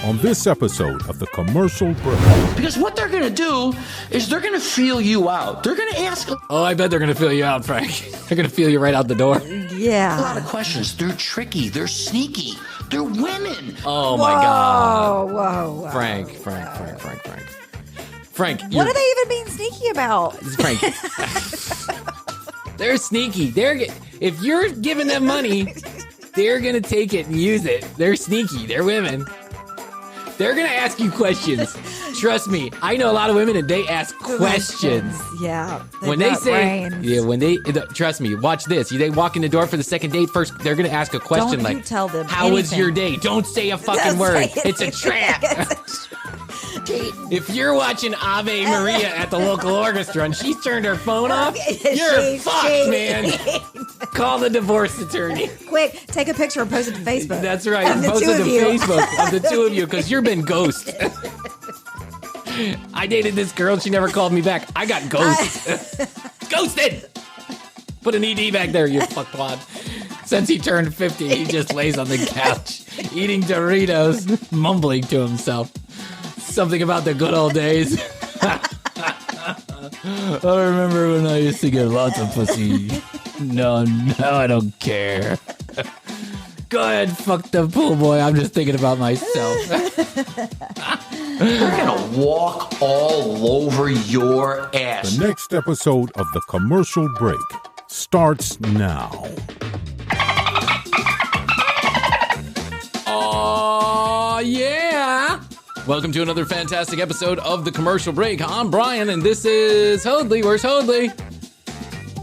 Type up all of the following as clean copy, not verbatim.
On this episode of The Commercial Break. Because what they're going to do is they're going to feel you out. They're going to ask Oh, I bet they're going to feel you out, Frank. They're going to feel you right out the door. Yeah. a lot of questions. They're tricky. They're sneaky. They're women. Oh, my God. Whoa. Frank. Frank, What are they even being sneaky about? Frank. They're sneaky. If you're giving them money, they're going to take it and use it. They're sneaky. They're women. They're going to ask you questions. Trust me. I know a lot of women and they ask questions. Yeah. When they say, brains. trust me, watch this. They walk in the door for the second date first, they're going to ask a question Don't you like, tell them how was anything. your day? Don't say a fucking word. It's a trap. If you're watching Ave Maria at the local orchestra and she's turned her phone off, you're fucked, man. Call the divorce attorney. Quick, take a picture and post it to Facebook. That's right. Of the Post two it to of you. Facebook of the two of you because you've been ghosted. I dated this girl. She never called me back. I got ghosted. Ghosted. Put an ED back there, you fuckwad. Since he turned 50, he just lays on the couch eating Doritos, mumbling to himself. Something about the good old days. I remember when I used to get lots of pussy. No, I don't care. Go ahead, fuck the pool boy. I'm just thinking about myself. They're going to walk all over your ass. The next episode of The Commercial Break starts now. Oh, yeah. Welcome to another fantastic episode of The Commercial Break. I'm Bryan, and this is Hoadley. Where's Hoadley?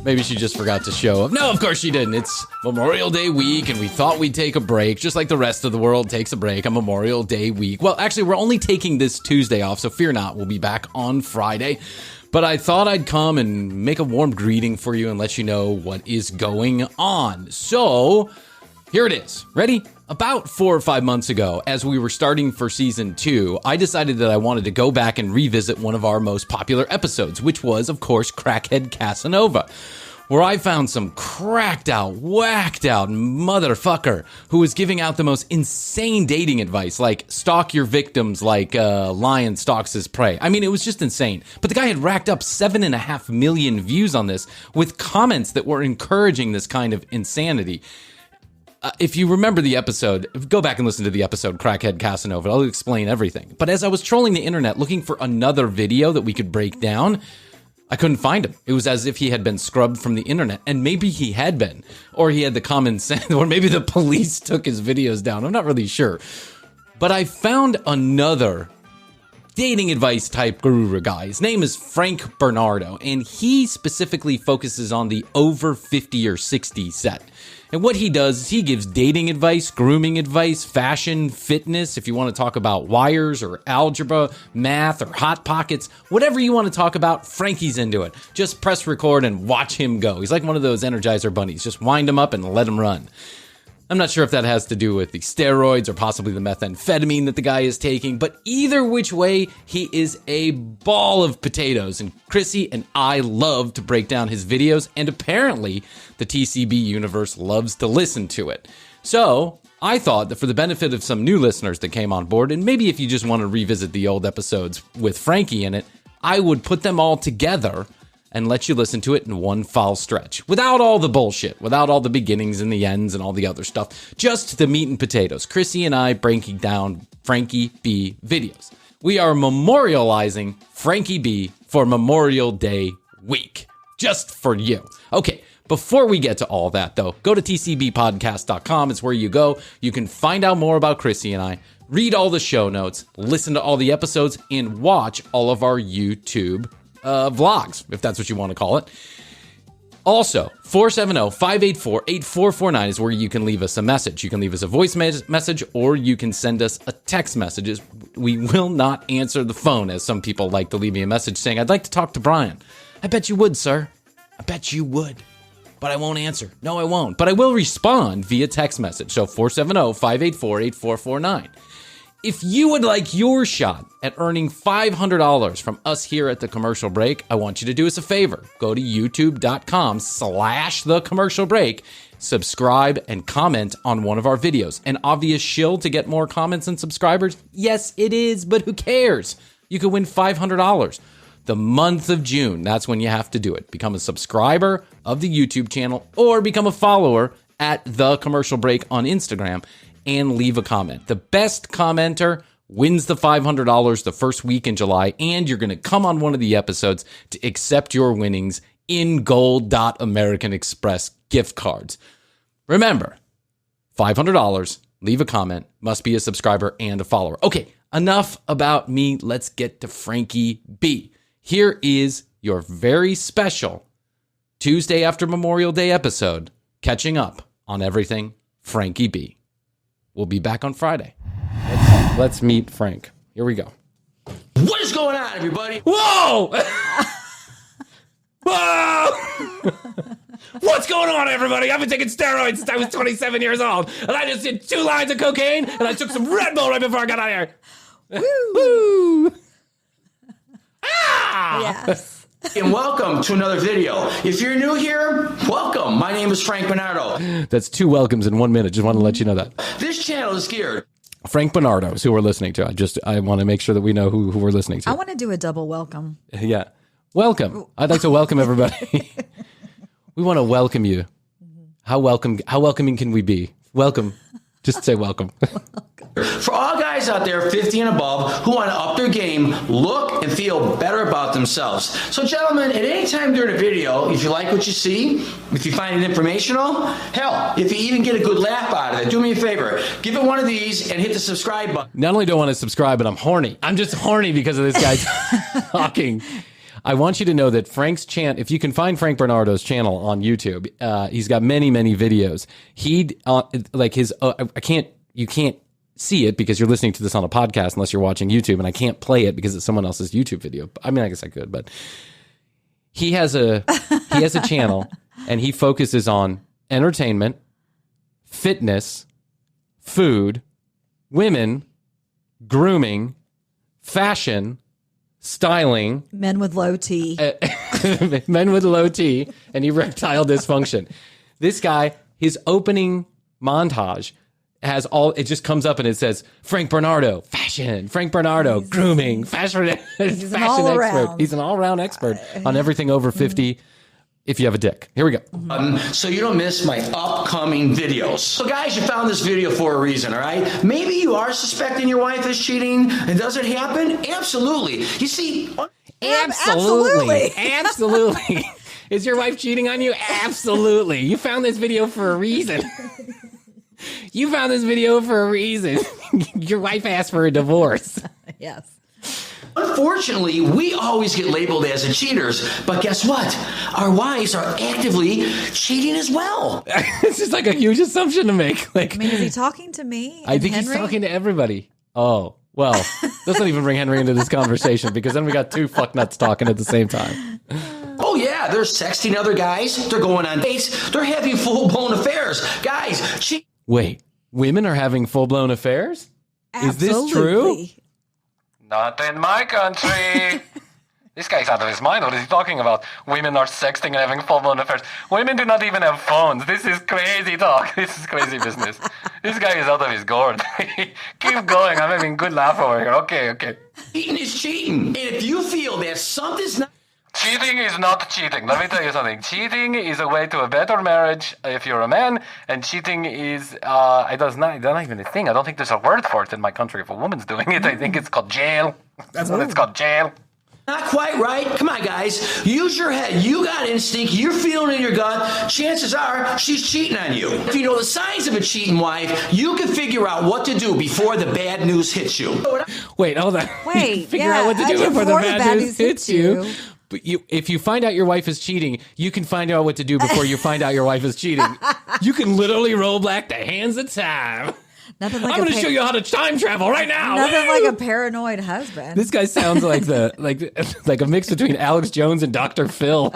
Maybe she just forgot to show up. No, of course she didn't. It's Memorial Day week, and we thought we'd take a break, just like the rest of the world takes a break on Memorial Day week. Well, actually, we're only taking this Tuesday off, so fear not. We'll be back on Friday. But I thought I'd come and make a warm greeting for you and let you know what is going on. So, here it is. Ready? About 4 or 5 months ago, as we were starting for season 2, I decided that I wanted to go back and revisit one of our most popular episodes, which was, of course, Crackhead Casanova, where I found some cracked out, whacked out motherfucker who was giving out the most insane dating advice, like stalk your victims like a lion stalks his prey. I mean, it was just insane. But the guy had racked up 7.5 million views on this with comments that were encouraging this kind of insanity. If you remember the episode, go back and listen to the episode, Crackhead Casanova. I'll explain everything. But as I was trolling the internet looking for another video that we could break down, I couldn't find him. It was as if he had been scrubbed from the internet. And maybe he had been. Or he had the common sense. Or maybe the police took his videos down. I'm not really sure. But I found another dating advice type guru guy. His name is Frank Bernardo. And he specifically focuses on the over 50 or 60 set. And what he does is he gives dating advice, grooming advice, fashion, fitness. If you want to talk about wires or algebra, math or hot pockets, whatever you want to talk about, Frankie's into it. Just press record and watch him go. He's like one of those Energizer bunnies. Just wind him up and let him run. I'm not sure if that has to do with the steroids or possibly the methamphetamine that the guy is taking, but either which way, he is a ball of potatoes. And Chrissy and I love to break down his videos, and apparently the TCB universe loves to listen to it. So I thought that for the benefit of some new listeners that came on board, and maybe if you just want to revisit the old episodes with Frankie in it, I would put them all together and let you listen to it in one foul stretch. Without all the bullshit, without all the beginnings and the ends and all the other stuff. Just the meat and potatoes. Chrissy and I breaking down Frankie B videos. We are memorializing Frankie B for Memorial Day week. Just for you. Okay, before we get to all that though, go to tcbpodcast.com. It's where you go. You can find out more about Chrissy and I, read all the show notes, listen to all the episodes, and watch all of our YouTube vlogs, if that's what you want to call it. Also, 470-584-8449 is where you can leave us a message. You can leave us a voice message, or you can send us a text message. We will not answer the phone, as some people like to leave me a message saying, I'd like to talk to Bryan. I bet you would, sir. I bet you would. But I won't answer. No, I won't. But I will respond via text message. So 470-584-8449. If you would like your shot at earning $500 from us here at The Commercial Break, I want you to do us a favor. Go to youtube.com/The Commercial Break, subscribe, and comment on one of our videos. An obvious shill to get more comments and subscribers? Yes, it is, but who cares? You could win $500. The month of June, that's when you have to do it. Become a subscriber of the YouTube channel or become a follower at The Commercial Break on Instagram and leave a comment. The best commenter wins the $500 the first week in July, and you're going to come on one of the episodes to accept your winnings in gold American Express gift cards. Remember, $500, leave a comment, must be a subscriber and a follower. Okay, enough about me. Let's get to Frankie B. Here is your very special Tuesday after Memorial Day episode, catching up on everything Frankie B. We'll be back on Friday. Let's meet Frank. Here we go. What is going on, everybody? Whoa! Whoa! What's going on, everybody? I've been taking steroids since I was 27 years old, and I just did 2 lines of cocaine, and I took some Red Bull right before I got out of here. Woo! Ah! Yes. And welcome to another video. If you're new here, welcome. My name is Frank Bernardo. That's 2 welcomes in 1 minute. Just want to let you know that. This channel is geared. Frank Bernardo is who we're listening to. I want to make sure that we know who we're listening to. I want to do a double welcome. Yeah. Welcome. I'd like to welcome everybody. We want to welcome you. How welcoming can we be? Welcome. Just say welcome. For all guys out there 50 and above who want to up their game, look and feel better about themselves. So gentlemen, at any time during a video, if you like what you see, if you find it informational, hell, if you even get a good laugh out of it, do me a favor, give it one of these and hit the subscribe button. Not only do I want to subscribe, but I'm horny. I'm just horny because of this guy talking. I want you to know that Frank's channel, if you can find Frank Bernardo's channel on YouTube, he's got many, many videos. You can't see it because you're listening to this on a podcast unless you're watching YouTube, and I can't play it because it's someone else's YouTube video. I mean, I guess I could, but he has a channel, and he focuses on entertainment, fitness, food, women, grooming, fashion, styling, Men with low T. men with low T, and erectile dysfunction. This guy, his opening montage has it just comes up and it says Frank Bernardo, fashion, Frank Bernardo, grooming, fashion expert. He's an all-around expert on everything over 50 if you have a dick. Here we go. So you don't miss my upcoming videos. So guys, you found this video for a reason, all right? Maybe you are suspecting your wife is cheating, and does it happen? Absolutely. You see... Absolutely. Is your wife cheating on you? Absolutely. You found this video for a reason. You found this video for a reason. Your wife asked for a divorce. Yes. Unfortunately, we always get labeled as the cheaters, but guess what? Our wives are actively cheating as well. This is like a huge assumption to make. Like, I mean, is he talking to me? I think Henry? He's talking to everybody. Oh, well, let's not even bring Henry into this conversation because then we got 2 fucknuts talking at the same time. Oh, yeah, they're sexting other guys. They're going on dates. They're having full-blown affairs. Guys, Wait, women are having full-blown affairs? Absolutely. Is this true? Not in my country. This guy's out of his mind. What is he talking about? Women are sexting and having full-blown affairs. Women do not even have phones. This is crazy talk. This is crazy business. This guy is out of his gourd. Keep going. I'm having good laugh over here. Okay. Cheating is cheating. And if you feel that something's not... Cheating is not cheating. Let me tell you something. Cheating is a way to a better marriage if you're a man, and cheating is it's not even a thing. I don't think there's a word for it in my country. If a woman's doing it, I think it's called jail. That's what it's called, jail. Not quite right. Come on, guys. Use your head. You got instinct. You're feeling in your gut. Chances are she's cheating on you. If you know the signs of a cheating wife, you can figure out what to do before the bad news hits you. Wait, hold on. Figure out what to do before the bad news hits you. But if you find out your wife is cheating, you can find out what to do before you find out your wife is cheating. You can literally roll back the hands of time. Nothing like I'm going to show you how to time travel right now. Nothing like a paranoid husband. This guy sounds like like a mix between Alex Jones and Dr. Phil.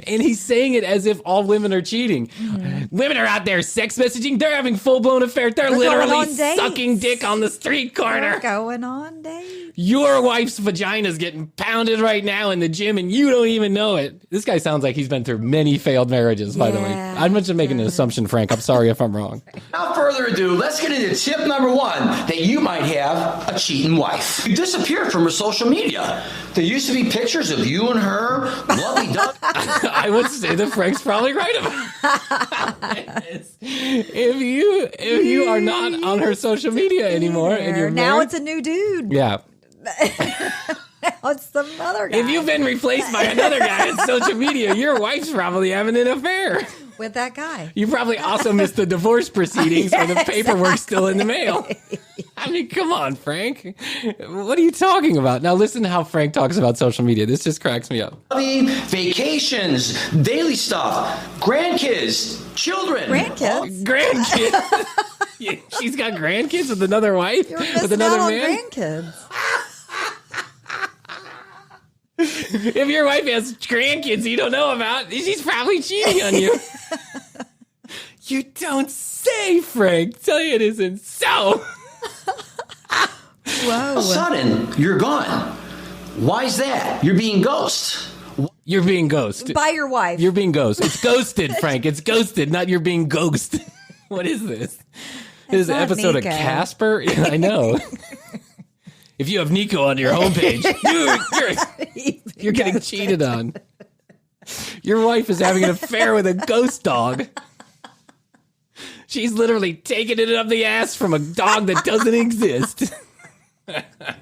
And he's saying it as if all women are cheating. Women are out there sex messaging. They're having full-blown affairs. They're literally going on dates. sucking dick on the street corner. We're going on dates. Your wife's vagina's getting pounded right now in the gym, and you don't even know it. This guy sounds like he's been through many failed marriages, by the way. Yeah. I'm just making an assumption, Frank. I'm sorry if I'm wrong. Without further ado, let's get into tip number 1 that you might have a cheating wife. You disappeared from her social media. There used to be pictures of you and her, lovey-dovey. I would say that Frank's probably right about this. If you are not on her social media anymore and you're now married, it's a new dude. yeah. Now it's some other guy. If you've been replaced by another guy on social media, your wife's probably having an affair. with that guy. You probably also missed the divorce proceedings where the Yes, paperwork's still in the mail. I mean, come on, Frank. What are you talking about? Now listen to how Frank talks about social media. This just cracks me up. Vacations, daily stuff, grandkids, children. Grandkids. Yeah, she's got grandkids with another wife? You're With missing another out on man? grandkids. If your wife has grandkids you don't know about, she's probably cheating on you. You don't say, Frank. Tell you it isn't so. All of a sudden, you're gone. Why's that? You're being ghost. You're being ghosted. By your wife. You're being ghosted. It's ghosted, Frank. It's ghosted, not you're being ghosted. What is this? This is an not episode of Nico. Casper? Yeah, I know. If you have Nico on your homepage, you're getting cheated on. Your wife is having an affair with a ghost dog. She's literally taking it up the ass from a dog that doesn't exist.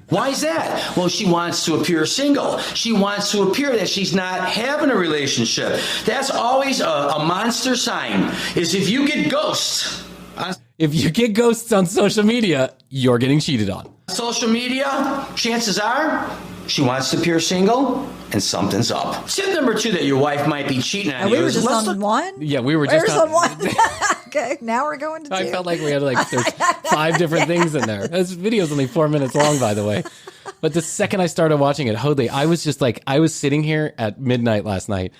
Why is that? Well, she wants to appear single. She wants to appear that she's not having a relationship. That's always a monster sign, is if you get ghosts on If you get ghosts on social media, you're getting cheated on. social media, chances are she wants to appear single and something's up. Tip number 2 that your wife might be cheating on And you we were is just let's on look- one? Yeah, we were There's just on one. Okay, now we're going to two. I felt like we had there's 5 different things in there. This video's only 4 minutes long, by the way. But the second I started watching it, Hoadley, I was just like, I was sitting here at midnight last night,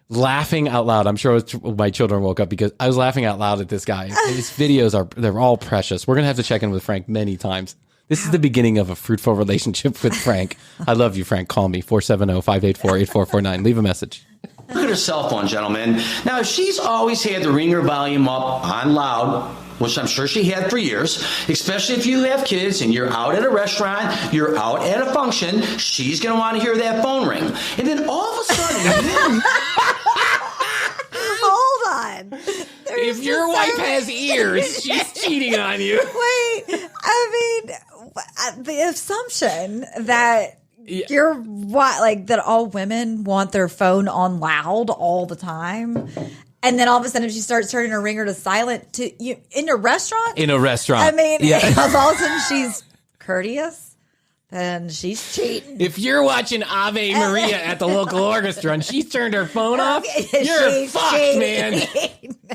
laughing out loud. I'm sure my children woke up because I was laughing out loud at this guy. His videos they're all precious. We're going to have to check in with Frank many times. This is the beginning of a fruitful relationship with Frank. I love you, Frank. Call me, 470-584-8449. Leave a message. Look at her cell phone, gentlemen. Now, if she's always had the ringer volume up on loud, which I'm sure she had for years, especially if you have kids and you're out at a restaurant, you're out at a function, she's going to want to hear that phone ring. And then all of a sudden, Hold on. There's If your just wife so has many- ears, she's cheating on you. Wait, I mean, the assumption that Yeah. that all women want their phone on loud all the time, and then all of a sudden she starts turning her ringer to silent to you in a restaurant. In a restaurant. I mean, yeah. if all of a sudden she's courteous, then she's cheating. If you're watching Ave Maria at the local orchestra and she's turned her phone off, you're She's fucked, cheating. man.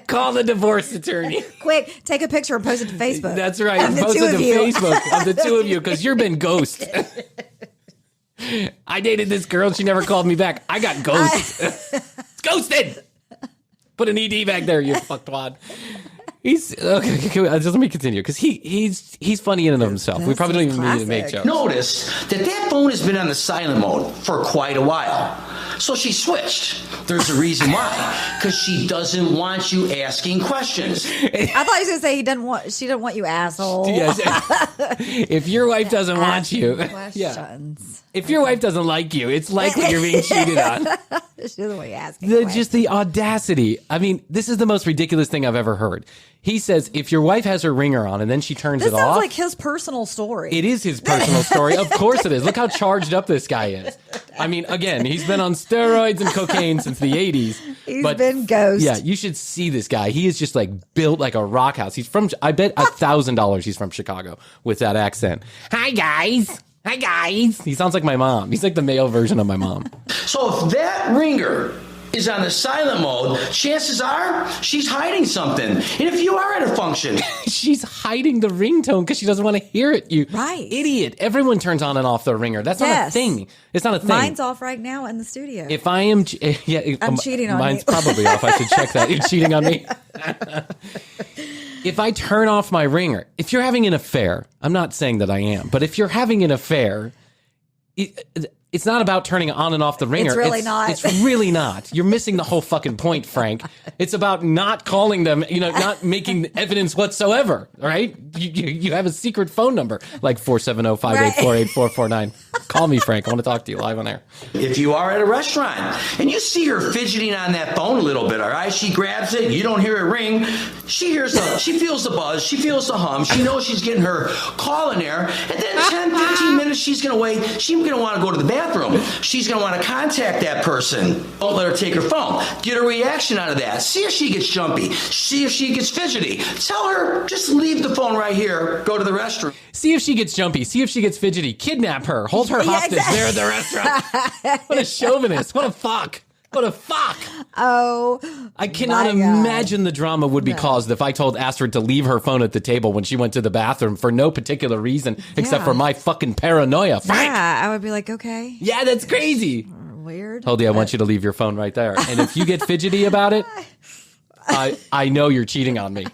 Call the divorce attorney. Quick, take a picture and post it to Facebook. That's right. Of the Post two it to of you. Facebook of the two of you because you've been ghost. I dated this girl and she never called me back. I got ghosted. Ghosted. Put an ED back there, you fucktwad. He's okay. Just let me continue because he's funny in and of himself. We probably don't even need to make Classic. jokes. noticed that phone has been on the silent mode for quite a while. So she switched. There's a reason why. Because she doesn't want you asking questions. I thought he was going to say she didn't want you, asshole. Yes. If your wife doesn't want you, Questions. if your wife doesn't like you, it's likely you're being cheated on. She doesn't want you asking. Just the audacity. I mean, this is the most ridiculous thing I've ever heard. He says if your wife has her ringer on and then she turns This it sounds off. like his personal story. It is his personal story. Of course it is. Look how charged up this guy is. I mean, again, he's been on steroids and cocaine since the 80s. He's but been ghost. Yeah, you should see this guy. He is just like built like a rock house. He's from, I bet $1,000 he's from Chicago with that accent. Hi, guys. Hi, guys. He sounds like my mom. He's like the male version of my mom. So if that ringer is on the silent mode, chances are she's hiding something. And if you are at a function, She's hiding the ringtone because she doesn't want to hear it. You Right. idiot. Everyone turns on and off their ringer. That's not a Yes. thing. It's not a thing. Mine's off right now in the studio. If I am, I'm cheating on mine's you. probably off. I should check that. You're cheating on me. If I turn off my ringer, if you're having an affair, I'm not saying that I am, but if you're having an affair, it's not about turning on and off the ringer. It's really not. It's really not. You're missing the whole fucking point, Frank. It's about not calling them, not making evidence whatsoever, all right? You have a secret phone number, like 470-584-8449. Call me, Frank. I want to talk to you live on air. if you are at a restaurant and you see her fidgeting on that phone a little bit, all right? She grabs it, you don't hear it ring. She feels the buzz, she feels the hum, she knows she's getting her call in there, and then 10, 15 minutes she's gonna wait, she's gonna want to go to the bathroom. She's gonna want to contact that person. Don't let her take her phone. Get a reaction out of that. See if she gets jumpy. See if she gets fidgety. Tell her, just leave the phone right here, go to the restroom. See if she gets jumpy. See if she gets fidgety. Kidnap her. Hold her hostage there at the restaurant. What a chauvinist. What a fuck. What a fuck. Oh, I cannot imagine the drama would be caused if I told Astrid to leave her phone at the table when she went to the bathroom for no particular reason except for my fucking paranoia. Frank. yeah. I would be like, okay, Yeah, that's crazy. weird. Holdie, I want you to leave your phone right there. And if you get fidgety about it, I know you're cheating on me.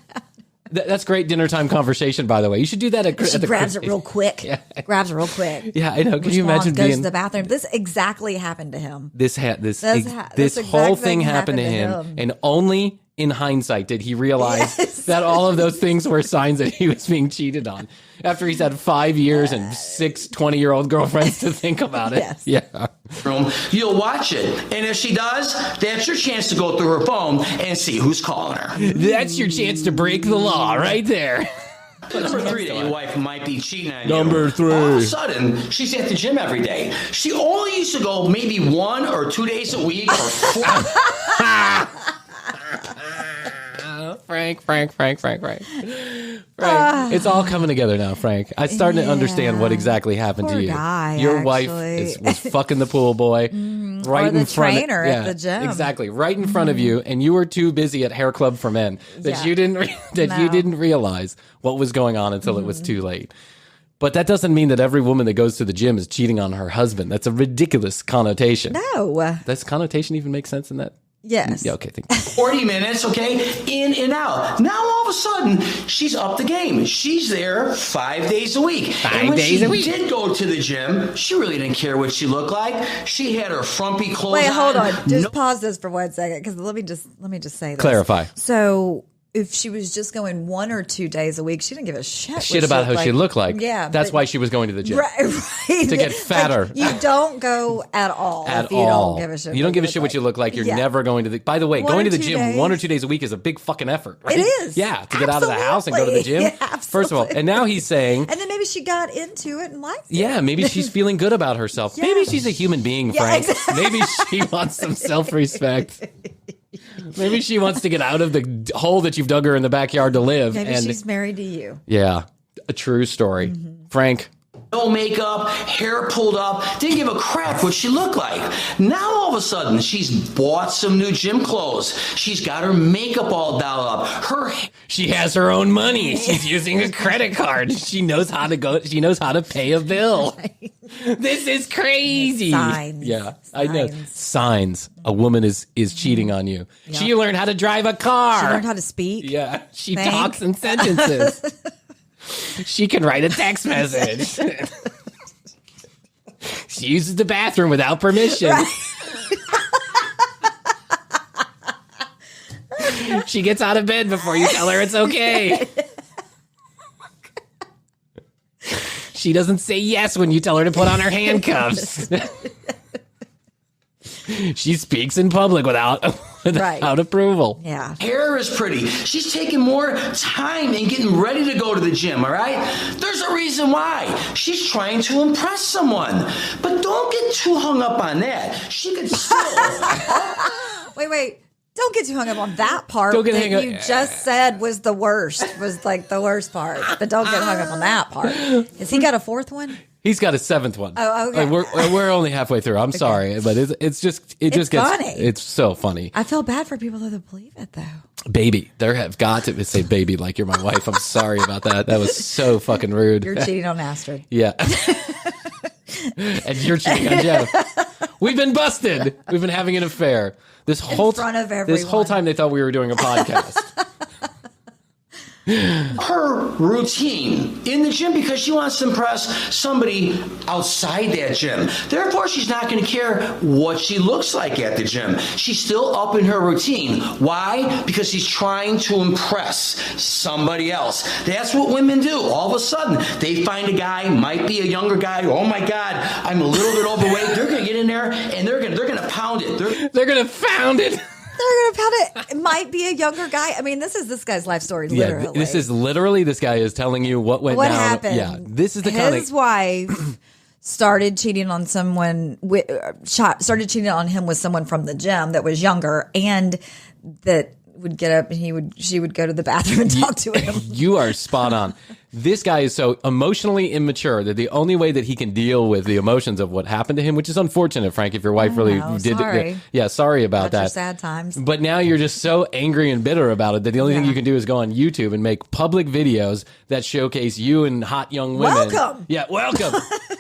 That's great dinner time conversation, by the way. You should do that at She the grabs it real quick. Yeah. Grabs it real quick. Yeah, I know. Can you imagine goes being to the bathroom? This exactly happened to him. this This whole exact thing thing happened to him, and only in hindsight did he realize that all of those things were signs that he was being cheated on. After he's had 5 years and 6 20-year-old girlfriends to think about it. Yes. Yeah. You'll watch it. And if she does, that's your chance to go through her phone and see who's calling her. That's your chance to break the law right there. Number 3 that your wife might be cheating on Number you. 3. All of a sudden, she's at the gym every day. She only used to go maybe 1 or 2 days a week or 4. Frank. It's all coming together now, Frank. I'm starting to understand what exactly happened Poor to you. guy, Your wife actually. was fucking the pool boy right or in the front trainer of, at the gym. Exactly, right in front of you, and you were too busy at Hair Club for Men that you didn't you didn't realize what was going on until it was too late. But that doesn't mean that every woman that goes to the gym is cheating on her husband. That's a ridiculous connotation. No. Does connotation even make sense in that? Yes. Yeah, okay, thank you. 40 minutes, okay, in and out. Now all of a sudden, she's up the game. She's there 5 days a week. 5 days a week. She did go to the gym. She really didn't care what she looked like. She had her frumpy clothes Wait, on. hold on. Just No- pause this for 1 second, because let me just say this. Clarify. So, if she was just going 1 or 2 days a week, she didn't give a shit. About how she looked like. Yeah, That's but- why she was going to the gym. Right. To get fatter. Like, you don't go at all At if you all. don't give a shit. You don't what give a look shit what you look like. You're Yeah. never going to the. By the way, 1 going or to the 2 gym days. 1 or 2 days a week is a big fucking effort. Right? It is. Yeah, to get out of the house and go to the gym. Absolutely. Yeah, First of all, and now he's saying, And then maybe she got into it and liked it. yeah, maybe she's feeling good about herself. Yeah. Maybe she's a human being, Yeah, Frank. exactly. Maybe she wants some self-respect. Maybe she wants to get out of the hole that you've dug her in the backyard to live. Maybe and she's married to you. yeah, a true story. Mm-hmm. Frank. No makeup, hair pulled up, didn't give a crap what she looked like. Now all of a sudden, she's bought some new gym clothes. She's got her makeup all dialed up. She has her own money. She's using a credit card. She knows how to go. She knows how to pay a bill. This is crazy. Signs. Yeah, I know. Signs. A woman is cheating on you. Yep. She learned how to drive a car. She learned how to speak. Yeah, she Think. talks in sentences. She can write a text message. She uses the bathroom without permission. She gets out of bed before you tell her it's okay. She doesn't say yes when you tell her to put on her handcuffs. She speaks in public without approval. Yeah. Hair is pretty. She's taking more time in getting ready to go to the gym, all right? There's a reason why. She's trying to impress someone. But don't get too hung up on that. She could still... Wait. Don't get too hung up on that part Don't get that hung up- you just said was the worst, was like the worst part. But don't get hung up on that part. Has he got a fourth one? He's got a 7th one. Oh, okay. We're only halfway through. I'm sorry, but it just gets funny. It's so funny. I feel bad for people that believe it though. Baby, there have got to say baby like you're my wife. I'm sorry about that. That was so fucking rude. You're cheating on Astrid. Yeah. And you're cheating on Jeff. We've been busted. We've been having an affair. This whole front of everyone. This whole time they thought we were doing a podcast. Her routine in the gym because she wants to impress somebody outside that gym. Therefore, she's not going to care what she looks like at the gym. She's still up in her routine. Why? Because she's trying to impress somebody else. That's what women do. All of a sudden, they find a guy, might be a younger guy. Oh my God, I'm a little bit overweight. They're going to get in there and they're going to pound it. They're going to pound it. They're gonna pound it. It might be a younger guy. I mean, this is this guy's life story. Literally, Yeah, this is literally this guy is telling you what went down. What happened. Yeah, this is the his wife started cheating on someone. Started cheating on him with someone from the gym that was younger, and that would get up and she would go to the bathroom and talk to him. You are spot on. This guy is so emotionally immature that the only way that he can deal with the emotions of what happened to him, which is unfortunate, Frank, if your wife did sorry. it. Yeah, sorry about That's your that. sad times. But now you're just so angry and bitter about it that the only thing you can do is go on YouTube and make public videos that showcase you and hot young women. Welcome. Yeah, welcome.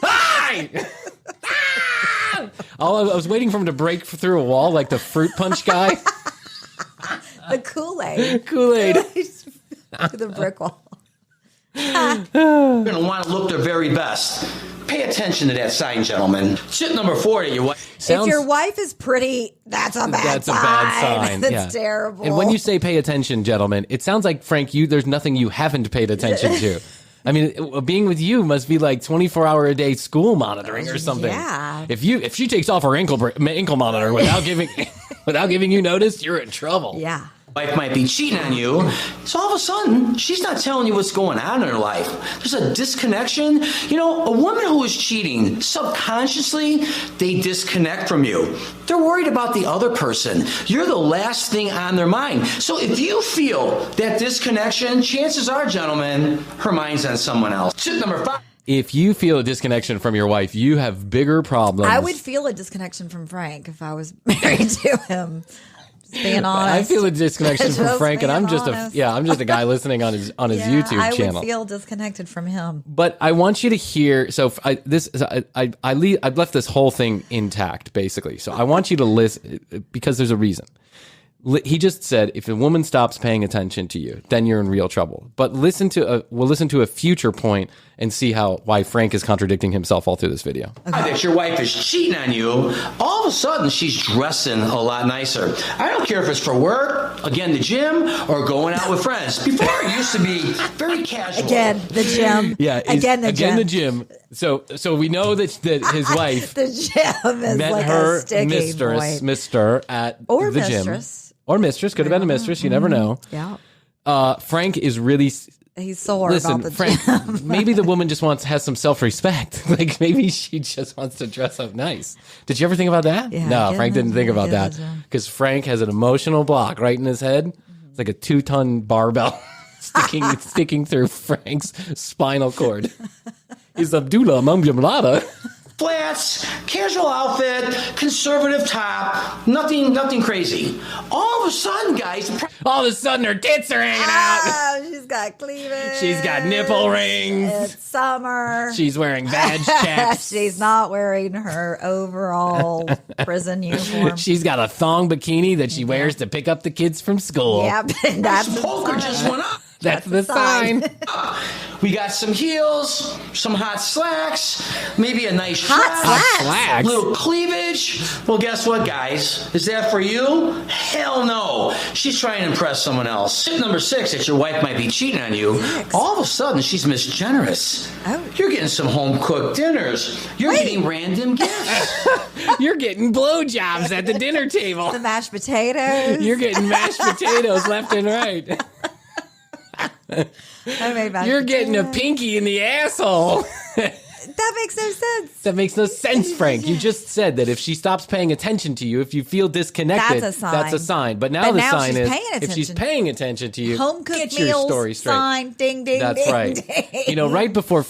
Hi! I was waiting for him to break through a wall like the fruit punch guy. The Kool-Aid. Kool-Aid. To the brick wall. You're going to want to look their very best. Pay attention to that sign, gentlemen. Tip number 4 that your wife... If your wife is pretty, that's a bad sign. That's terrible. And when you say pay attention, gentlemen, it sounds like, Frank, there's nothing you haven't paid attention to. I mean, being with you must be like 24-hour-a-day school monitoring or something. Yeah. If she takes off her ankle monitor without giving you notice, you're in trouble. Yeah. Wife might be cheating on you, so all of a sudden, she's not telling you what's going on in her life. There's a disconnection. You know, a woman who is cheating, subconsciously, they disconnect from you. They're worried about the other person. You're the last thing on their mind. So if you feel that disconnection, chances are, gentlemen, her mind's on someone else. Tip number 5. If you feel a disconnection from your wife, you have bigger problems. I would feel a disconnection from Frank if I was married to him. Being honest, I feel a disconnection from Frank, and I'm just a guy listening on his YouTube channel. I would feel disconnected from him. But I want you to hear. So I left this whole thing intact, basically. So I want you to listen because there's a reason. He just said, if a woman stops paying attention to you, then you're in real trouble. But we'll listen to a future point and see why Frank is contradicting himself all through this video. Okay. That your wife is cheating on you, all of a sudden she's dressing a lot nicer. I don't care if it's for work, again, the gym, or going out with friends. Before it used to be very casual. Again, the gym. Yeah, again, the gym. So we know that his wife the gym is met like her a sticking mister at or the mistress. gym. Or mistress. Could have been a mistress. You never know. Yeah. Frank is really... He's sore Listen, about the Frank, gym. maybe the woman just has some self-respect. Like, maybe she just wants to dress up nice. Did you ever think about that? Yeah, no, Frank didn't think about that. Because Frank has an emotional block right in his head. It's like a 2-ton barbell sticking through Frank's spinal cord. He's Abdullah Mumjamlada. Flats, casual outfit, conservative top, nothing crazy. All of a sudden, guys, all of a sudden her tits are hanging out. She's got cleavage. She's got nipple rings. It's summer. She's wearing vag checks. She's not wearing her overall prison uniform. She's got a thong bikini that she wears to pick up the kids from school. Yep, that's poker just went up. That's the sign. We got some heels, some hot slacks, maybe a nice hot slacks. Little cleavage. Well, guess what, guys? Is that for you? Hell no. She's trying to impress someone else. Tip number 6, that your wife might be cheating on you. All of a sudden, she's misgenerous. Oh. You're getting some home-cooked dinners. You're getting random gifts. You're getting blowjobs at the dinner table. The mashed potatoes. You're getting mashed potatoes left and right. I made mashed You're getting a potatoes. pinky in the asshole. That makes no sense. That makes no sense, Frank. You just said that if she stops paying attention to you, if you feel disconnected, That's a sign. that's a sign. But now But the now sign she's is paying if she's attention. paying attention to you, Home cooked get your meals, story straight. sign, ding, ding, That's ding, right. ding. You know, right before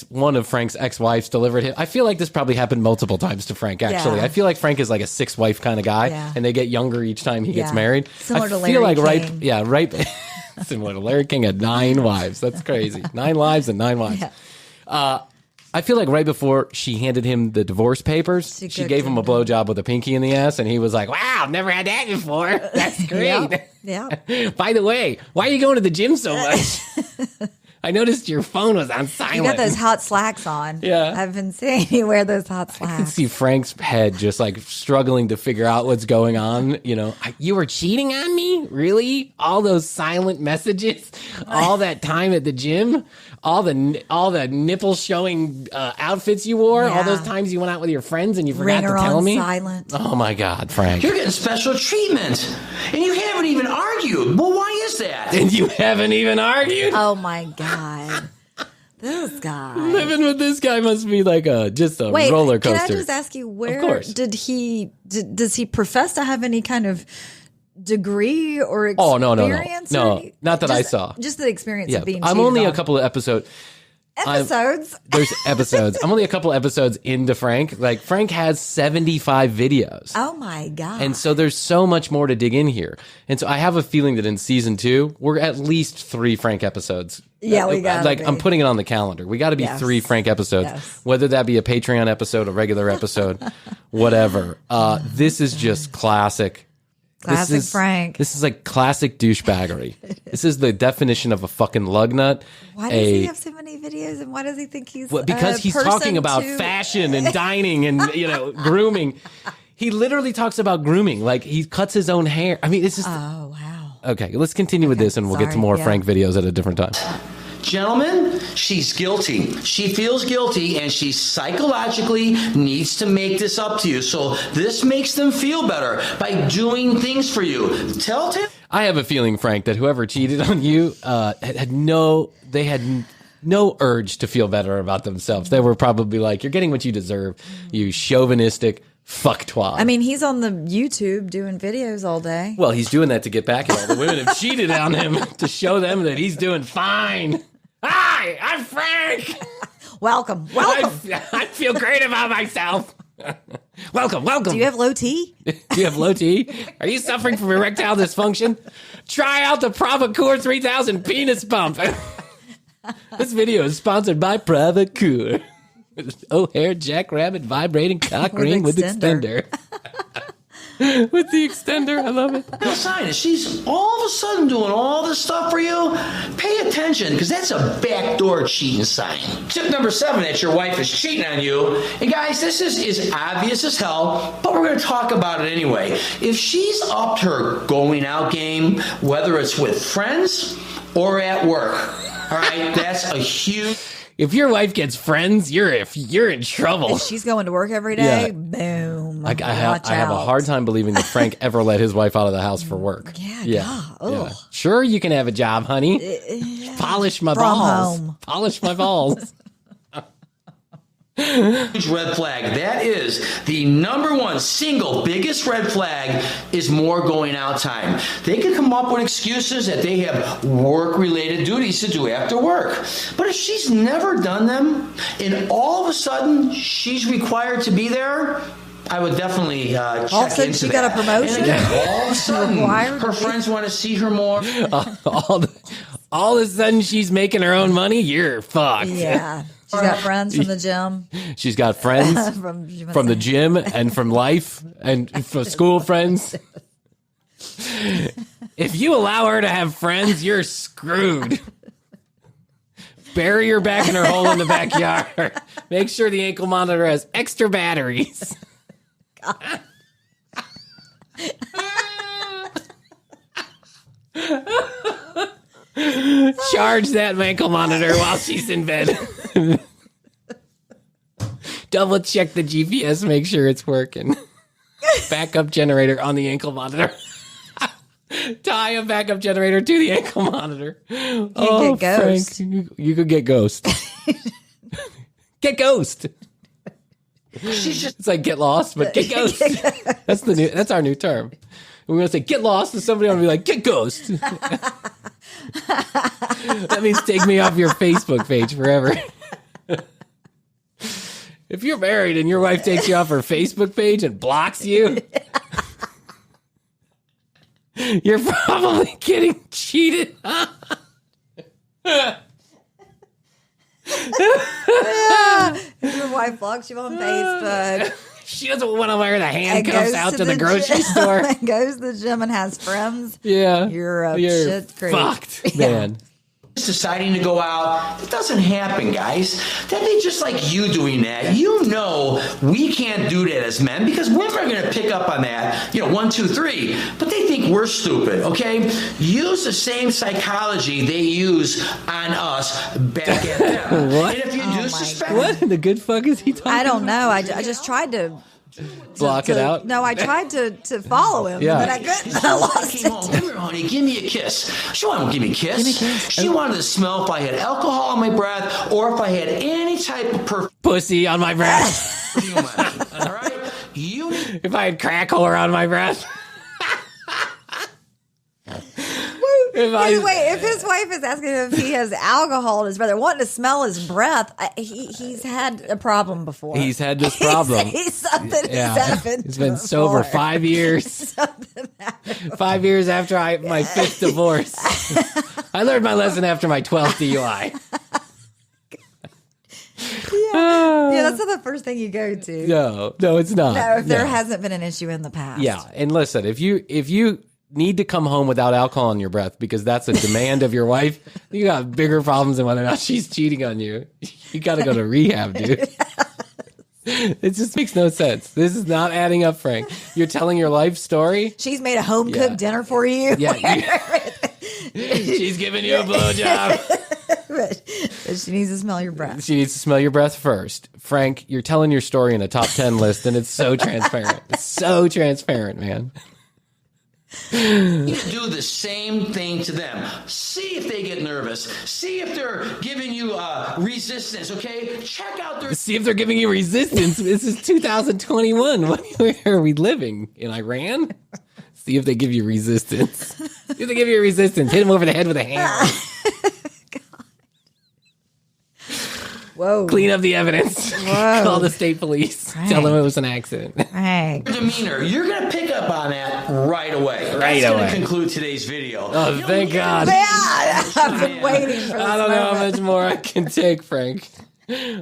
one of Frank's ex-wives delivered him. I feel like this probably happened multiple times to Frank, actually. Yeah. I feel like Frank is like a six-wife kind of guy, Yeah. and they get younger each time he gets Yeah. married. Similar I to feel Larry like King. similar to Larry King had 9 wives. That's crazy. 9 lives and 9 wives. Yeah. I feel like right before she handed him the divorce papers, she cooked gave him a him. blowjob with a pinky in the ass, and he was like, wow, never had that before. That's great. Yeah. By the way, why are you going to the gym so much? I noticed your phone was on silent. You got those hot slacks on. Yeah. I've been seeing you wear those hot I can slacks. see Frank's head just like struggling to figure out what's going on. You know, you were cheating on me? Really? All those silent messages? All that time at the gym? All the nipple showing outfits you wore? All Yeah. those times you went out with your friends and you forgot Ringer to tell on me? silent. Oh my God, Frank. You're getting special treatment. And you haven't even argued. Well, why is that? And you haven't even argued? Oh my God. This guy. Living with this guy must be like just a Wait, roller can coaster. I just ask you, where course. does he profess to have any kind of degree or experience? Oh, no. or- Not that I just- saw. Just the experience Yeah, of being I'm cheated only a on. couple of episodes. episodes. There's episodes. I'm only a couple episodes into Frank. Like, Frank has 75 videos. Oh my God. And so there's so much more to dig in here. And so I have a feeling that in season 2, we're at least 3 Frank episodes. Yeah, we gotta Like, be. I'm putting it on the calendar. We got to be Yes. 3 Frank episodes, Yes. whether that be a Patreon episode, a regular episode, whatever. This is just classic. Classic Frank. This is like classic douchebaggery. This is the definition of a fucking lug nut. Why does he have so many videos, and why does he think he's Well, because a he's person talking about to- fashion and dining and grooming. He literally talks about grooming, like he cuts his own hair. I mean, it's just Oh wow. okay. Let's continue with this, and we'll get to sorry, more yeah. Frank videos at a different time. Gentlemen, she's guilty. She feels guilty and she psychologically needs to make this up to you. So this makes them feel better by doing things for you. Tell Tim. I have a feeling, Frank, that whoever cheated on you had no urge to feel better about themselves. They were probably like, "You're getting what you deserve, you chauvinistic fucktwad." I mean, he's on the YouTube doing videos all day. well, he's doing that to get back at all the women who cheated on him to show them that he's doing fine. Hi, I'm Frank. Welcome. I feel great about myself. Welcome. Do you have low T? Do you have low T? Are you suffering from erectile dysfunction? Try out the Provocure 3000 penis pump. This video is sponsored by Provocure. O'Hare Jackrabbit vibrating cock ring with extender. With the extender, I love it. Real sign is she's all of a sudden doing all this stuff for you. Pay attention, because that's a backdoor cheating sign. Tip number 7, that your wife is cheating on you. And guys, this is obvious as hell, but we're going to talk about it anyway. If she's upped her going out game, whether it's with friends or at work, all right, that's a huge... If your wife gets friends, you're in trouble. If she's going to work every day, Yeah. boom. I have a hard time believing that Frank ever let his wife out of the house for work. Yeah. Ugh. Sure, you can have a job, honey. Polish my From balls. home. Polish my balls. Huge red flag. That is the number one single biggest red flag is more going out time. They can come up with excuses that they have work-related duties to do after work. But if she's never done them and all of a sudden she's required to be there, I would definitely check All of a sudden into she that. got a promotion? And again, all of a sudden Required her to be- friends want to see her more. All of a sudden, she's making her own money. You're fucked. Yeah. She's got friends from the gym. She's got friends from the gym and from life and from school friends. If you allow her to have friends, you're screwed. Bury her back in her hole in the backyard. Make sure the ankle monitor has extra batteries. Charge that ankle monitor while she's in bed. Double check the GPS, make sure it's working. Backup generator on the ankle monitor. Tie a backup generator to the ankle monitor. Get Ghost. Frank, you could get Ghost. Get ghost. She's just It's like get lost, but get ghost. That's our new term. We're going to say get lost, and somebody will be like, get ghost. That means take me off your Facebook page forever. If you're married and your wife takes you off her Facebook page and blocks you, you're probably getting cheated on. If your wife blocks you on Facebook, She doesn't want to wear the handcuffs out to the grocery store. Goes to the gym and has friends. Yeah. You're a shit creep. Fucked, man. deciding to go out. It doesn't happen, guys. That'd be just like you doing that. You know we can't do that as men because women are going to pick up on that, 1, 2, 3. But they think we're stupid, okay? Use the same psychology they use on us back at them. What? And if you do suspect... What in the good fuck is he talking I don't about? know. I just tried to block it out. No, I tried to follow him, Yeah. but I couldn't. I lost Came home, "Come here, honey, give me a kiss." She wanted to give me a kiss. Give me a kiss. She wanted to smell if I had alcohol on my breath or if I had any type of perfume Pussy on my breath. on me. All right? You need If I had crack whore on my breath. Wait, if his wife is asking him if he has alcohol in his breath or wanting to smell his breath, he's had a problem before. He's had this problem. He's something has happened. He's been before. sober 5 years. Something happened. 5 years after my 5th divorce. I learned my lesson after my 12th DUI. Yeah, that's not the first thing you go to. No, it's not. No, if there No. hasn't been an issue in the past. Yeah, and listen, if you need to come home without alcohol in your breath because that's a demand of your wife, you got bigger problems than whether or not she's cheating on you. You got to go to rehab, dude. It just makes no sense. This is not adding up, Frank. You're telling your life story. She's made a home cooked dinner for you. Yeah, she's giving you a blowjob. but she needs to smell your breath. She needs to smell your breath first. Frank, you're telling your story in a top 10 list, and it's so transparent. It's so transparent, man. do the same thing to them. See if they get nervous. See if they're giving you resistance, okay? Check out their... See if they're giving you resistance. This is 2021. Where are we living? In Iran? See if they give you resistance. See if they give you resistance. Hit them over the head with a hammer. Whoa. Clean up the evidence. Whoa. Call the state police. Right. Tell them it was an accident. Hey. demeanor. You're going to pick up on that right away. Right That's going away. to conclude today's video. Oh, thank God. Yeah, I've been waiting for this I don't know how moment. much more I can take, Frank.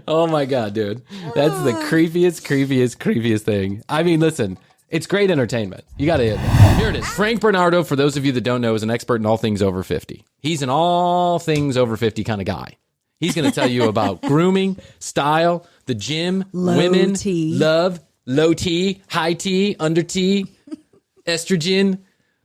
Oh my God, dude. That's the creepiest thing. I mean, listen, it's great entertainment. You got to hit it. Here it is. Frank Bernardo, for those of you that don't know, is an expert in all things over 50. He's an all things over 50 kind of guy. He's going to tell you about grooming, style, the gym, Low women, T. love, low T, high T, under T, estrogen.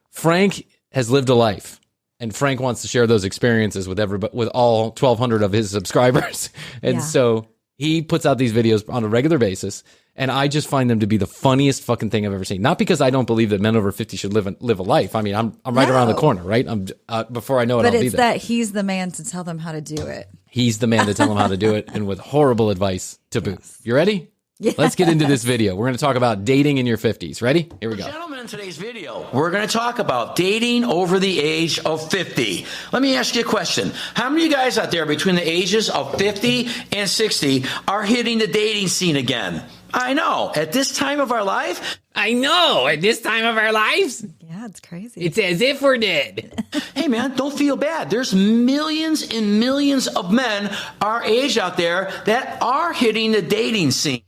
Frank has lived a life, and Frank wants to share those experiences with everybody, with all 1,200 of his subscribers. And Yeah. so he puts out these videos on a regular basis, and I just find them to be the funniest fucking thing I've ever seen. Not because I don't believe that men over 50 should live a life. I mean, I'm right around the corner, right? I'm before I know it, But I'll be it's there. that he's the man to tell them how to do it. He's the man to tell him how to do it, and with horrible advice to boot. You ready? Yes. Let's get into this video. We're going to talk about dating in your 50s. Ready? Here we go. Gentlemen, in today's video, we're going to talk about dating over the age of 50. Let me ask you a question. How many of you guys out there between the ages of 50 and 60 are hitting the dating scene again? I know. At this time of our life, I know. At this time of our lives, Yeah, it's crazy. it's as if we're dead. hey man, don't feel bad. There's millions and millions of men our age out there that are hitting the dating scene.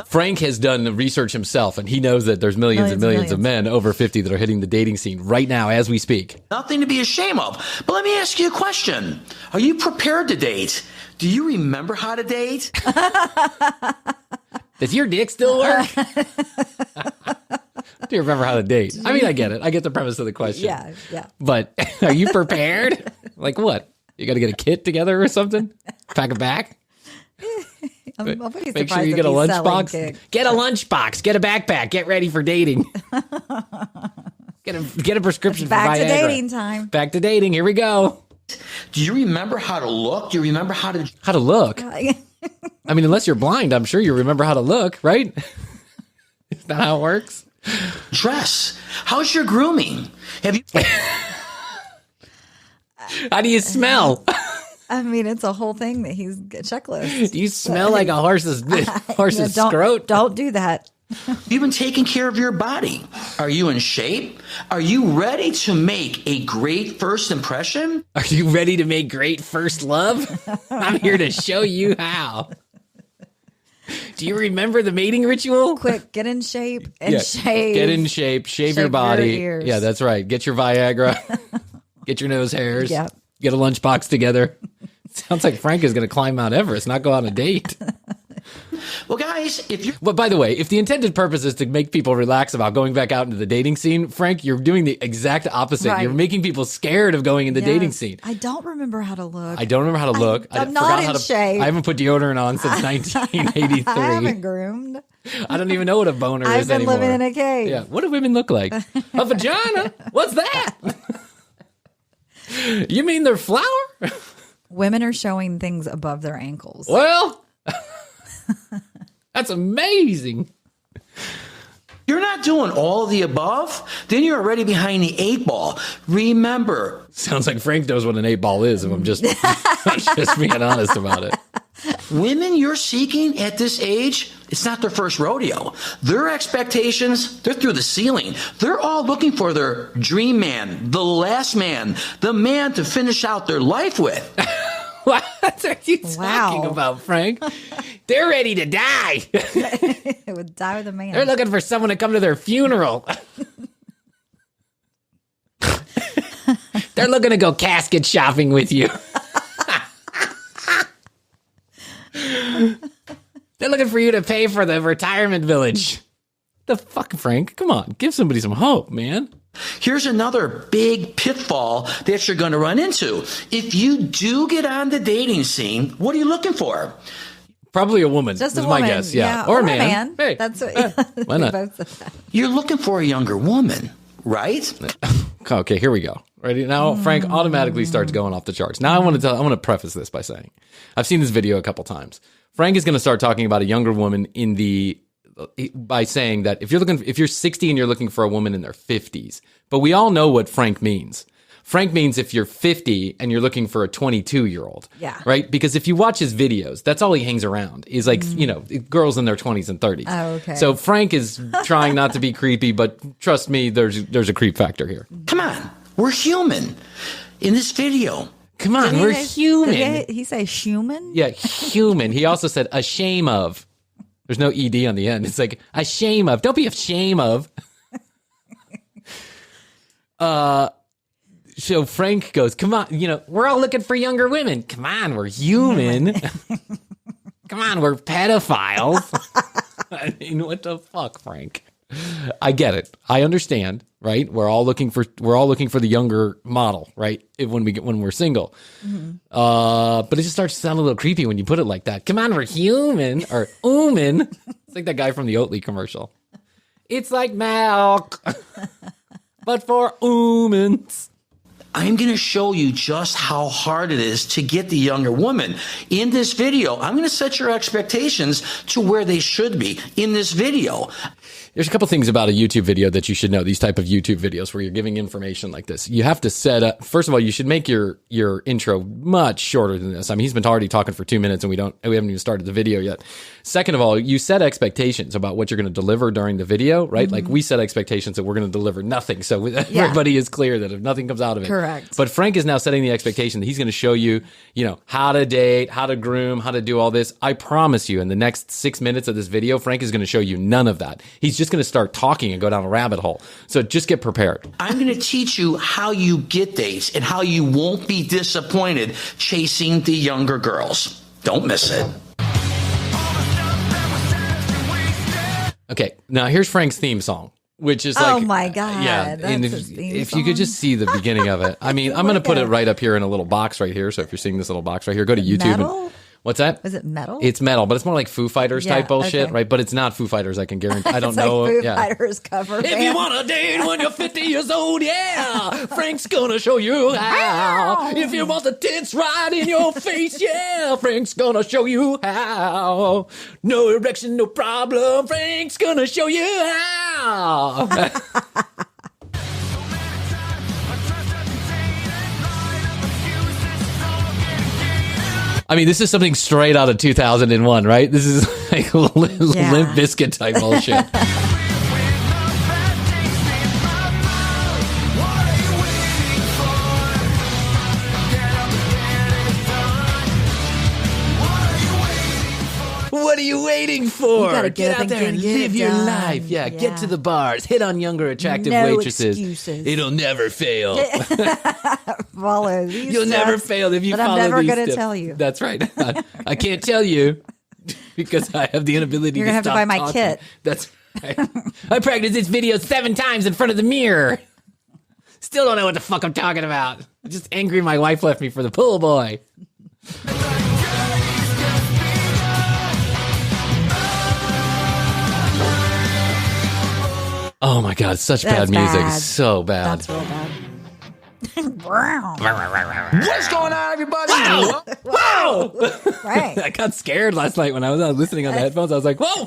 Frank has done the research himself, and he knows that there's millions and millions of men over 50 that are hitting the dating scene right now as we speak. Nothing to be ashamed of. But let me ask you a question. Are you prepared to date? Do you remember how to date? Does your dick still work? Do you remember how to date? I mean, I get it. I get the premise of the question. Yeah. But are you prepared? Like what? You got to get a kit together or something? Pack a bag? I'm pretty Make sure surprised you at get a these selling lunchbox. gigs. Get a lunchbox. Get a backpack. Get ready for dating. Get a prescription for Back to Viagra. dating time. Back to dating. Here we go. Do you remember how to look? Do you remember how to... How to look? I mean, unless you're blind, I'm sure you remember how to look, right? Is that how it works? Dress. How's your grooming? Have you? How do you smell? I mean, it's a whole thing that he's a checklist. Do you smell like a horse's Don't scrot? Don't do that. You've been taking care of your body. Are you in shape? Are you ready to make a great first impression? Are you ready to make great first love? I'm here to show you how. Do you remember the mating ritual? Quick, get in shape and shave. Get in shape, shave your body. Your ears. Yeah, that's right. Get your Viagra. Get your nose hairs. Yep. Get a lunchbox together. Sounds like Frank is going to climb Mount Everest, not go on a date. Well, guys, if you're... But by the way, if the intended purpose is to make people relax about going back out into the dating scene, Frank, you're doing the exact opposite. Right. You're making people scared of going in the dating Yes. scene. I don't remember how to look. I don't remember how to look. I'm not in shape. I haven't put deodorant on since 1983. I haven't groomed. I don't even know what a boner I've is been anymore. living in a cave. Yeah. What do women look like? A vagina? What's that? You mean they're flour? Women are showing things above their ankles. Well, that's amazing. You're not doing all of the above, then you're already behind the 8 ball. Remember, Sounds like Frank knows what an 8-ball is, if I'm just, I'm just being honest about it. women you're seeking at this age, it's not their first rodeo. Their expectations, they're through the ceiling. They're all looking for their dream man, the last man, the man to finish out their life with. What are you talking Wow. about, Frank? They're ready to die. It would die with a man. They're looking for someone to come to their funeral. They're looking to go casket shopping with you. They're looking for you to pay for the retirement village. The fuck, Frank? Come on, give somebody some hope, man. Here's another big pitfall that you're going to run into. If you do get on the dating scene, what are you looking for? Probably a woman. Just is a my woman. guess. Yeah, or a man. Hey, That's what, why not? we both said that. You're looking for a younger woman, right? Okay, here we go. Ready now, Frank automatically starts going off the charts. Now I want to preface this by saying, I've seen this video a couple times. Frank is going to start talking about a younger woman by saying that if you're 60 and you're looking for a woman in their 50s, but we all know what Frank means. Frank means if you're 50 and you're looking for a 22-year-old. Yeah. Right? Because if you watch his videos, that's all he hangs around is like, girls in their 20s and 30s. Oh, okay. So Frank is trying not to be creepy, but trust me, there's a creep factor here. Come on, we're human. In this video, Come on, we're human. Did he say human? Yeah, human. He also said ashamed of. There's no ED on the end. It's like ashamed of. Don't be ashamed of. So Frank goes, come on, we're all looking for younger women. Come on, we're human. Come on, we're pedophiles. I mean, what the fuck, Frank? I get it. I understand, right? We're all looking for the younger model, right? When we're single. Mm-hmm. But it just starts to sound a little creepy when you put it like that. Come on, we're human or ooman. It's like that guy from the Oatly commercial. It's like milk, but for oomans. I'm going to show you just how hard it is to get the younger woman. In this video, I'm going to set your expectations to where they should be. In this video, there's a couple things about a YouTube video that you should know, these type of YouTube videos where you're giving information like this. You have to set up, first of all, you should make your intro much shorter than this. I mean, he's been already talking for 2 minutes and we haven't even started the video yet. Second of all, you set expectations about what you're going to deliver during the video, right? Mm-hmm. Like we set expectations that we're going to deliver nothing. So everybody is clear that if nothing comes out of it. Correct. But Frank is now setting the expectation that he's going to show you, how to date, how to groom, how to do all this. I promise you in the next 6 minutes of this video, Frank is going to show you none of that. He's just going to start talking and go down a rabbit hole. So just get prepared. I'm going to teach you how you get dates and how you won't be disappointed chasing the younger girls. Don't miss it. Okay, now here's Frank's theme song, which is like, oh my God. yeah. That's And his theme if you could just see the beginning of it, I mean, I'm going to put it right up here in a little box right here. So if you're seeing this little box right here, go to YouTube. Metal? What's that? Is it metal? It's metal, but it's more like Foo Fighters Yeah, type bullshit, okay. right? But it's not Foo Fighters, I can guarantee. I don't It's know. like Foo yeah. Fighters cover. If you want to date when you're 50 years old, yeah, Frank's gonna show you how. If you want the tits right in your face, yeah, Frank's gonna show you how. No erection, no problem, Frank's gonna show you how. I mean, this is something straight out of 2001, right? This is like Limp Bizkit type bullshit. What are you waiting for? You gotta Get get out up there and and get live it your done. life. Yeah, get to Yeah. the bars. Hit on younger, attractive No waitresses. excuses. It'll never fail. Follow these You'll never steps fail if you that follow I'm never these gonna steps. tell you. That's right. I can't tell you because I have the inability You're to gonna have to stop buy my talking. kit. That's right. I practiced this video 7 times in front of the mirror. Still don't know what the fuck I'm talking about. I'm just angry my wife left me for the pool boy. Oh my god, such bad That's music. bad. So bad. That's real bad. Wow. What's going on, everybody? Whoa! Right. I got scared last night when I was listening on the headphones. I was like, whoa!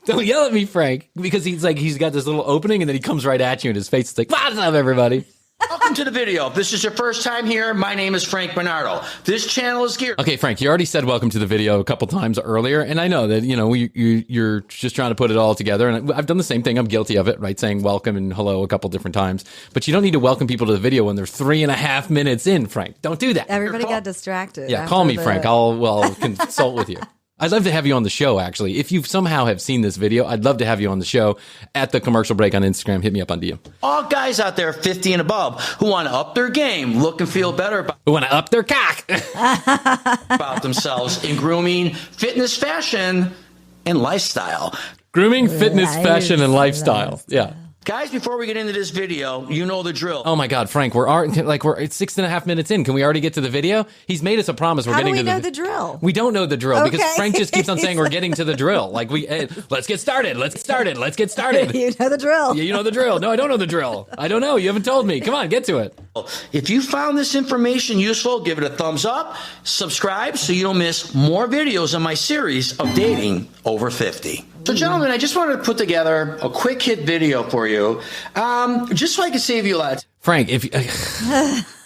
Don't yell at me, Frank. Because he's got this little opening and then he comes right at you and his face is like, what's up, everybody? Welcome to the video. If this is your first time here, my name is Frank Bernardo. This channel is geared. Okay, Frank, you already said welcome to the video a couple times earlier, and I know that, you're just trying to put it all together, and I've done the same thing. I'm guilty of it, right? Saying welcome and hello a couple different times. But you don't need to welcome people to the video when they're 3.5 minutes in, Frank. Don't do that. Everybody got distracted. Yeah, call after me, Frank. I'll consult with you. I'd love to have you on the show, actually. If you somehow have seen this video, I'd love to have you on the show at the Commercial Break on Instagram. Hit me up on DM. All guys out there 50 and above who want to up their game, look and feel better Who want to up their cock? about themselves in grooming, fitness, fashion, and lifestyle. Grooming, fitness, fashion, and lifestyle. Yeah. Guys, before we get into this video, you know the drill. Oh my God, Frank, it's 6.5 minutes in. Can we already get to the video? He's made us a promise. We're How do getting we to know the drill? We don't know the drill because Okay. Frank just keeps on saying we're getting to the drill. Like let's get started. Let's get started. Let's get started. You know the drill. Yeah, you know the drill. No, I don't know the drill. I don't know. You haven't told me. Come on, get to it. If you found this information useful, give it a thumbs up, subscribe so you don't miss more videos on my series of dating over 50. So gentlemen, I just wanted to put together a quick hit video for you, just so I can save you a lot. Frank, if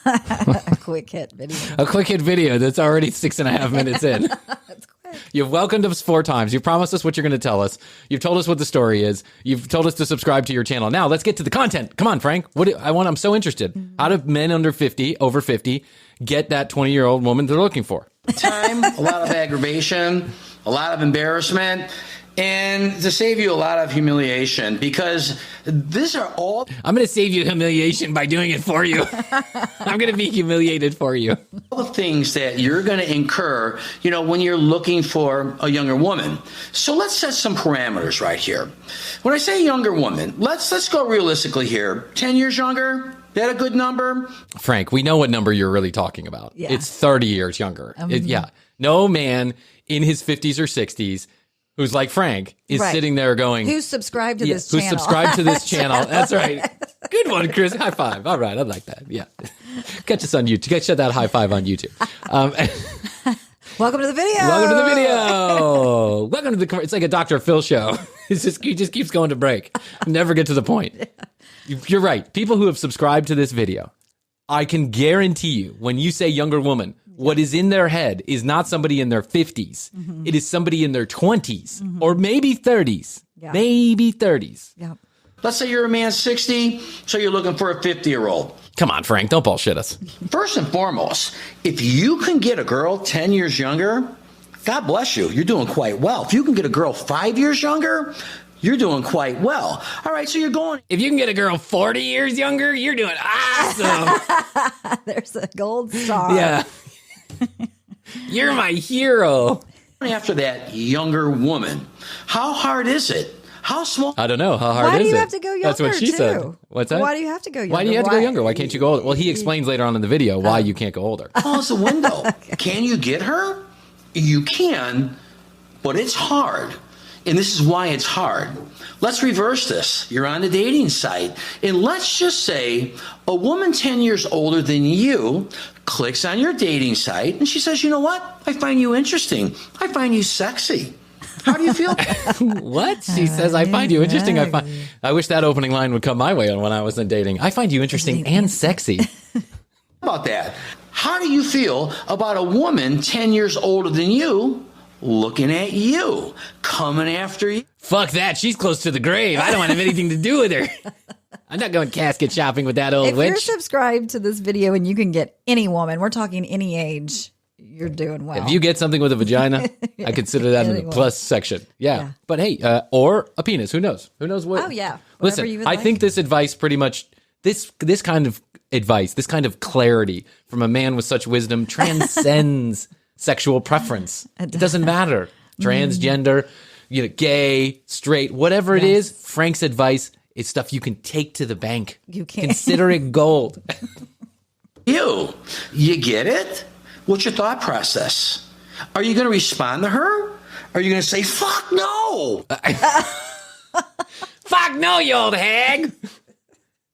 A quick hit video. a quick hit video that's already 6.5 minutes in. That's quick. You've welcomed us 4 times. You've promised us what you're going to tell us. You've told us what the story is. You've told us to subscribe to your channel. Now let's get to the content. Come on, Frank. I'm so interested. How do men over 50, get that 20-year-old woman they're looking for? Time, a lot of aggravation, a lot of embarrassment, and to save you a lot of humiliation, because these are all I'm going to save you humiliation by doing it for you. I'm going to be humiliated for you. the things that you're going to incur, when you're looking for a younger woman. So let's set some parameters right here. When I say younger woman, let's go realistically here. 10 years younger, that a good number? Frank, we know what number you're really talking about. Yeah. It's 30 years younger. Yeah. No man in his 50s or 60s who's like Frank is Right. sitting there going, Who's subscribed to Yeah, this who's channel? subscribed to this channel. That's right. Good one, Chris. High five. All right. I like that. Yeah. Catch us on YouTube. Catch that high five on YouTube. Welcome to the video. Welcome to the video. Welcome to the, it's like a Dr. Phil show. He just keeps going to break. Never get to the point. You're right. People who have subscribed to this video, I can guarantee you when you say younger woman, what is in their head is not somebody in their 50s. It is somebody in their 20s or maybe 30s. Yeah. Maybe 30s. Yeah. Let's say you're a man 60, so you're looking for a 50-year-old. Come on, Frank. Don't bullshit us. First and foremost, if you can get a girl 10 years younger, God bless you, you're doing quite well. If you can get a girl 5 years younger, you're doing quite well. All right, so you're going. If you can get a girl 40 years younger, you're doing awesome. There's a gold star. Yeah. You're my hero. After that younger woman, how hard is it? How small? I don't know. How hard Why is do you it? have to go younger, That's what she too? said. What's that? Why do you have to go younger? Why do you have to go younger? Why can't you go older? Well, he explains later on in the video why you can't go older. How small is the window? Can you get her? You can, but it's hard. And this is why it's hard. Let's reverse this. You're on the dating site. And let's just say a woman 10 years older than you clicks on your dating site and she says, you know what? I find you interesting. I find you sexy. How do you feel? What? She says, I find you interesting. I wish that opening line would come my way when I wasn't dating. I find you interesting and sexy. How about that? How do you feel about a woman 10 years older than you looking at you, coming after you? Fuck that. She's close to the grave. I don't want to have anything to do with her. I'm not going casket shopping with that old witch. If you're subscribed to this video and you can get any woman, we're talking any age, you're doing well. If you get something with a vagina, I consider that in the plus section. Yeah. But hey, or a penis. Who knows? Who knows what? Oh, yeah. Listen, I think this advice pretty much, this kind of advice, this kind of clarity from a man with such wisdom transcends sexual preference. It doesn't matter. Transgender, gay, straight, whatever it is, Frank's advice is stuff you can take to the bank. You can. Consider it gold. You get it? What's your thought process? Are you going to respond to her? Are you going to say, fuck no? Fuck no, you old hag.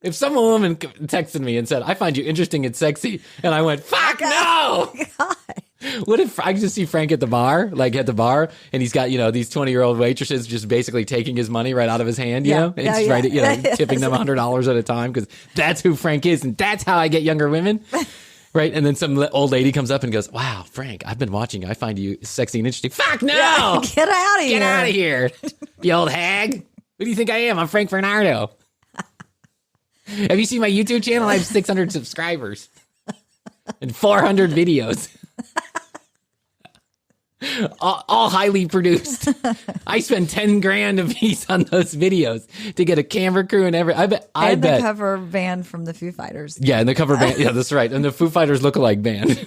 If some woman texted me and said, I find you interesting and sexy, and I went, fuck no! God. What if I just see Frank at the bar, and he's got, these 20-year-old waitresses just basically taking his money right out of his hand, and tipping them $100 at a time, because that's who Frank is, and that's how I get younger women. Right? And then some old lady comes up and goes, wow, Frank, I've been watching you. I find you sexy and interesting. Fuck no! Yeah, get out of here. Get out of here, you old hag. Who do you think I am? I'm Frank Bernardo. Have you seen my YouTube channel? I have 600 subscribers and 400 videos. all highly produced. I spend 10 grand a piece on those videos to get a camera crew and everything. I bet. The cover band from the Foo Fighters. Yeah, and the cover band. Yeah, that's right. And the Foo Fighters lookalike band.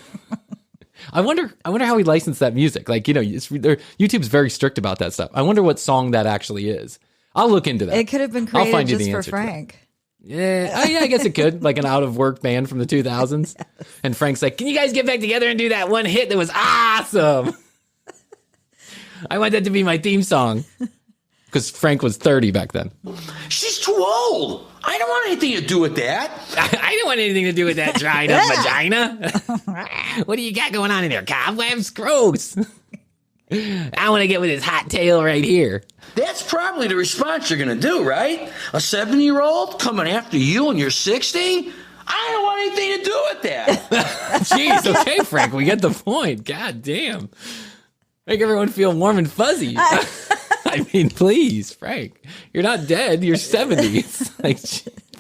I wonder how he licensed that music. YouTube's very strict about that stuff. I wonder what song that actually is. I'll look into that. It could have been created just for Frank. Yeah, I guess it could. Like an out-of-work band from the 2000s. Yes. And Frank's like, can you guys get back together and do that one hit that was awesome? I want that to be my theme song. Because Frank was 30 back then. She's too old. I don't want anything to do with that. I don't want anything to do with that dried up vagina. What do you got going on in there? Cobwebs? Gross. I want to get with his hot tail right here. That's probably the response you're going to do, right? A 70-year-old coming after you and you're 60? I don't want anything to do with that. Jeez, okay, Frank, we get the point. God damn. Make everyone feel warm and fuzzy. I mean, please, Frank. You're not dead. You're 70. It's like,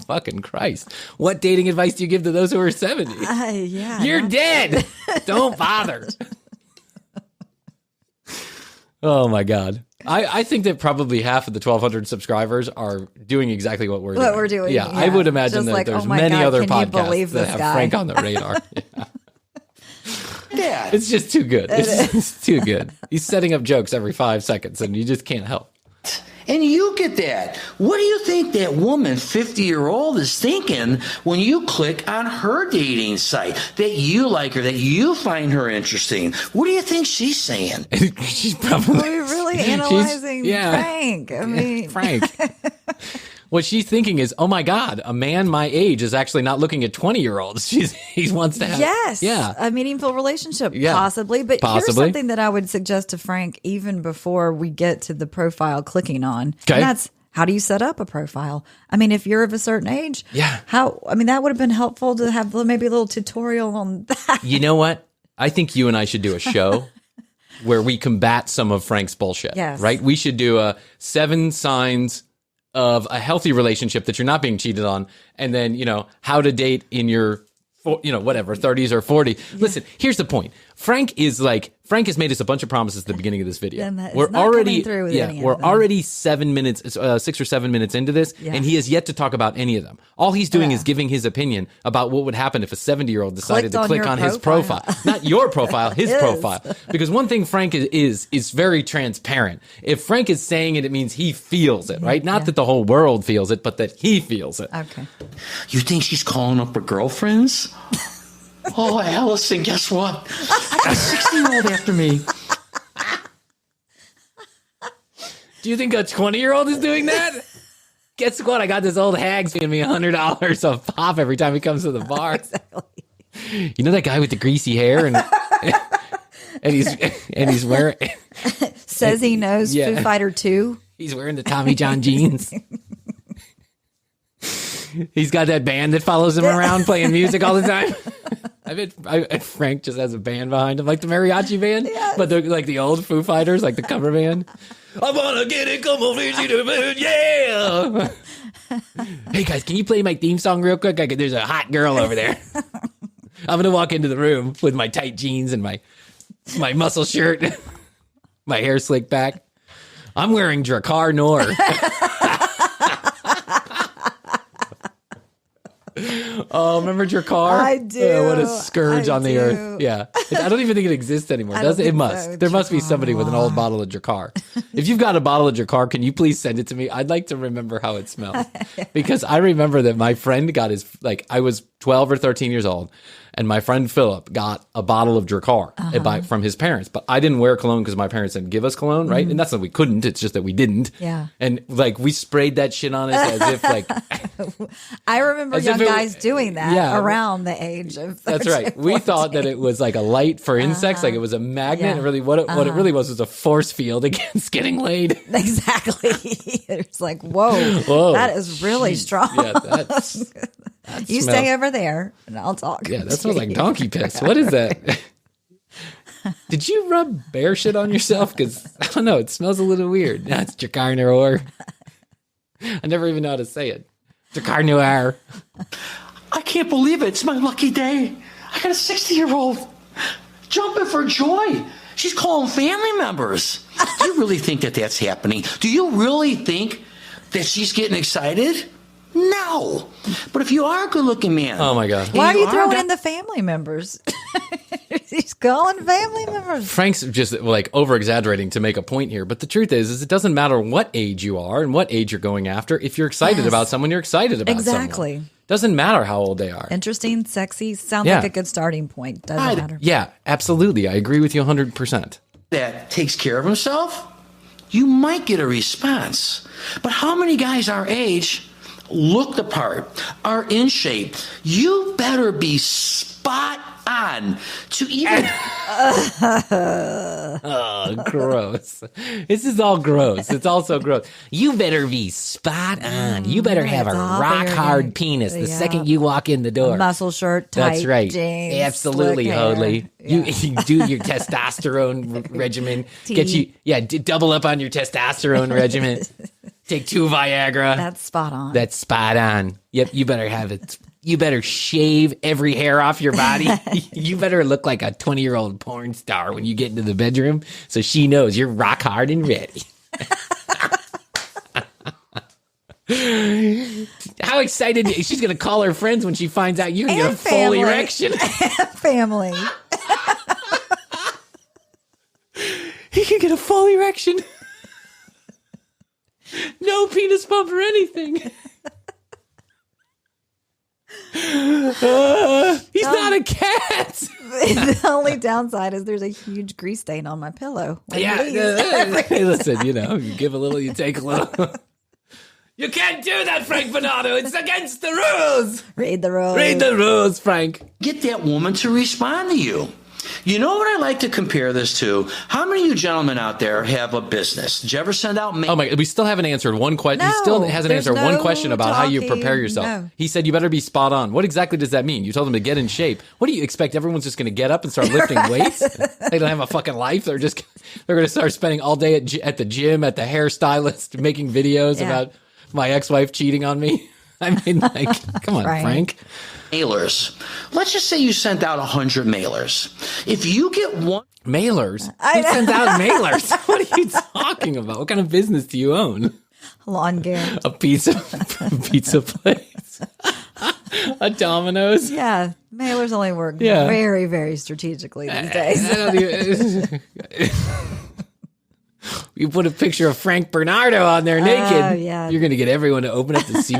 fucking Christ. What dating advice do you give to those who are 70? You're dead. Don't bother. Oh, my God. I think that probably half of the 1,200 subscribers are doing exactly what we're doing. Yeah, I would imagine that there's many other podcasts that have Frank on the radar. Yeah. It's just too good. It's just too good. He's setting up jokes every 5 seconds, and you just can't help. And you get that. What do you think that woman, 50-year-old, is thinking when you click on her dating site? That you like her, that you find her interesting. What do you think she's saying? She's probably... We're really analyzing Frank. I mean... Frank. What she's thinking is, oh my God, a man my age is actually not looking at 20-year-olds. He wants to have a meaningful relationship, possibly. But here's something that I would suggest to Frank even before we get to the profile clicking on. Okay. And that's, how do you set up a profile? I mean, if you're of a certain age, that would have been helpful to have maybe a little tutorial on that. You know what? I think you and I should do a show where we combat some of Frank's bullshit. Yes. Right? We should do a 7 signs of a healthy relationship that you're not being cheated on, and then, how to date in your, 30s or 40. Yeah. Listen, here's the point. Frank has made us a bunch of promises at the beginning of this video. We're already 7 minutes, 6 or 7 minutes into this, and he has yet to talk about any of them. All he's doing is giving his opinion about what would happen if a 70-year-old decided to click on his profile. Not your profile, his profile. Because one thing Frank is very transparent. If Frank is saying it, it means he feels it, right? Not that the whole world feels it, but that he feels it. Okay. You think she's calling up her girlfriends? Oh, Allison, guess what? I got a 60-year-old after me. Do you think a 20-year-old is doing that? Guess what? I got this old hag paying me $100 a pop every time he comes to the bar. Exactly. You know that guy with the greasy hair and he's wearing Says he knows Yeah. Foo Fighter 2. he's wearing the Tommy John jeans. He's got that band that follows him around playing music all the time. I bet Frank just has a band behind him, like the mariachi band, but they're like the old Foo Fighters, like the cover band. I wanna get it, come over here, yeah. Hey guys, can you play my theme song real quick? There's a hot girl over there. I'm gonna walk into the room with my tight jeans and my muscle shirt, my hair slicked back. I'm wearing Drakkar Noir. Oh, remember Drakkar? I do. Oh, what a scourge on the do. earth. Yeah. I don't even think it exists anymore. Does it? It must. so. There must be somebody with an old bottle of Drakkar. If you've got a bottle of Drakkar, can you please send it to me? I'd like to remember how it smells. Because I remember that my friend got his, I was 12 or 13 years old, and my friend Philip got a bottle of Drakkar from his parents. But I didn't wear cologne because my parents didn't give us cologne, right? And that's not that we couldn't. It's just that we didn't. Yeah. And we sprayed that shit on us as if I remember As young if it- guys doing that Yeah. around the age of 13, That's right. We thought that it was like a light for insects, like it was a magnet. Yeah. And really, what it really was a force field against getting laid. Exactly. It's like, whoa, that is really strong. Yeah, that You smells- stay over there and I'll talk. Yeah, that smells like donkey piss. What is that? Did you rub bear shit on yourself? Because I don't know, it smells a little weird. That's Drakkar Noir. I never even know how to say it. Drakkar Noir. I can't believe it. It's my lucky day. I got a 60-year-old jumping for joy. She's calling family members. Do you really think that that's happening? Do you really think that she's getting excited? No. But if you are a good-looking man. Oh, my God. and Why are you are throwing got- in the family members? He's calling family members. Frank's just over exaggerating to make a point here, but the truth is it doesn't matter what age you are and what age you're going after. If you're excited Yes. about someone, you're excited about Exactly. someone. Doesn't matter how old they are. Interesting, sexy. Sounds Yeah. like a good starting point. Doesn't Right. matter. Yeah, absolutely. I agree with you 100%. that takes care of himself, you might get a response. But how many guys our age look the part, are in shape? You better be spot on to even. Oh, gross. This is all gross. It's also gross. You better be spot on. You better have a it's all rock very hard good. penis the Yeah. second you walk in the door. Muscle shirt, tight That's right. jeans, Absolutely, slick hair. Hoadley. Yeah. You do your testosterone regimen. Get you, double up on your testosterone regimen. Take 2 Viagra. That's spot on. That's spot on. Yep, you better have it. You better shave every hair off your body. You better look like a 20-year-old porn star when you get into the bedroom so she knows you're rock hard and ready. How excited she's going to call her friends when she finds out you can get a And full family. erection. family. He can get a full erection. No penis pump or anything. He's not a cat. The only downside is there's a huge grease stain on my pillow. when he Yeah. leaves. Hey, listen, you give a little, you take a little. You can't do that, Frank Bernardo. It's against the rules. Read the rules. Read the rules, Frank. Get that woman to respond to you. You know what I like to compare this to? How many of you gentlemen out there have a business? Did you ever send out mail? Oh my! We still haven't answered one question. He No, still hasn't there's answered one no question about how you talking, prepare yourself. no. He said you better be spot on. What exactly does that mean? You told him to get in shape. What do you expect? Everyone's just going to get up and start lifting weights? They don't have a fucking life. They're going to start spending all day at the gym, at the hairstylist, making videos Yeah. about my ex-wife cheating on me. I mean, come on, Right. Frank. mailers. Let's just say you sent out 100 mailers. If you get one, Mailers? Who sends out mailers? What are you talking about? What kind of business do you own? Lawn Garrett. A pizza place? A Domino's? Yeah, mailers only work Yeah. very, very strategically these days. I don't even- You put a picture of Frank Bernardo on there naked. yeah. You're going to get everyone to open it to see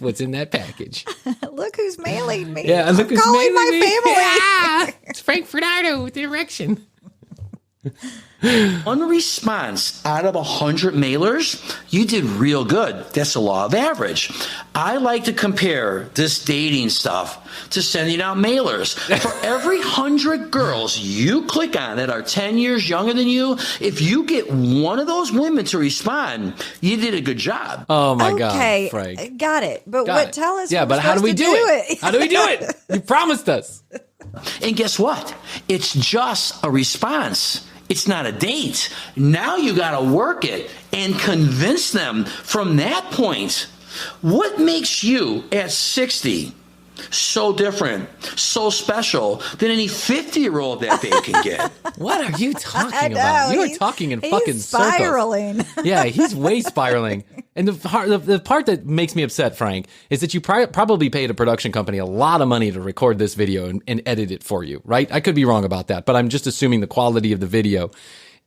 what's in that package. Look who's mailing me. Yeah, look I'm who's calling mailing me. my family. Yeah, it's Frank Bernardo with the erection. One response out of 100 mailers, you did real good. That's the law of average. I like to compare this dating stuff to sending out mailers. For every 100 girls you click on that are 10 years younger than you, if you get one of those women to respond, you did a good job. Oh my God, Okay, Frank. got it. But tell us. Yeah, but how do we do it? How do we do it? You promised us. And guess what? It's just a response. It's not a date. Now you got to work it and convince them from that point. What makes you at 60 so different, so special than any 50-year-old that babe can get? What are you talking about? You are talking in fucking spiraling. circles. Yeah, he's way spiraling. And the part that makes me upset, Frank, is that you probably paid a production company a lot of money to record this video and edit it for you, right? I could be wrong about that, but I'm just assuming the quality of the video.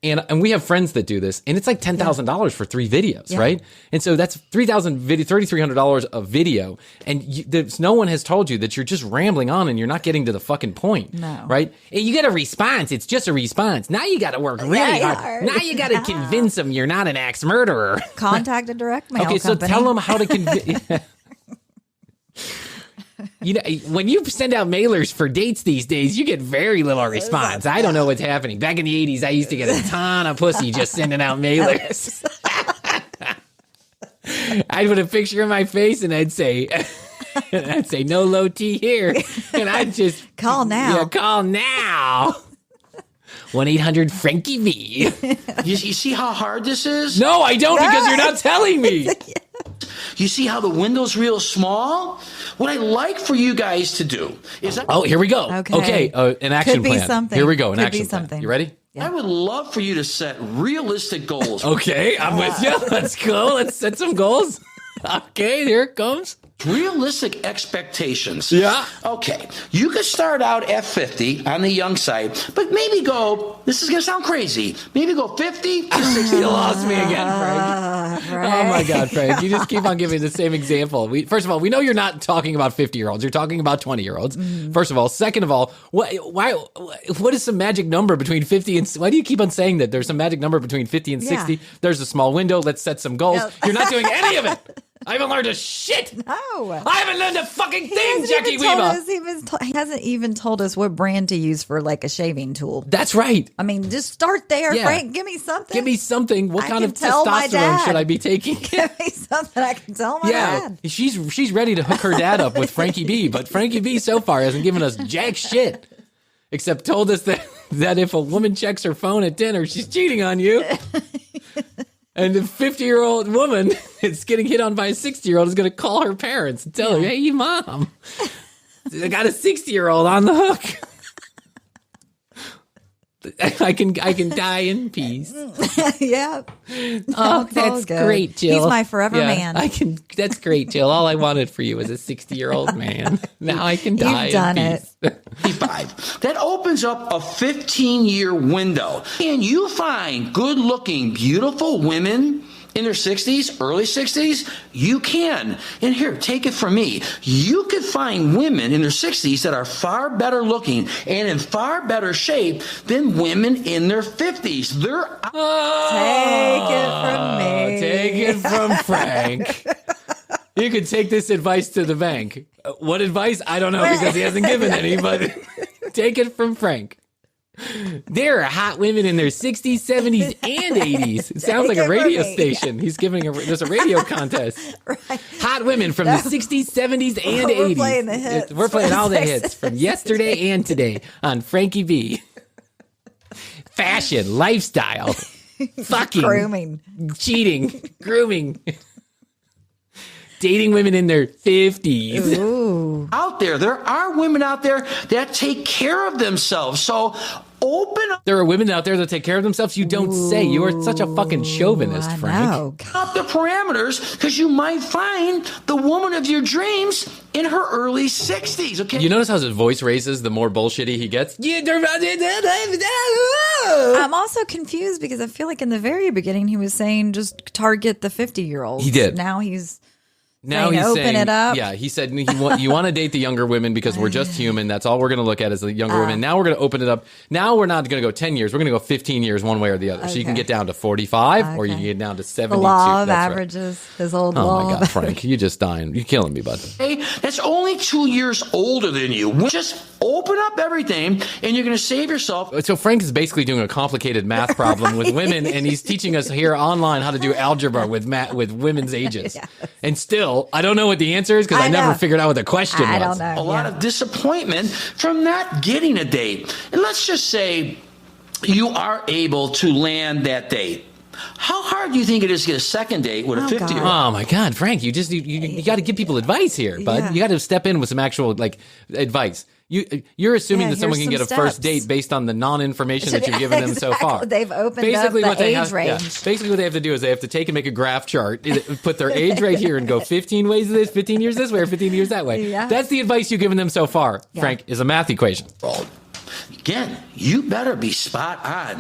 And we have friends that do this, and it's like $10,000 for 3 videos, right? And so that's $3,300 a video, and no one has told you that you're just rambling on and you're not getting to the fucking point, right? And you get a response. It's just a response. Now you got to work really hard. Now you got to convince them you're not an axe murderer. Contact a direct mail company. So tell them how to convince. You know, when you send out mailers for dates these days, you get very little response. I don't know what's happening. Back in the 80s, I used to get a ton of pussy just sending out mailers. I'd put a picture of my face and I'd say no low T here. And I'd just call now. Yeah, call now. 1-800-Frankie B. You see how hard this is? No, I don't, because you're not telling me. You see how the window's real small? What I'd like for you guys to do is... here we go. Okay, an action plan. Could be something. Here we go, an Could action be plan. something. You ready? I would love for you to set realistic goals. Okay, I'm with you. Let's go. Let's set some goals. Okay, here it comes. Realistic expectations. Yeah. Okay. You could start out at 50 on the young side, but maybe go, this is going to sound crazy, maybe go 50 to 60. You lost me again, Frank. Right. Oh my God, Frank. You just keep on giving the same example. First of all, we know you're not talking about 50-year-olds. You're talking about 20-year-olds. First of all. Second of all, what is some magic number between 50 and... Why do you keep on saying that there's some magic number between 50 and 60? Yeah. There's a small window. Let's set some goals. No. You're not doing any of it. I haven't learned a shit. No. I haven't learned a fucking thing, Jackie Weaver. He hasn't even told us what brand to use for like a shaving tool. That's right. I mean, just start there, Yeah. Frank. Give me something. Give me something. What I kind can of tell my testosterone dad. should I be taking? Give me something I can tell my dad. She's ready to hook her dad up with Frankie B, but Frankie B so far hasn't given us jack shit, except told us that if a woman checks her phone at dinner, she's cheating on you. And the 50-year-old woman that's getting hit on by a 60-year-old is going to call her parents and tell her, hey, Mom, I got a 60-year-old on the hook. I can die in peace. Yeah. Oh, that's good. great, Jill. He's my forever man. That's great, Jill. All I wanted for you was a 60-year-old man. Now I can die You've done in peace. it. 55. That opens up a 15-year window. Can you find good-looking, beautiful women in their 60s, early 60s? You can. And here, take it from me. You could find women in their 60s that are far better looking and in far better shape than women in their 50s. They're Take it from me. Take it from Frank. You could take this advice to the bank. What advice? I don't know, because he hasn't given any, but take it from Frank. There are hot women in their 60s, 70s, and 80s. It sounds like a radio station. He's there's a radio contest. Right. Hot women from the 60s, 70s, and 80s. We're playing the hits. We're playing all the hits from yesterday and today on Frankie B. Fashion, lifestyle, fucking, Grooming. cheating, grooming, dating women in their 50s. Ooh. out there. There are women out there that take care of themselves. So open There are women out there that take care of themselves. You don't say. You are such a fucking chauvinist, I Frank. know. up the parameters, because you might find the woman of your dreams in her early 60s, okay? You notice how his voice raises the more bullshitty he gets? I'm also confused because I feel like in the very beginning he was saying just target the 50-year-olds. He did. Now he's Now saying, he's open saying, it up. yeah, he said you want to date the younger women because we're just human. That's all we're going to look at is the younger women. Now we're going to open it up. Now we're not going to go 10 years. We're going to go 15 years one way or the other. So you can get down to 45 or you can get down to 72. The law of That's averages. His old right. law. Oh my God, Frank, you're just dying. You're killing me, bud. Hey, that's only 2 years older than you. Just open up everything, and you're going to save yourself. So Frank is basically doing a complicated math problem with women, and he's teaching us here online how to do algebra with women's ages. Yes. And still, I don't know what the answer is because I never figured out what the question was. I don't know. A lot of disappointment from not getting a date. And let's just say you are able to land that date. How hard do you think it is to get a second date with a 50-year-old? Oh my God, Frank, you got to give people advice here, bud. Yeah. You got to step in with some actual advice. You're assuming that someone can get a first date based on the non-information that you've given them so far. They've opened up the age range. Yeah, basically, what they have to do is they have to take and make a graph chart, put their age right here, and go 15 ways this, 15 years this way, or 15 years that way. Yeah. That's the advice you've given them so far, Frank, is a math equation. Again, you better be spot on.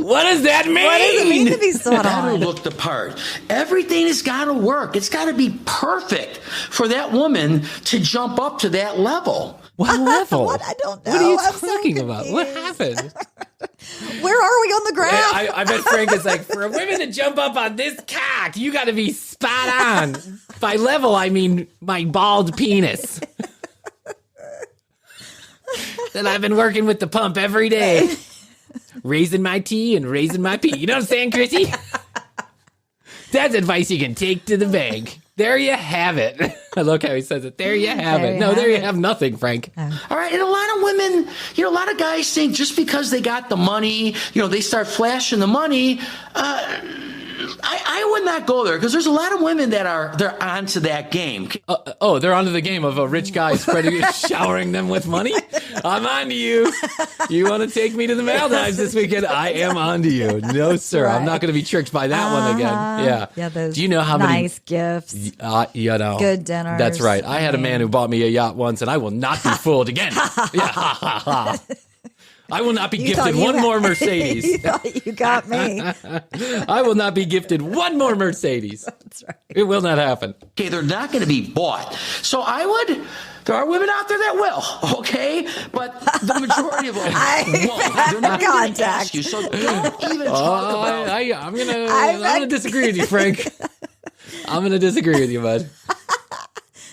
What does that mean? What does it mean to be spot better on? look the part. Everything has got to work. It's got to be perfect for that woman to jump up to that level. What level? What? I don't know. What are you I'm so talking about? What confused. happened? Where are we on the graph? I bet Frank is like, for a woman to jump up on this cock, you got to be spot on. By level, I mean my bald penis. Then I've been working with the pump every day, raising my T and raising my P. You know what I'm saying, Chrissy? That's advice you can take to the bank. There you have it. I look how he says it. There you have it. No, there you have nothing, Frank. All right, and a lot of women, a lot of guys think just because they got the money, they start flashing the money. I would not go there because there's a lot of women they're onto that game. They're onto the game of a rich guy showering them with money. I'm onto you. You want to take me to the Maldives this weekend? I am onto you. No, sir. Right. I'm not going to be tricked by that one again. Yeah. Yeah. Those Do you know how nice many gifts? Good dinners. That's right. I had a man who bought me a yacht once, and I will not be fooled again. Yeah. I will not be gifted one more Mercedes. You thought you got me. I will not be gifted one more Mercedes. That's right. It will not happen. Okay, they're not going to be bought. So there are women out there that will, okay? But the majority of them won't. They're not going to ask you, so don't even talk about it. I'm gonna disagree with you, Frank. I'm going to disagree with you, bud.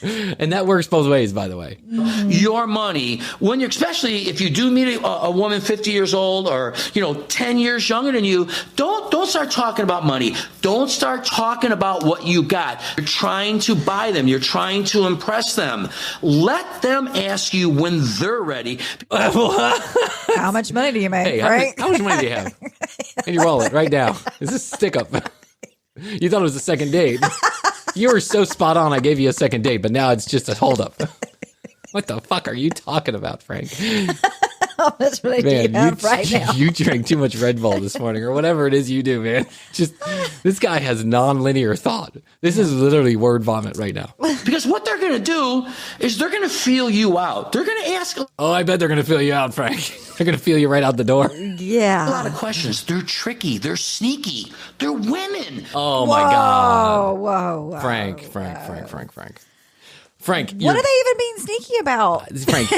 And that works both ways, by the way. Your money, especially if you do meet a woman 50 years old or 10 years younger than you, don't start talking about money. Don't start talking about what you got. You're trying to buy them. You're trying to impress them. Let them ask you when they're ready. How much money do you make? Hey, right? how much money do you have in your wallet right now? Is this a stick up? You thought it was a second date. You were so spot on, I gave you a second date, but now it's just a holdup. What the fuck are you talking about, Frank? How much money do you have right now? You drank too much Red Bull this morning, or whatever it is you do, man. This guy has non-linear thought. This is literally word vomit right now. Because what they're going to do is they're going to feel you out. They're going to ask I bet they're going to feel you out, Frank. They're going to feel you right out the door. Yeah. a lot of questions. They're tricky. They're sneaky. They're women. Oh, my God. Whoa. Frank. Frank, What are they even being sneaky about? Frank.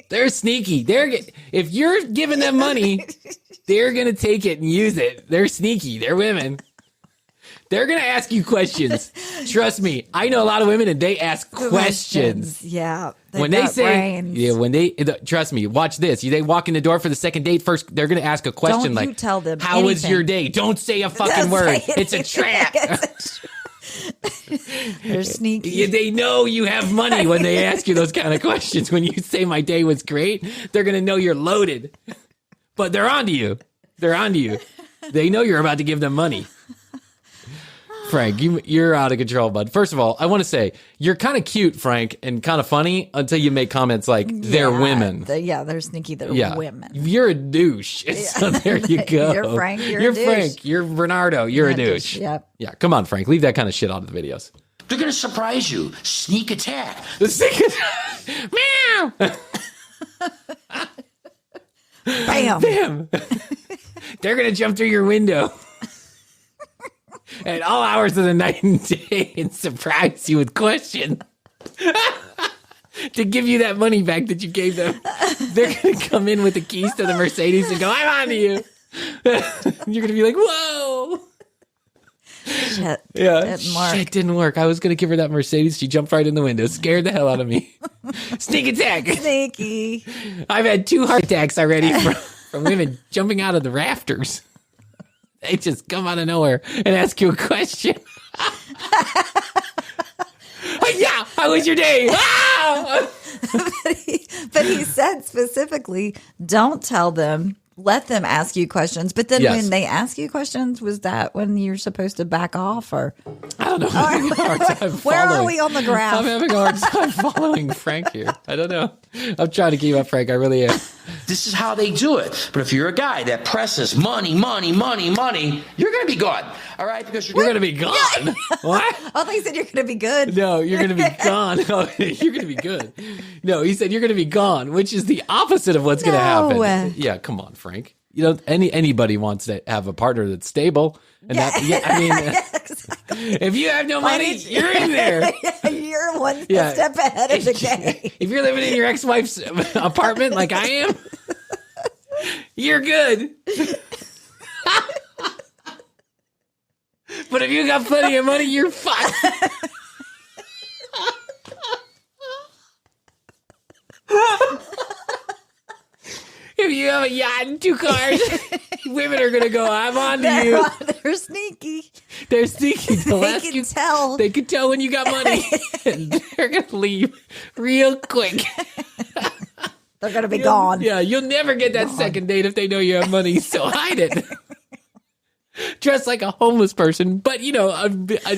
They're sneaky. If you're giving them money, they're going to take it and use it. They're sneaky. They're women. They're going to ask you questions. Trust me. I know a lot of women and they ask questions. Yeah. When they say, trust me, watch this. They walk in the door for the second date first. They're going to ask a question Don't you tell them how was anything. your day? Don't say a fucking word. It's a trap. They're sneaky. They know you have money when they ask you those kind of questions. When you say my day was great, they're going to know you're loaded. But they're onto you. They know you're about to give them money. Frank, you're out of control, bud. First of all, I want to say you're kind of cute, Frank, and kind of funny until you make comments like they're women. They're sneaky. They're women. You're a douche. So there you go. You're Frank. You're a douche. Frank. You're Bernardo. You're a douche. Yep. Yeah. Come on, Frank. Leave that kind of shit out of the videos. They're going to surprise you. Sneak attack. Meow. Bam. Bam. They're going to jump through your window. at all hours of the night and day and surprise you with questions to give you that money back that you gave them. They're going to come in with the keys to the Mercedes and go, I'm on to you. You're going to be like, whoa. Shit. Yeah. Mark. Shit didn't work. I was going to give her that Mercedes. She jumped right in the window. Scared the hell out of me. Sneak attack. Sneaky. I've had 2 heart attacks already from women jumping out of the rafters. They just come out of nowhere and ask you a question. Yeah, how was your day? Ah! But he said specifically, don't tell them. Let them ask you questions. But then when they ask you questions, was that when you're supposed to back off? Or I don't know. I'm having a hard time where are we on the graph? I'm having a hard time following Frank here. I don't know. I'm trying to keep up, Frank. I really am. This is how they do it. But if you're a guy that presses money, money, money, money, you're going to be gone. All right? Because you're going to be gone. What? I thought you said you're going to be good. No, you're going to be gone. Oh, you're going to be good. No, he said you're going to be gone, which is the opposite of what's going to happen. Yeah, come on, Frank. You know, anybody wants to have a partner that's stable. And I mean, exactly. If you have no money, you're in there. You're one step ahead of the game. If you're living in your ex-wife's apartment like I am, you're good. But if you got plenty of money, you're fucked. If you have a yacht and 2 cars, women are going to go, I'm on to you. They're sneaky. They're sneaky. They can tell. They can tell when you got money. And they're going to leave real quick. They're going to be gone. Yeah, you'll never get that second date if they know you have money, so hide it. Dress like a homeless person, but, you know, a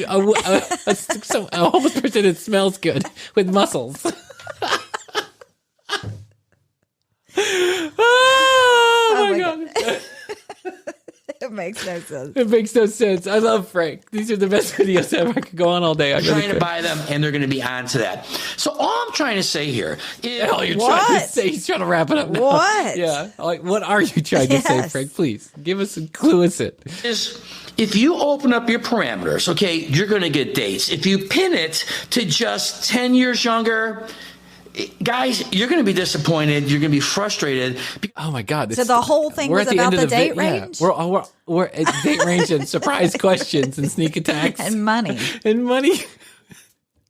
homeless person that smells good with muscles. Oh my God. It makes no sense. It makes no sense. I love Frank. These are the best videos ever. I could go on all day. I'm trying to buy them, and they're going to be on to that. So all I'm trying to say here is... Hell, you're trying to say? He's trying to wrap it up now. What? Yeah. Like, what are you trying to say, Frank? Please, give us a clue. Is if you open up your parameters, okay, you're going to get dates. If you pin it to just 10 years younger... Guys, you're going to be disappointed. You're going to be frustrated. Oh my God! So the whole thing was about the date range. Yeah. We're at date range and surprise questions and sneak attacks and money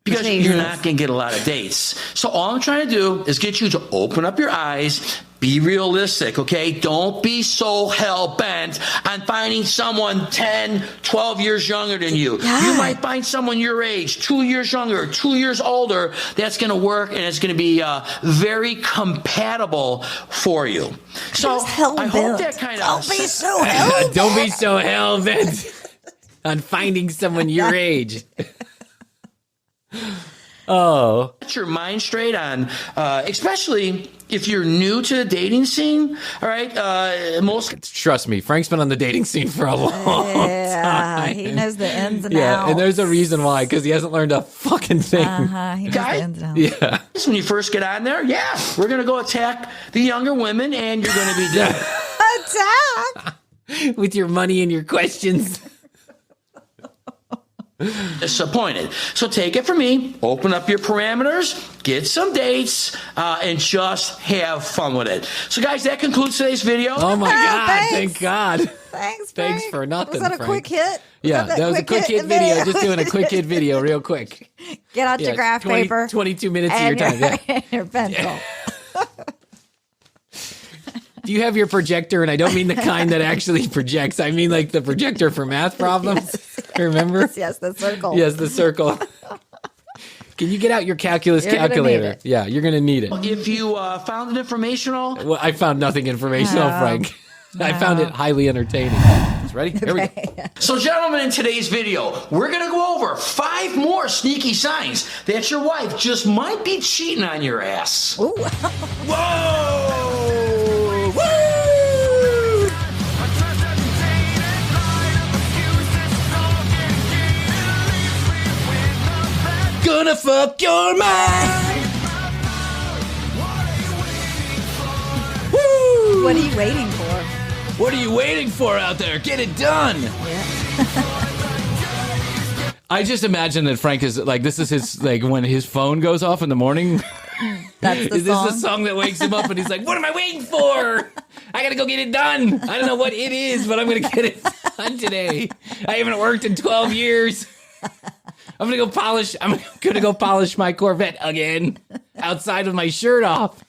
because you're not going to get a lot of dates. So all I'm trying to do is get you to open up your eyes. Be realistic, okay? Don't be so hell-bent on finding someone 10, 12 years younger than you. God. You might find someone your age, 2 years younger, 2 years older. That's going to work, and it's going to be very compatible for you. So I hope that kind of... Don't be so hell-bent. Don't be so hell-bent on finding someone your age. Oh. Get your mind straight on, especially if you're new to the dating scene, all right? Trust me, Frank's been on the dating scene for a long time. He knows the ins and outs. Yeah, and there's a reason why, because he hasn't learned a fucking thing. He knows the ins and outs. Yeah. When you first get on there, we're going to go attack the younger women, and you're going to be attack with your money and your questions. Disappointed. So take it from me. Open up your parameters, get some dates, and just have fun with it. So, guys, that concludes today's video. Oh my God! Thanks. Thank God. Thanks for nothing. Was that a Frank. quick hit? Yeah, that was a quick hit video. Just doing a quick hit video, real quick. Get out your graph paper. 22 minutes of your time. And your pencil. Yeah. Do you have your projector? And I don't mean the kind that actually projects. I mean like the projector for math problems. Yes. Remember? Yes, the circle. Yes, the circle. Can you get out your calculus calculator? Yeah, you're going to need it. If you found it informational. Well, I found nothing informational, Frank. No. I found it highly entertaining. Ready? Here we go. So, gentlemen, in today's video, we're going to go over 5 more sneaky signs that your wife just might be cheating on your ass. Ooh. Whoa! Woo! Gonna fuck your mind. Woo! What are you waiting for? What are you waiting for out there? Get it done. Yeah. I just imagine that Frank is like, this is his, like when his phone goes off in the morning. That's the Is song. this the song that wakes him up and he's like, what am I waiting for? I gotta go get it done. I don't know what it is, but I'm gonna get it done today. I haven't worked in 12 years. I'm gonna go polish my Corvette again outside with my shirt off.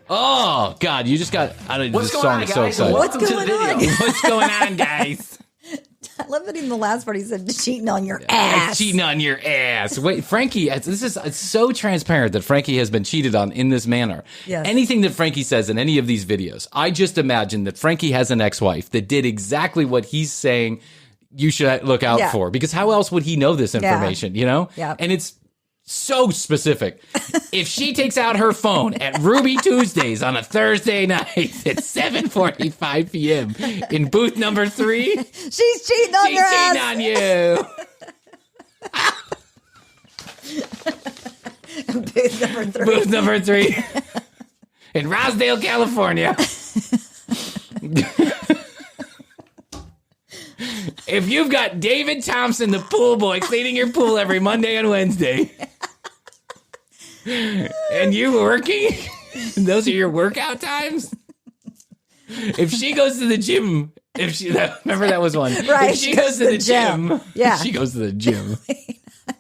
Oh God, you just got out of this song. Is so exciting. What's going on? What's going on, guys? I love that in the last part he said cheating on your ass. Cheating on your ass. Wait, Frankie, it's so transparent that Frankie has been cheated on in this manner. Yes. Anything that Frankie says in any of these videos, I just imagine that Frankie has an ex-wife that did exactly what he's saying you should look out for. Because how else would he know this information, you know? Yeah. And it's so specific. If she takes out her phone at Ruby Tuesdays on a Thursday night at 7:45 p.m. in booth number 3, she's cheating on your ass. cheating on you. Booth number 3. Booth number 3 in Rosedale, California. If you've got David Thompson, the pool boy, cleaning your pool every Monday and Wednesday, and you working, those are your workout times. If she goes to the gym, remember that was one. Right, If she goes to the gym, yeah, she goes to the gym.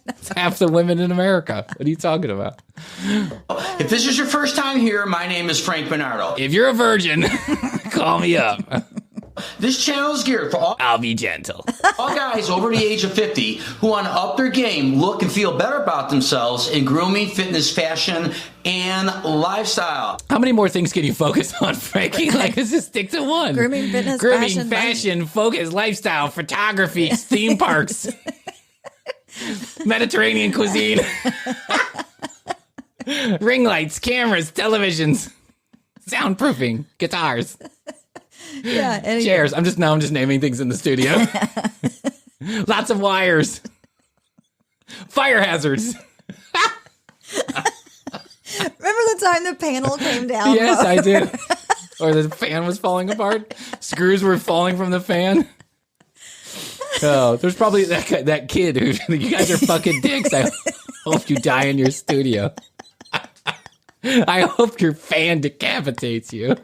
It's half the women in America. What are you talking about? If this is your first time here, my name is Frank Bernardo. If you're a virgin, call me up. This channel is geared for I'll be gentle. all guys over the age of 50 who want to up their game, look and feel better about themselves in grooming, fitness, fashion, and lifestyle. How many more things can you focus on, Frankie? Like, just stick to one. Grooming, fitness, fashion, focus, lifestyle, photography, theme parks, Mediterranean cuisine, ring lights, cameras, televisions, soundproofing, guitars. Yeah, and chairs. I'm just naming things in the studio. Lots of wires. Fire hazards. remember the time the panel came down? Yes, I did. Or the fan was falling apart. Screws were falling from the fan. Oh, there's probably that kid who you guys are fucking dicks. I hope you die in your studio. I hope your fan decapitates you.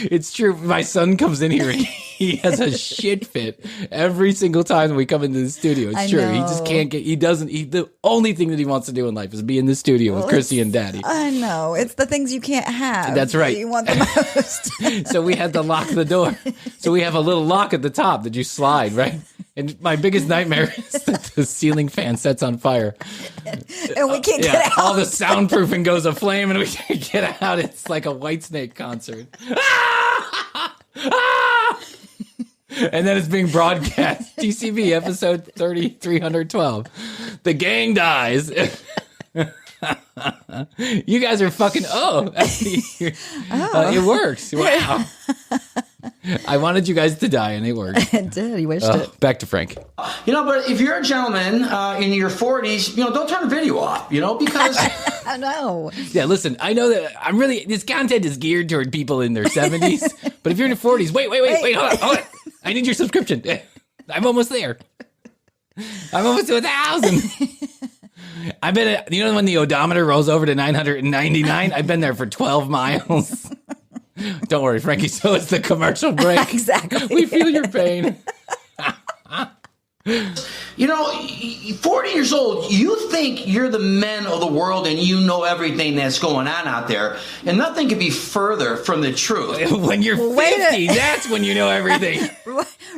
It's true. My son comes in here and he has a shit fit every single time we come into the studio. It's true. He just can't get, the only thing that he wants to do in life is be in the studio with Chrissy and Daddy. I know. It's the things you can't have. That's right. That you want the most. So we had to lock the door. So we have a little lock at the top that you slide, right? And my biggest nightmare is that the ceiling fan sets on fire. And we can't get out. All the soundproofing goes aflame and we can't get out. It's like a Whitesnake concert. And then it's being broadcast. TCB episode 312. The gang dies. You guys are fucking, it works. Wow. I wanted you guys to die, and it worked. It did. He wished it. Back to Frank. But if you're a gentleman in your 40s, don't turn the video off, because... I know. Yeah, listen, I know that this content is geared toward people in their 70s, but if you're in your 40s, wait, hold on. I need your subscription. I'm almost there. I'm almost to 1,000. I've been when the odometer rolls over to 999, I've been there for 12 miles. Don't worry, Frankie. So it's the commercial break. Exactly. We feel your pain. 40 years old, you think you're the men of the world and you know everything that's going on out there. And nothing could be further from the truth. When you're 50, that's when you know everything.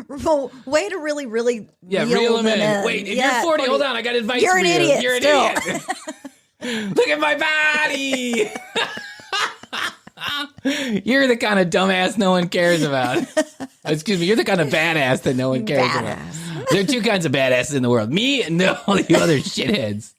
Well, way to really, really reel them in. Wait, if you're 40, hold on. I got advice for you. You're an idiot. Look at my body. You're the kind of dumbass no one cares about. Excuse me, you're the kind of badass that no one cares about. There are two kinds of badasses in the world. Me and all the other shitheads.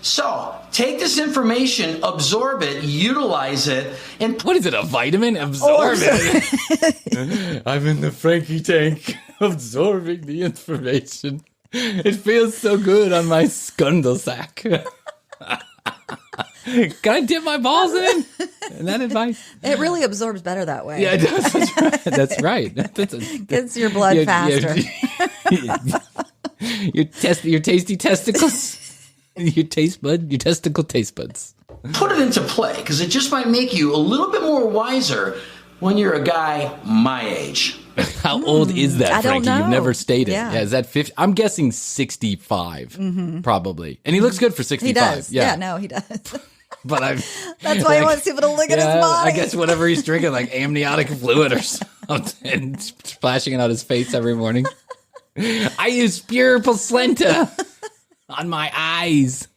So, take this information, absorb it, utilize it, and... What is it, a vitamin? Absorb it. I'm in the Frankie tank, absorbing the information. It feels so good on my scundle sack. Can I dip my balls in? Is that advice? It really absorbs better that way. Yeah, it does. That's right. Gets your blood faster. Your tasty testicles. Your testicle taste buds. Put it into play, because it just might make you a little bit more wiser when you're a guy my age. How old is that, I don't Frankie? You've know. never stated. Yeah. Is that 50? I'm guessing 65, probably. And he looks good for 65. He does. Yeah, no, he does. But That's why he wants people to look at his body. I guess whatever he's drinking, like amniotic fluid or something, and splashing it out his face every morning. I use pure placenta on my eyes.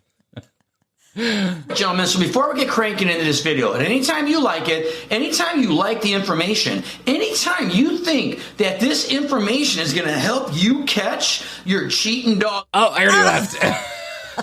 Gentlemen, so before we get cranking into this video, and anytime you like it, anytime you like the information, anytime you think that this information is going to help you catch your cheating dog. Oh, I already left.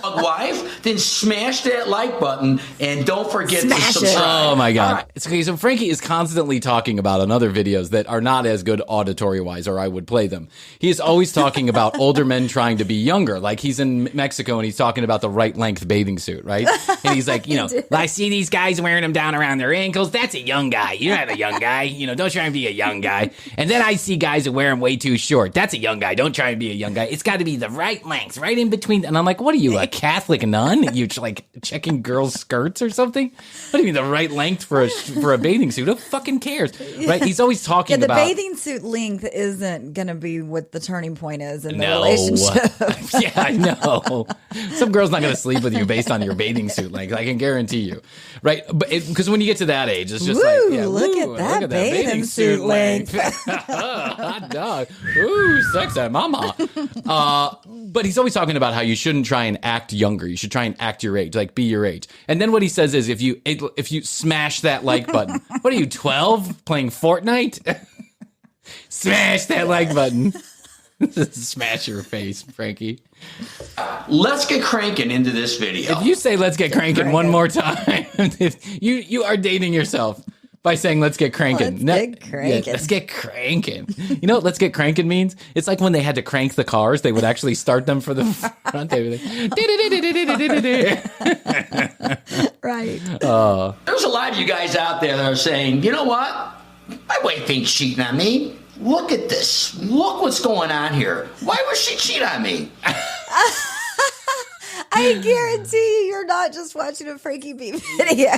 Wife, then smash that like button and don't forget Smash to it. subscribe. Oh my God. All right. It's okay. So Frankie is constantly talking about on other videos that are not as good auditory wise, or I would play them. He is always talking about older men trying to be younger. Like he's in Mexico and he's talking about the right length bathing suit, right? And he's like, I see these guys wearing them down around their ankles. That's a young guy. You're not a young guy. Don't try and be a young guy. And then I see guys that wear them way too short. That's a young guy. Don't try and be a young guy. It's got to be the right length, right in between. And I'm like, what are you, a Catholic nun? You like checking girls' skirts or something? What do you mean the right length for a bathing suit? Who fucking cares, right? He's always talking the about bathing suit length isn't going to be what the turning point is in the relationship. Yeah, I know. Some girl's not going to sleep with you based on your bathing suit length. I can guarantee you, right? But because when you get to that age, it's just look at that bathing suit length. Hot dog. Ooh, sexy mama. But he's always talking about how you shouldn't try and act younger. You should try and act your age, like be your age. And then what he says is if you smash that like button, what are you, 12 playing Fortnite? Smash that like button. Smash your face, Frankie. Let's get cranking into this video. If you say let's get cranking one more time, you are dating yourself by saying let's get cranking. Let's get cranking. Yeah, let's get cranking. You know what let's get cranking means? It's like when they had to crank the cars, they would actually start them for the front. They would Right. There's a lot of you guys out there that are saying, you know what? My wife ain't cheating on me. Look at this. Look what's going on here. Why would she cheat on me? I guarantee you're not just watching a Frankie B video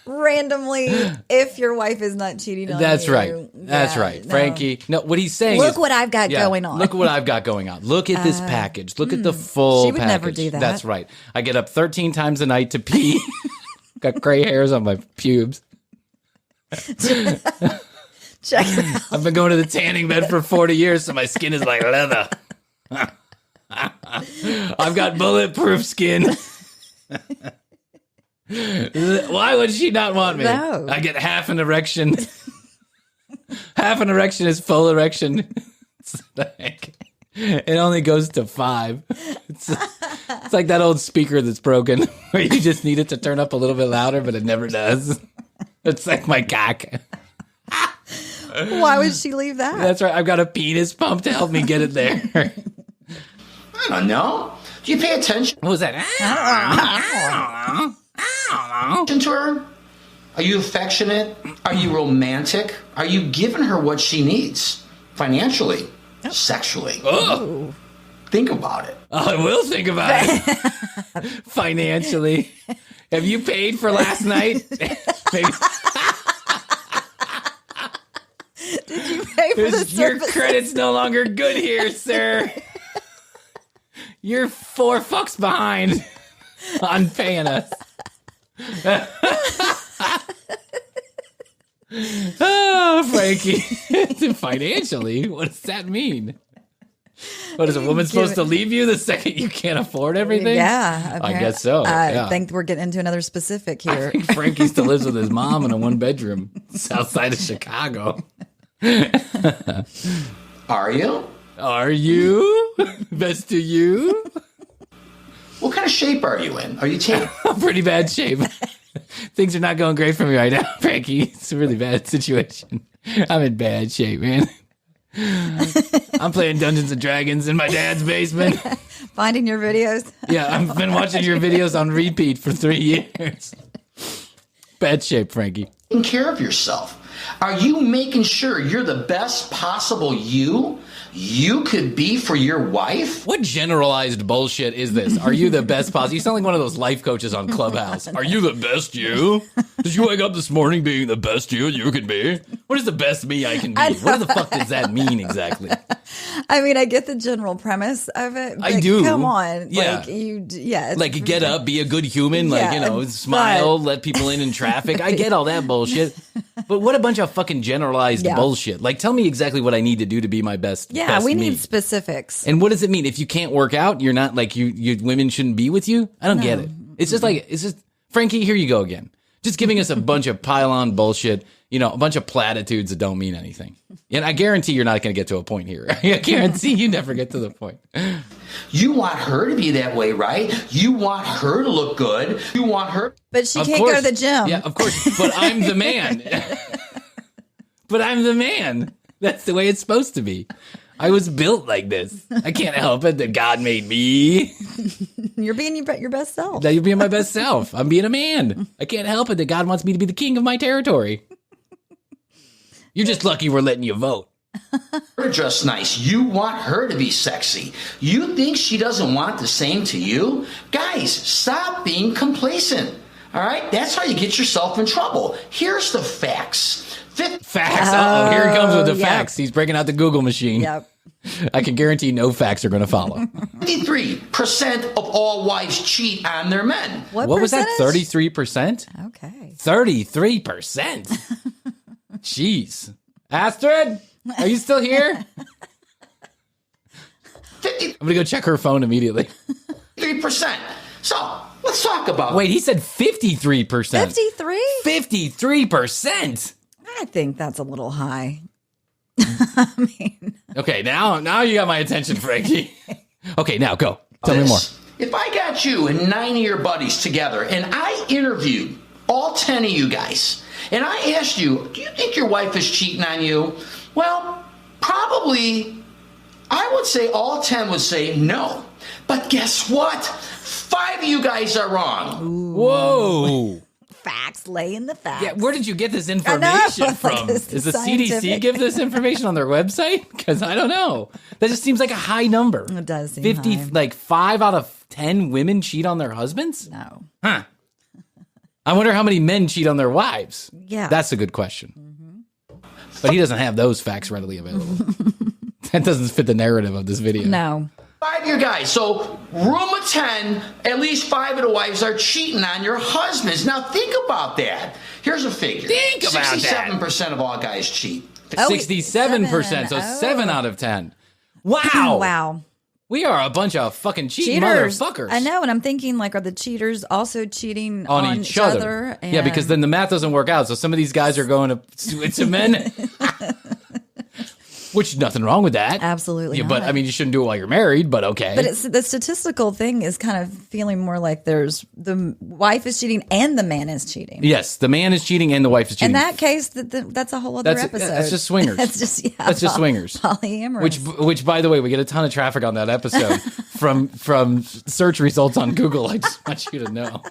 randomly if your wife is not cheating on That's you. right. That's right. No. Frankie. No, what he's saying Look is, what I've got going on. Look what I've got going on. Look at this package. Look at the full She would package. never do that. That's right. I get up 13 times a night to pee. Got gray hairs on my pubes. Check it out. I've been going to the tanning bed for 40 years, so my skin is like leather. I've got bulletproof skin. Why would she not want me? No. I get half an erection. Half an erection is full erection. It's like, it only goes to 5. It's like that old speaker that's broken, where you just need it to turn up a little bit louder, but it never does. It's like my cock. Why would she leave that? That's right. I've got a penis pump to help me get it there. I don't know. Do you pay attention What was that? to her? Are you affectionate? Are you romantic? Are you giving her what she needs? Financially? Sexually? Oh, Think about it. I will think about it. Financially. Have you paid for last night? Maybe. Did you pay for the Your service? credit's no longer good here, sir. You're 4 fucks behind on paying us. Oh, Frankie. Financially? What does that mean? What, is a woman supposed to leave you the second you can't afford everything? Yeah, I guess so. I yeah. think we're getting into another specific I here. think Frankie still lives with his mom in a 1-bedroom south side of Chicago. Are you? Are you? Best to you? What kind of shape are you in? Are you taking Pretty bad shape. Things are not going great for me right now, Frankie. It's a really bad situation. I'm in bad shape, man. I'm playing Dungeons and Dragons in my dad's basement. Finding your videos. Yeah, I've been watching your videos on repeat for 3 years. Bad shape, Frankie. Taking care of yourself? Are you making sure you're the best possible you could be for your wife? What generalized bullshit is this? Are you the best possible? You sound like one of those life coaches on ClubHouse. Are you the best you? Did you wake up this morning being the best you could be? What is the best me I can be? What the fuck does that mean exactly? I mean, I get the general premise of it. But I do. Come on. Yeah. Like, Get up, be a good human, smile, let people in traffic. I get all that bullshit. But what a bunch of fucking generalized bullshit. Like, tell me exactly what I need to do to be my best. Yeah, best we me. need specifics. And what does it mean? If you can't work out, you're not like you women shouldn't be with you? I don't get it. It's just Frankie, here you go again. Just giving us a bunch of pile-on bullshit, a bunch of platitudes that don't mean anything. And I guarantee you're not going to get to a point here. I guarantee you never get to the point. You want her to be that way, right? You want her to look good. You want her. But she can't go to the gym. Yeah, of course. But I'm the man. But I'm the man. That's the way it's supposed to be. I was built like this. I can't help it that God made me. You're being your best self. That you're being my best self. I'm being a man. I can't help it that God wants me to be the king of my territory. You're just lucky we're letting you vote. Her dress nice. You want her to be sexy. You think she doesn't want the same to you? Guys, stop being complacent. All right? That's how you get yourself in trouble. Here's the facts. Facts. Uh-oh, here he comes with the facts. He's breaking out the Google machine. Yep. I can guarantee no facts are going to follow. 53% of all wives cheat on their men. What was that? 33%? Okay. 33%? Jeez. Astrid, are you still here? 50. I'm going to go check her phone immediately. 3%. So, let's talk about Wait, he said 53%. 53? 53%? I think that's a little high. I mean. Okay, now you got my attention, Frankie. Okay, now go. Tell me more. If I got you and 9 of your buddies together and I interviewed all 10 of you guys and I asked you, do you think your wife is cheating on you? Well, probably I would say all 10 would say no. But guess what? 5 of you guys are wrong. Ooh. Whoa. Facts, laying the facts. Yeah, where did you get this information from? Does the CDC give this information on their website? Because I don't know. That just seems like a high number. It does seem 50, high. like 5 out of 10 women cheat on their husbands? No. Huh. I wonder how many men cheat on their wives. Yeah. That's a good question. Mm-hmm. But he doesn't have those facts readily available. That doesn't fit the narrative of this video. No. 5 of you guys. So, room of 10, at least 5 of the wives are cheating on your husbands. Now, think about that. Here's a figure. Think about that. 67% of all guys cheat. 67%, so 7 out of 10. Wow. Wow. We are a bunch of fucking cheating Cheaters. motherfuckers. I know, and I'm thinking, like, are the cheaters also cheating on each other? And Yeah, because then the math doesn't work out. So some of these guys are going to men. Which, nothing wrong with that. Absolutely Yeah, but, not. I mean, you shouldn't do it while you're married, but okay. But it's the statistical thing is kind of feeling more like there's the wife is cheating and the man is cheating. Yes, the man is cheating and the wife is cheating. In that case, that's a whole other episode. That's just swingers. That's just swingers. Polyamorous. Which, by the way, we get a ton of traffic on that episode from search results on Google. I just want you to know.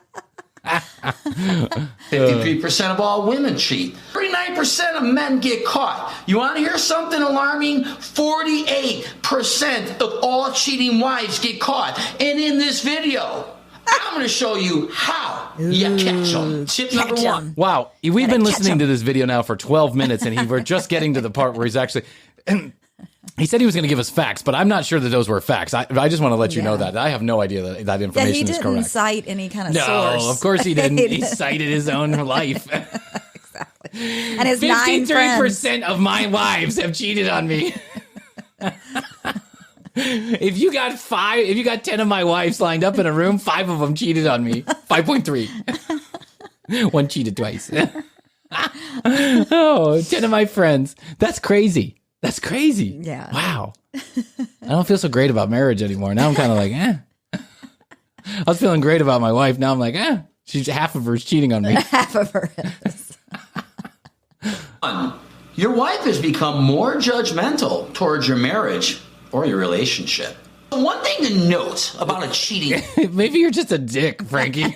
53% of all women cheat. 39% of men get caught. You want to hear something alarming? 48% of all cheating wives get caught. And in this video, I'm going to show you how you catch them. Tip number 1. Wow, we've been listening to this video now for 12 minutes, and we're just getting to the part where he's actually... He said he was going to give us facts, but I'm not sure that those were facts. I just want to let you know that. I have no idea that information is correct. He didn't cite any kind of source. No, of course he didn't. He cited his own life. Exactly. And his 9 friends. 53% of my wives have cheated on me. If you got 10 of my wives lined up in a room, 5 of them cheated on me. 5.3. 1 cheated twice. 10 of my friends. That's crazy. That's crazy. Yeah. Wow. I don't feel so great about marriage anymore. Now I'm kind of like, I was feeling great about my wife. Now I'm like, half of her is cheating on me. Half of her is. your wife has become more judgmental towards your marriage or your relationship. One thing to note about a cheating Maybe you're just a dick, Frankie.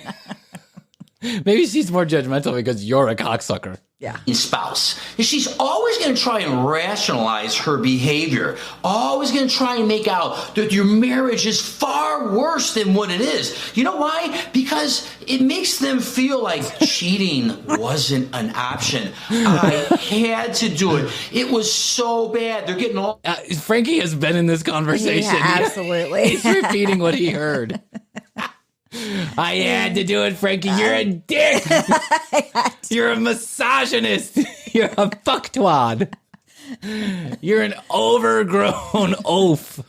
Maybe she's more judgmental because you're a cocksucker. Yeah. spouse is she's always going to try and rationalize her behavior, always going to try and make out that your marriage is far worse than what it is. You know why? Because it makes them feel like cheating wasn't an option. I had to do it. It was so bad. They're getting all Frankie has been in this conversation. Yeah, absolutely. He's repeating what he heard. I had to do it, Frankie. You're a dick. You're a misogynist. You're a fucktwad. You're an overgrown oaf.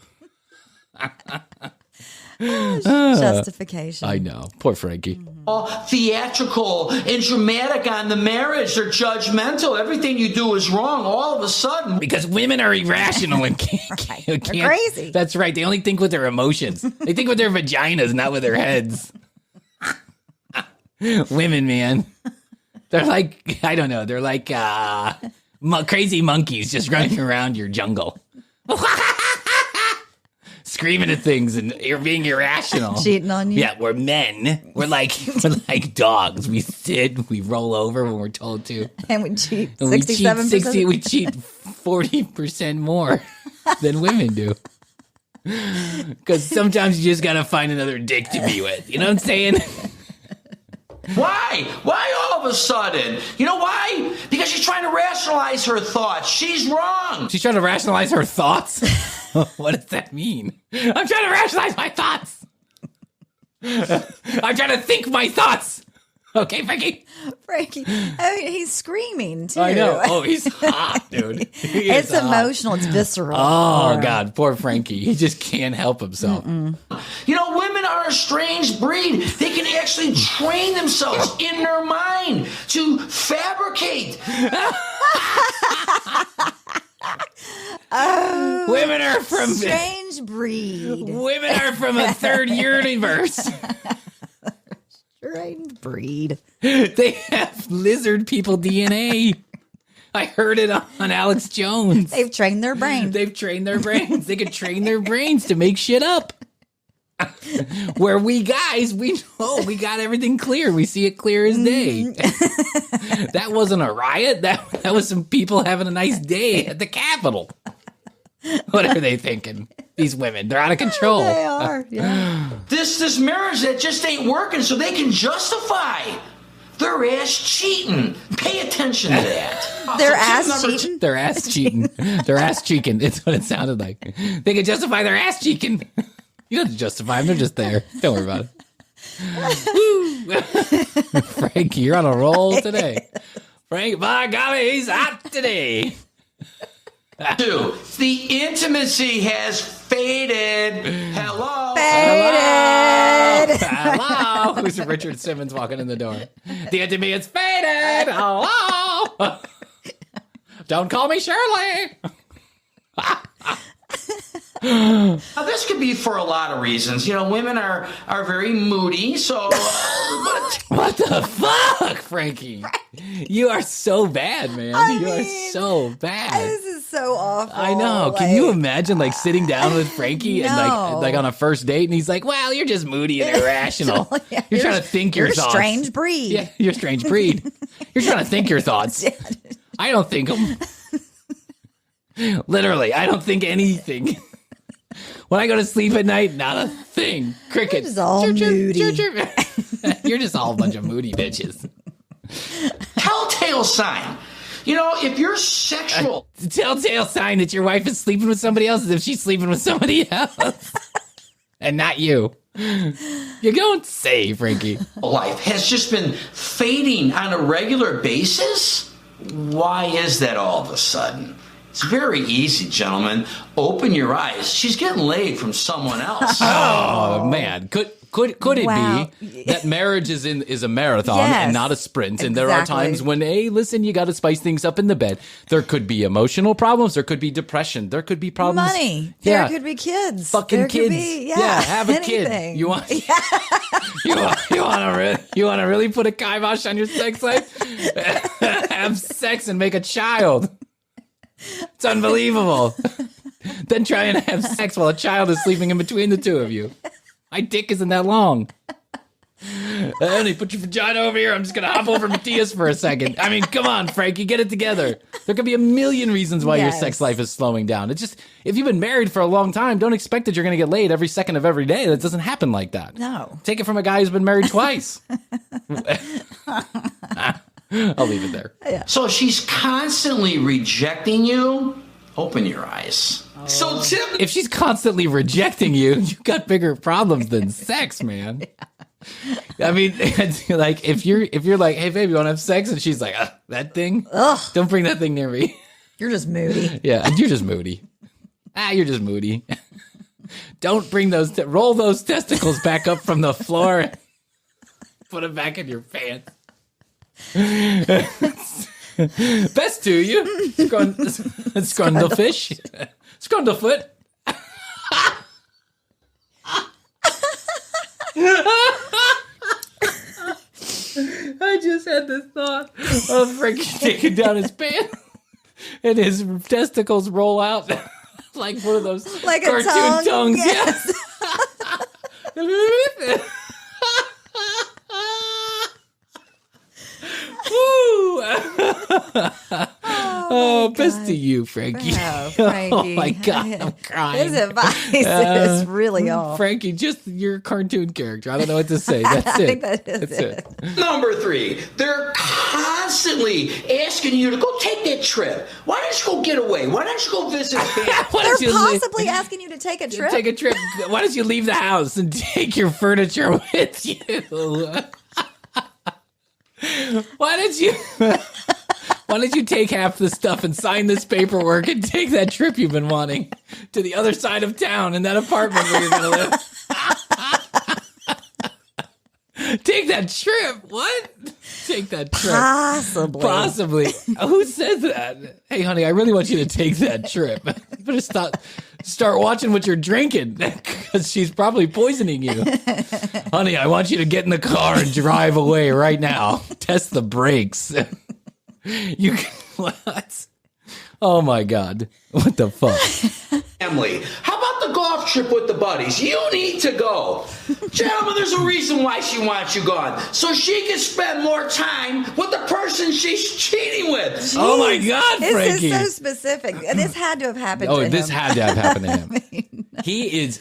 Justification. I know. Poor Frankie. theatrical and dramatic on the marriage. They're judgmental. Everything you do is wrong all of a sudden. Because women are irrational and They're crazy. That's right. They only think with their emotions. They think with their vaginas, not with their heads. Women, man. They're like, I don't know. They're like crazy monkeys just running around your jungle. Screaming at things and you're being irrational. Cheating on you. Yeah, we're men. We're like dogs. We sit, we roll over when we're told to. And we cheat And we 67%. we cheat 40% more than women do. Because sometimes you just gotta find another dick to be with. You know what I'm saying? Why? Why all of a sudden? You know why? Because she's trying to rationalize her thoughts. She's wrong. She's trying to rationalize her thoughts. What does that mean? I'm trying to rationalize my thoughts. I'm trying to think my thoughts. Okay, Frankie? Frankie. I mean, he's screaming, too. I know. Oh, he's hot, dude. He It's is hot. emotional. It's visceral. Oh, God. Poor Frankie. He just can't help himself. You know, women are a strange breed. They can actually train themselves in their mind to fabricate. Women are from Strange breed. women are from a third universe. Strange breed. They have lizard people DNA. I heard it on Alex Jones. They've trained their brain. They've trained their brains. They can train their brains to make shit up. Where we guys, we know we got everything clear. We see it clear as day. That wasn't a riot. That was some people having a nice day at the Capitol. What are they thinking? These women, they're out of control. They are. Yeah. This marriage that just ain't working so they can justify their ass cheating. Pay attention to that. Their So tip ass number cheating? Their ass cheating. Their ass cheeking. It's what it sounded like. They can justify their ass cheeking. You don't have to justify them. They're just there. Don't worry about it. Woo. Frankie, you're on a roll today. Frank, by golly, he's hot today. 2, the intimacy has faded. Hello. Faded. Hello. Who's Richard Simmons walking in the door? The intimacy is faded. Hello. Don't call me Shirley. Now, this could be for a lot of reasons. You know, women are very moody, so... What the fuck, Frankie? You are so bad, man. You are so bad. This is so awful. I know. Can you imagine like sitting down with Frankie and No. like on a first date and he's like, well, you're just moody and irrational. Yeah, You're trying to think your you're thoughts. a strange breed. Yeah, you're a strange breed. You're trying to think your thoughts. I don't think them. Literally, I don't think anything. When I go to sleep at night, not a thing. Cricket. You're just all moody. You're just all a bunch of moody bitches. Telltale sign. You know, if you're sexual... The telltale sign that your wife is sleeping with somebody else is if she's sleeping with somebody else. And not you. You don't say, Frankie. life has just been fading on a regular basis? Why is that all of a sudden? It's very easy, gentlemen. Open your eyes. She's getting laid from someone else. Oh man, could it Wow. be that marriage is a marathon Yes, and not a sprint? And there are exactly. times when, hey, listen, you got to spice things up in the bed. There could be emotional problems. There could be depression. There could be problems. Money. Yeah. There could be kids. Fucking There could kids. be- Have a anything. kid. You want you want to really put a kibosh on your sex life? Have sex and make a child. It's unbelievable. Then try and have sex while a child is sleeping in between the two of you. My dick isn't that long. Honey, put your vagina over here. I'm just going to hop over Matthias for a second. I mean, come on, Frankie, get it together. There could be a million reasons why your sex life is slowing down. It's just, if you've been married for a long time, don't expect that you're going to get laid every second of every day. That doesn't happen like that. No. Take it from a guy who's been married twice. I'll leave it there. Yeah. So she's constantly rejecting you. Open your eyes. So Tim, If she's constantly rejecting you, you've got bigger problems than sex, man. I mean, it's like if you're like, hey baby, you want to have sex? And she's like, that thing? Ugh. Don't bring that thing near me. You're just moody. Yeah, you're just moody. You're just moody. Don't bring roll those testicles back up from the floor. Put them back in your pants. Best to you. Scrundle fish. Scrundle foot. I just had this thought of Frankie taking down his pants and his testicles roll out like one of those Like a cartoon tongue. tongues. Yes. Yeah. Woo! Oh, best to you, Frankie. Oh, Frankie. Oh my God, I'm crying. His advice is really off. Frankie, just your cartoon character. I don't know what to say. That's I it. think that is That's it. number 3, they're constantly asking you to go take that trip. Why don't you go get away? Why don't you go visit family? Why don't They're you possibly asking you to take a trip. take a trip? Why don't you leave the house and take your furniture with you? Why don't you take half the stuff and sign this paperwork and take that trip you've been wanting to the other side of town in that apartment where you're going to live? Take that trip. What? Take that trip. Possibly. Who says that? Hey, honey, I really want you to take that trip. You better start watching what you're drinking because she's probably poisoning you. Honey, I want you to get in the car and drive away right now. Test the brakes. You what? Oh my God. What the fuck? Family. How about the golf trip with the buddies? You need to go. Gentlemen, there's a reason why she wants you gone. So she can spend more time with the person she's cheating with. Jeez. Oh my God, Frankie. This is so specific. This had to have happened to him. This had to have happened to him. Here's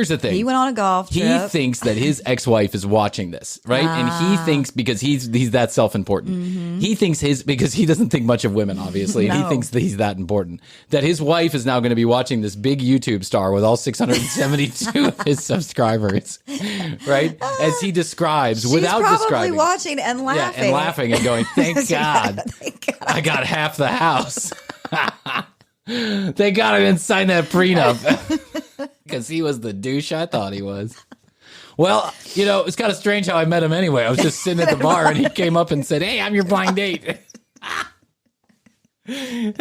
the thing. He went on a golf trip. He thinks that his ex-wife is watching this, right? And he thinks because he's that self-important. He thinks because he doesn't think much of women, obviously, and he thinks that he's that important, that his wife is now going to be watching this big YouTube star with all 672 of his subscribers, right? As he describes, She's without probably describing. watching and laughing. Yeah, and laughing and going, thank God. Thank God. I got half the house. Thank God I didn't sign that prenup. Because he was the douche I thought he was. Well, it's kind of strange how I met him anyway. I was just sitting at the bar and he came up and said, hey, I'm your blind date. And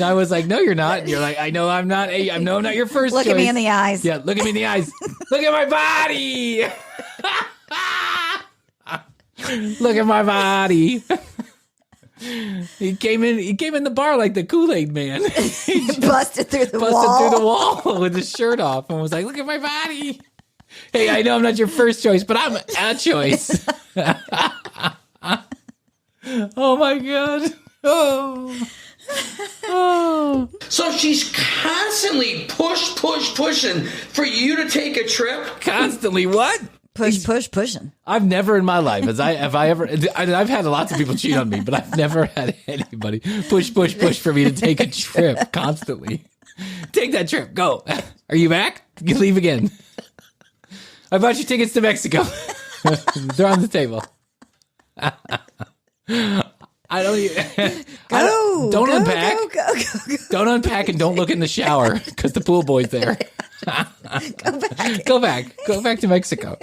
I was like, no, you're not. And you're like, I know I'm not. I know I'm not your first Look choice. at me in the eyes. Yeah, look at me in the eyes. Look at my body. Look at my body. He came in the bar like the Kool-Aid man. He just Busted through the busted wall. through the wall with his shirt off and was like, look at my body. Hey, I know I'm not your first choice, but I'm a choice. Oh my God. Oh. So she's constantly pushing for you to take a trip. Constantly what? Pushing. I've never in my life, I've had lots of people cheat on me, but I've never had anybody push for me to take a trip constantly. Take that trip. Go. Are you back? You leave again. I bought you tickets to Mexico. They're on the table. I don't unpack. Go. Don't unpack and don't look in the shower because the pool boy's there. Go back to Mexico.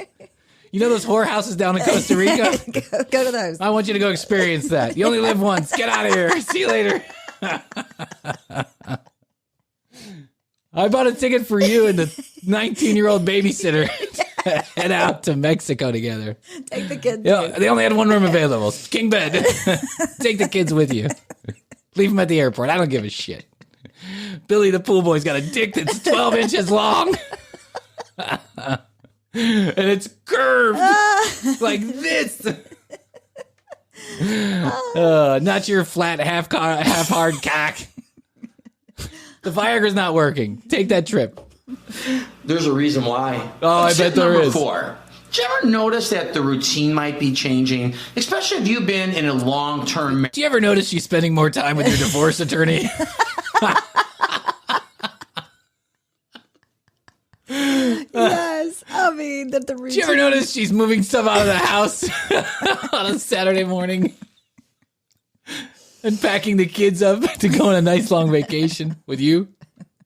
You know those whorehouses down in Costa Rica? Go to those. I want you to go experience that. You only live once. Get out of here. See you later. I bought a ticket for you and the 19-year-old babysitter to head out to Mexico together. Take the kids. Yeah, they only had one room available. King bed. Take the kids with you. Leave him at the airport. I don't give a shit. Billy the pool boy's got a dick that's 12 inches long. And it's curved like this. Not your flat, half hard cock. The Viagra's not working. Take that trip. There's a reason why. Oh, I bet there is. 4. Did you ever notice that the routine might be changing? Especially if you've been in a long-term... Do you ever notice she's spending more time with your divorce attorney? Yes. I mean, that the routine... Do you ever notice she's moving stuff out of the house on a Saturday morning? And packing the kids up to go on a nice long vacation with you?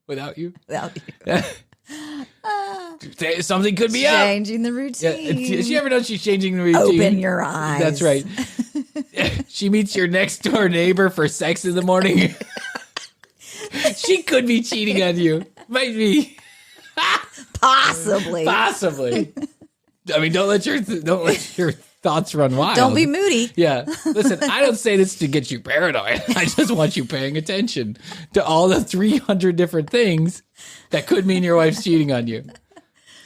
Without you? Without you. Something could be up. Changing the routine. Yeah. Did you ever know she's changing the routine? Open your eyes. That's right. She meets your next door neighbor for sex in the morning. She could be cheating on you. Might be. Possibly. Possibly. I mean, don't let your thoughts run wild. Don't be moody. Yeah. Listen, I don't say this to get you paranoid. I just want you paying attention to all the 300 different things that could mean your wife's cheating on you.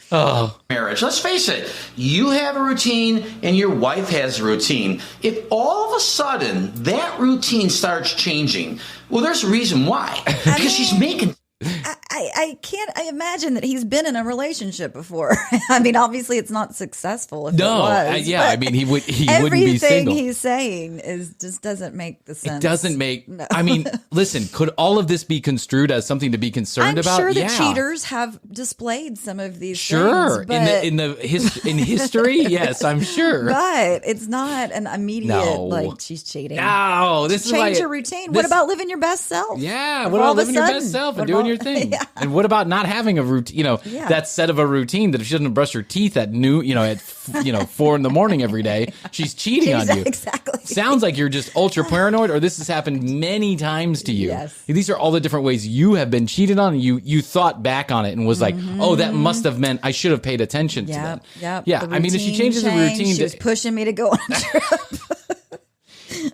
Oh. Marriage. Let's face it. You have a routine and your wife has a routine. If all of a sudden that routine starts changing, well, there's a reason why. Because she's making... I can't imagine that he's been in a relationship before. I mean, obviously it's not successful if it was. Yeah, I mean, he wouldn't be single. Everything he's saying just doesn't make the sense. It doesn't make, no. I mean, listen, could all of this be construed as something to be concerned about? I'm sure the cheaters have displayed some of these sure. things. Sure. In history, yes, I'm sure. But it's not an immediate, like, she's cheating. No, this is why. Change your routine. What about living your best self? Yeah, what about living your best self and doing your thing? Yeah. And what about not having a routine, that set of a routine that if she doesn't brush her teeth at noon, at 4 a.m. every day, she's cheating on you. Exactly. Sounds like you're just ultra paranoid, or this has happened many times to you. Yes. These are all the different ways you have been cheated on, and you thought back on it and was like, oh, that must have meant I should have paid attention to that. Yeah. I mean, if she changes the routine, she was pushing me to go on a trip.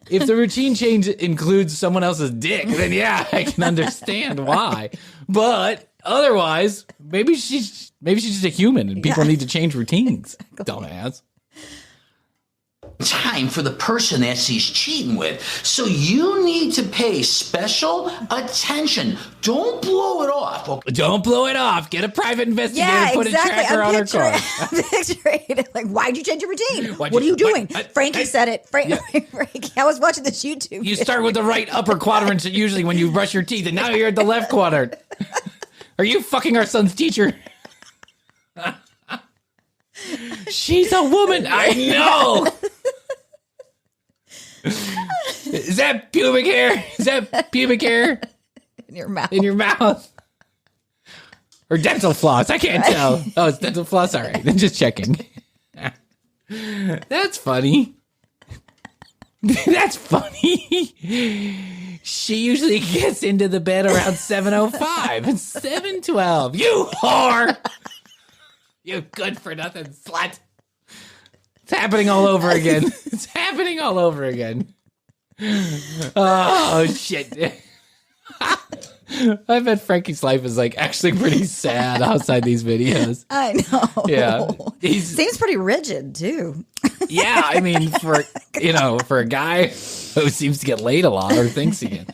If the routine change includes someone else's dick, then yeah, I can understand why. But otherwise, maybe she's just a human and people need to change routines. Dumbass. Time for the person that she's cheating with. So you need to pay special attention. Don't blow it off. Okay? Don't blow it off. Get a private investigator and put a tracker on her car. I'm picturing it. Like, why'd you change your routine? What are you doing? Frankie said it. Frankie, I was watching this YouTube. You start with the right upper quadrant usually when you brush your teeth, and now you're at the left quadrant. Are you fucking our son's teacher? She's a woman. I know. Is that pubic hair? Is that pubic hair? In your mouth. In your mouth. Or dental floss. I can't tell. Oh, it's dental floss? All right. Then just checking. That's funny. That's funny. She usually gets into the bed around 7:05 and 7:12. You whore. You good for nothing slut. It's happening all over again. It's happening all over again. Oh, shit. I bet Frankie's life is like actually pretty sad outside these videos. I know. Yeah. Seems pretty rigid too. Yeah, I mean, for a guy who seems to get laid a lot or thinks he can.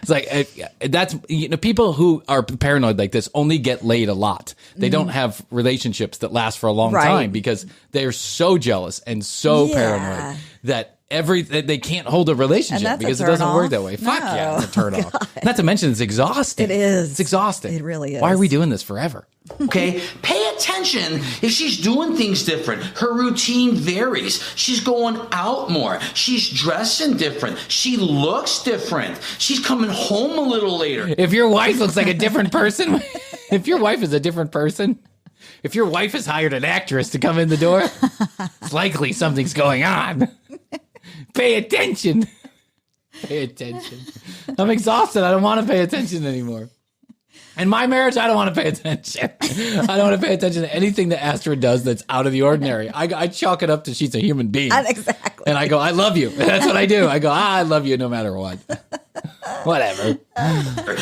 It's like, that's, people who are paranoid like this only get laid a lot. They don't have relationships that last for a long time because they're so jealous and so paranoid that they can't hold a relationship because it doesn't work that way. No. Fuck yeah, it's a turn off. Not to mention it's exhausting. It is. It's exhausting. It really is. Why are we doing this forever? Okay, pay attention if she's doing things different. Her routine varies. She's going out more. She's dressing different. She looks different. She's coming home a little later. If your wife looks like a different person, if your wife is a different person, if your wife has hired an actress to come in the door, it's likely something's going on. Pay attention. Pay attention. I'm exhausted. I don't want to pay attention anymore. In my marriage, I don't want to pay attention. I don't want to pay attention to anything that Astrid does that's out of the ordinary. I chalk it up to she's a human being. Exactly. And I go, I love you. That's what I do. I go, I love you no matter what. Whatever.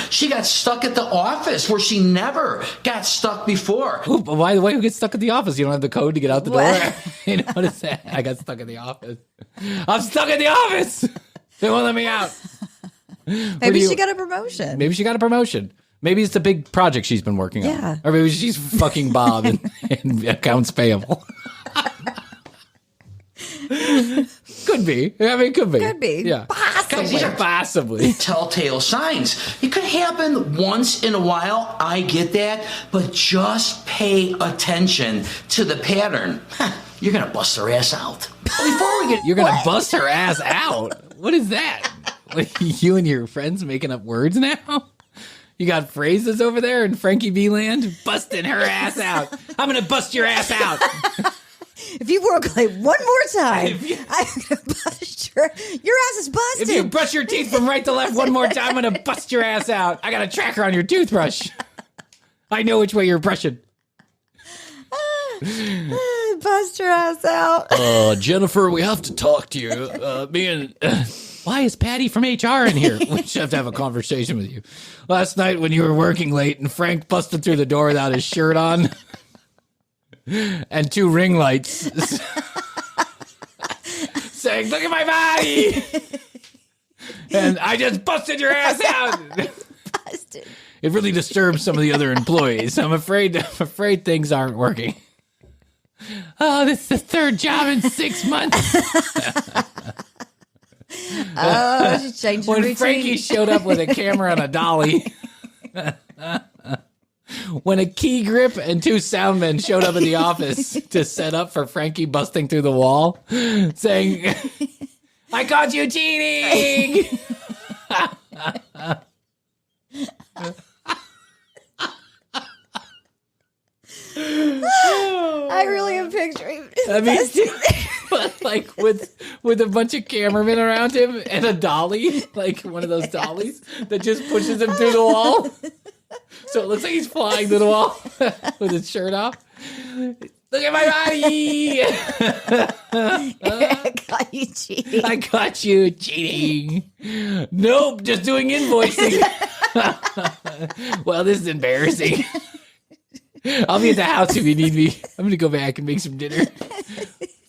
She got stuck at the office where she never got stuck before. Ooh, but by the way, who gets stuck at the office? You don't have the code to get out the door? What? You know what is that? I got stuck in the office. I'm stuck in the office. They won't let me out. Maybe she got a promotion. Maybe she got a promotion. Maybe it's the big project she's been working on. Yeah. Or maybe she's fucking Bob in accounts payable. Could be. I mean, could be. Could be. Yeah. Guys, these are Possibly. telltale signs. It could happen once in a while. I get that. But just pay attention to the pattern. You're going to bust her ass out. Before we get... You're going to bust her ass out. What is that? What, you and your friends making up words now? You got phrases over there in Frankie B land? Busting her ass out. I'm going to bust your ass out. If you work like one more time, I'm gonna bust your ass is busted. If you brush your teeth from right to left one more time, I'm gonna bust your ass out. I got a tracker on your toothbrush. I know which way you're brushing. Bust your ass out. Jennifer, we have to talk to you. Why is Patty from HR in here? We should have to have a conversation with you. Last night when you were working late and Frank busted through the door without his shirt on. And 2 ring lights saying, look at my body. And I just busted your ass out. Busted. It really disturbs some of the other employees. I'm afraid things aren't working. Oh, this is the 3rd job in 6 months. Oh, she changed the When routine. Frankie showed up with a camera and a dolly. When a key grip and 2 soundmen showed up in the office to set up for Frankie busting through the wall, saying, I caught you cheating! I really am picturing. I mean, but like with a bunch of cameramen around him and a dolly, like one of those dollies that just pushes him through the wall. So it looks like he's flying through the wall with his shirt off. Look at my body! I got you cheating. I caught you cheating. Nope, just doing invoicing. Well, this is embarrassing. I'll be at the house if you need me. I'm going to go back and make some dinner.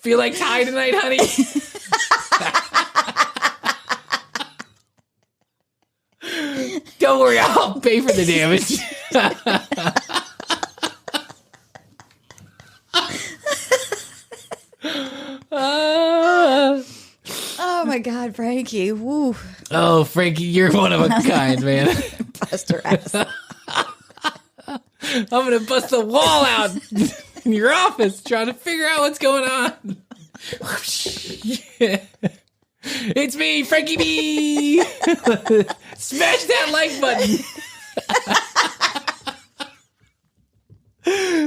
Feel like Thai tonight, honey? Don't worry, I'll pay for the damage. Oh my God, Frankie. Woo. Oh, Frankie, you're one of a kind, man. Bust her ass. I'm going to bust the wall out in your office trying to figure out what's going on. It's me, Frankie B. Smash that like button.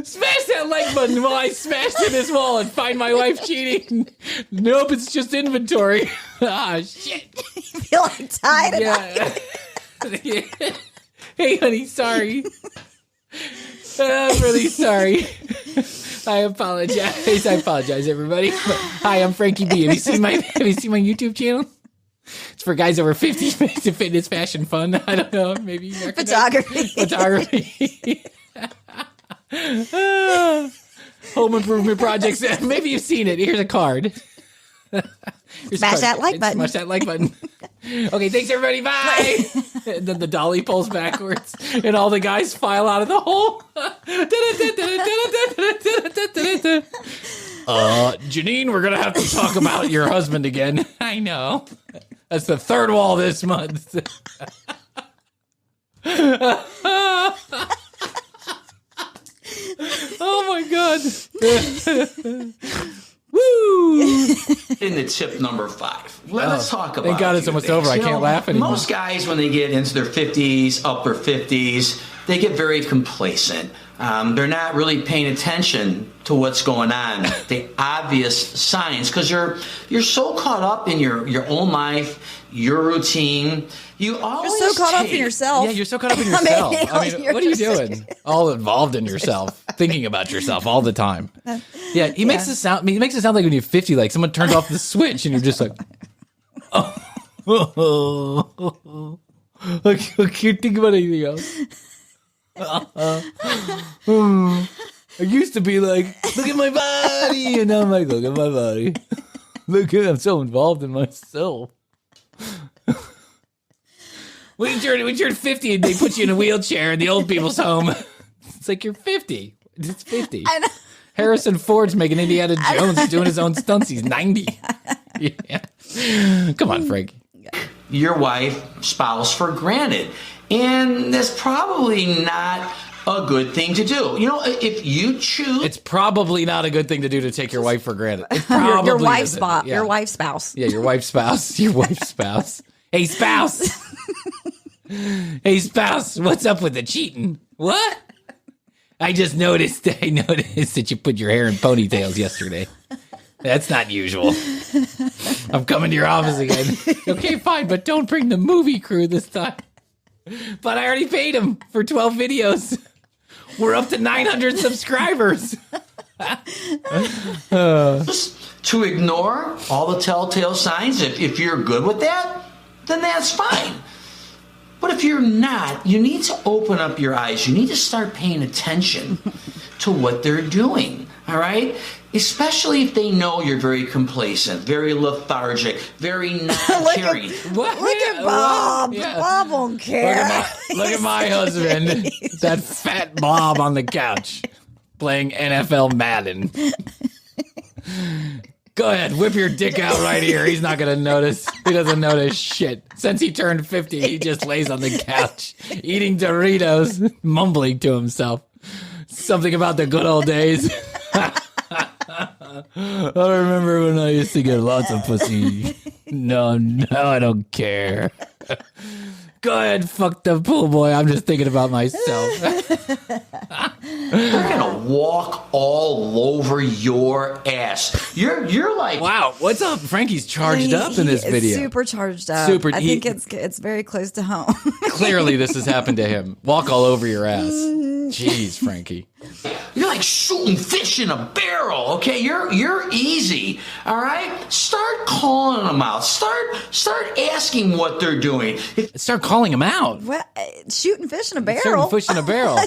Smash that like button while I smash through this wall and find my wife cheating. Nope, it's just inventory. Ah, shit. You feel like tied? Yeah. Hey, honey, sorry. I'm really sorry. I apologize, everybody. Hi, I'm Frankie B. Have you seen my YouTube channel? It's for guys over 50. It's a fitness, fashion, fun. I don't know. Maybe you recognize photography. Home improvement projects. Maybe you've seen it. Here's a card. Smash that like button. Smash that like button. Okay, thanks everybody. Bye. And then the dolly pulls backwards, and all the guys file out of the hole. Janine, we're gonna have to talk about your husband again. I know. That's the 3rd wall this month. Oh my God. Woo! In the tip number 5. Let's talk about. Thank God it's almost over. I can't laugh anymore. Most guys, when they get into their 50s, upper 50s, they get very complacent. They're not really paying attention to what's going on, the obvious signs, because you're so caught up in your own life, your routine. You're so caught up in yourself. Yeah, you're so caught up in yourself. I mean, what are you just- doing? All involved in yourself, thinking about yourself all the time. Yeah, he makes it sound like when you're 50, like someone turns off the switch and you're just like, oh. I can't think about anything else. I used to be like, look at my body, and now I'm like, look at my body. Look at, I'm so involved in myself. When you turn 50 and they put you in a wheelchair in the old people's home, it's like you're 50. It's 50. I know. Harrison Ford's making Indiana Jones. He's doing his own stunts. He's 90. Yeah. Come on, Frankie. Your wife, spouse for granted. And that's probably not a good thing to do. You know, if you choose... It's probably not a good thing to do to take your wife for granted. It probably Your wife's isn't. spouse. Yeah. Your wife's spouse. Yeah, your wife's spouse. Your wife's spouse. Hey, spouse. Hey, spouse. What's up with the cheating? What? I noticed that you put your hair in ponytails yesterday. That's not usual. I'm coming to your office again. Okay, fine, but don't bring the movie crew this time. But I already paid him for 12 videos. We're up to 900 subscribers. Just to ignore all the telltale signs, if you're good with that, then that's fine. But if you're not, you need to open up your eyes. You need to start paying attention to what they're doing, all right? Especially if they know you're very complacent, very lethargic, very non-caring. Look at Bob. Yeah. Bob won't care. Look at my husband. That fat Bob on the couch playing NFL Madden. Go ahead, whip your dick out right here. He's not going to notice. He doesn't notice shit. Since he turned 50, he just lays on the couch, eating Doritos, mumbling to himself. Something about the good old days. I remember when I used to get lots of pussy. No, I don't care. Go ahead, fuck the pool boy. I'm just thinking about myself. They're gonna walk all over your ass. You're like, Wow, what's up? Frankie's charged up in this He is video. super charged up. Super- I think it's very close to home. Clearly, this has happened to him. Walk all over your ass. Jeez, Frankie. you're like shooting fish in a barrel. Okay, you're easy. All right, start calling them out. Start asking what they're doing. Start calling him out. What? Shooting fish in a barrel? Shooting fish in a barrel.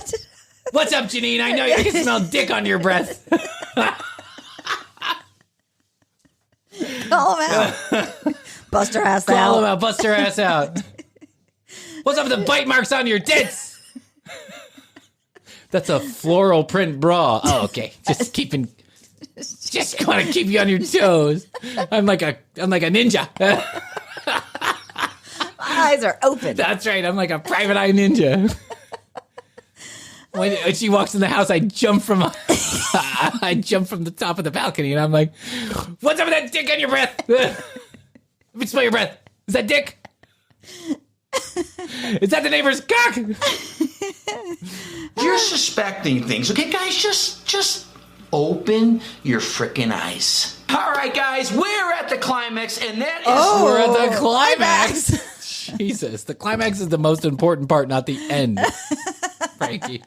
What's up, Janine? I know you can smell dick on your breath. Call him out. Bust her ass Call out. him out. Bust her ass out. What's up with the bite marks on your tits? That's a floral print bra. Oh, okay. Just want to keep you on your toes. I'm like a ninja. My eyes are open. That's right. I'm like a private eye ninja. When she walks in the house, I jump from the top of the balcony, and I'm like, "What's up with that dick on your breath? Let me smell your breath. Is that dick? Is that the neighbor's cock?" You're suspecting things, okay, guys? Just open your freaking eyes. All right, guys, we're at the climax, and that is We're at the climax. Jesus, the climax is the most important part, not the end. Frankie.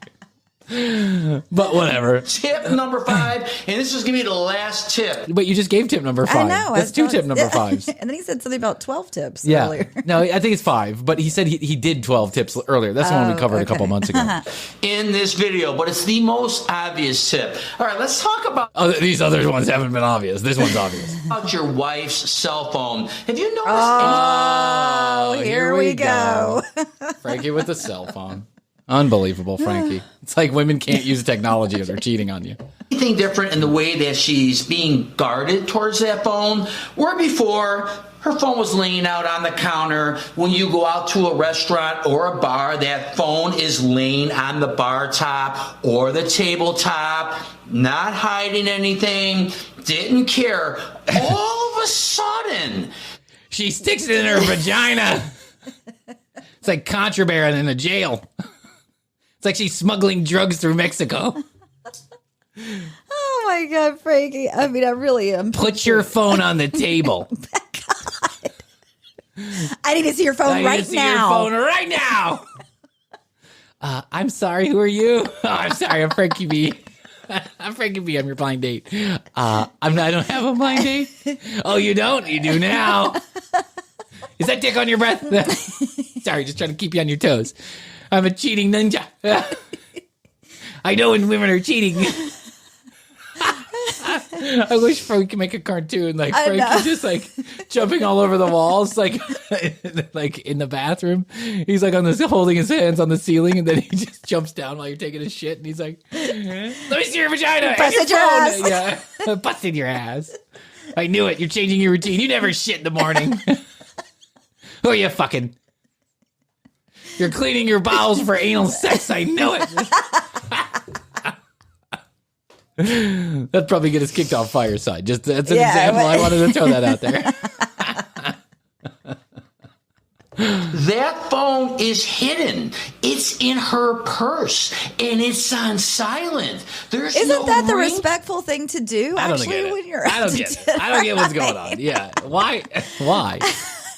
But whatever. tip number 5, and this is gonna be the last tip. But you just gave tip number 5. I know. That's 2 tip number 5s. And then he said something about 12 tips Yeah. earlier. No, I think it's 5, but he said he did 12 tips earlier. That's the one we covered a couple months ago. In this video, but it's the most obvious tip. All right, let's talk about Oh, these other ones haven't been obvious. This one's obvious. your wife's cell phone. Have you noticed Oh, here we go. Frankie with the cell phone. Unbelievable, Frankie. It's like women can't use technology if they're cheating on you. anything different in the way that she's being guarded towards that phone? Where before, her phone was laying out on the counter. When you go out to a restaurant or a bar, that phone is laying on the bar top or the tabletop, not hiding anything, didn't care. All of a sudden, She sticks it in her vagina. It's like contraband in a jail. It's like she's smuggling drugs through Mexico. Oh my God, Frankie. I mean, I really am. Put your phone on the table. I need to see your phone I need right to see now. your phone right now. I'm sorry. Who are you? Oh, I'm sorry. I'm Frankie B. I'm Frankie B. I'm your blind date. I don't have a blind date. Oh, you don't? You do now. Is that dick on your breath? Sorry, just trying to keep you on your toes. I'm a cheating ninja. I know when women are cheating. I wish we could make a cartoon like Frankie just like jumping all over the walls, like like in the bathroom. He's like on this, holding his hands on the ceiling, and then he just jumps down while you're taking a shit, and he's like, "Let me see your vagina, busted your ass." Yeah, busted your ass. I knew it. You're changing your routine. You never shit in the morning. Who are you fucking? You're cleaning your bowels for anal sex. I knew it. That'd probably get us kicked off Fireside. Just that's an example. I wanted to throw that out there. That phone is hidden. It's in her purse, and it's on silent. Isn't that the respectful thing to do? I don't get it. I don't get it. I don't get what's going on. Yeah. Why?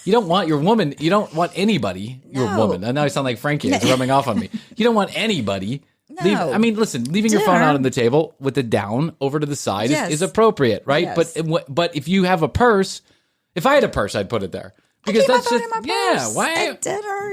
You don't want your woman. You don't want anybody. Your woman. And now I sound like Frankie. It's rubbing off on me. You don't want anybody. No. Listen, leaving your phone out on the table with it down over to the side is appropriate, right? Yes. But if you have a purse, if I had a purse, I'd put it there. Because that's just, in my purse why? at dinner,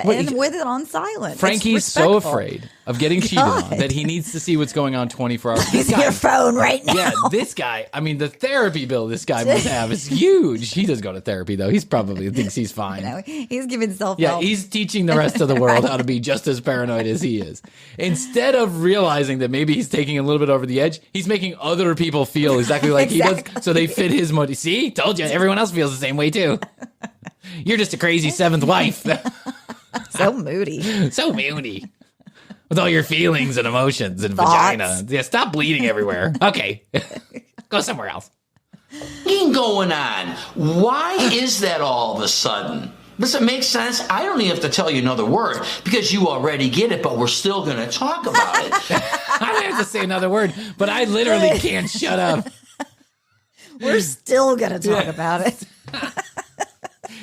and with it on silent. Frankie's so afraid of getting cheated on that he needs to see what's going on 24 hours. He's your phone right now. Yeah, this guy, the therapy bill this guy must have is huge. He does go to therapy, though. He's probably thinks he's fine. He's giving self-help. Yeah, he's teaching the rest of the world how to be just as paranoid as he is. Instead of realizing that maybe he's taking a little bit over the edge, he's making other people feel exactly like he does, so they fit his mood. See? Told you. Everyone else feels the same way, too. You're just a crazy seventh wife. So moody. So moody. With all your feelings and emotions and vagina. Yeah, stop bleeding everywhere. Okay. Go somewhere else. What's going on? Why is that all of a sudden? Does it make sense? I don't even have to tell you another word because you already get it, but we're still going to talk about it. I don't have to say another word, but I literally can't shut up. We're still going to talk about it.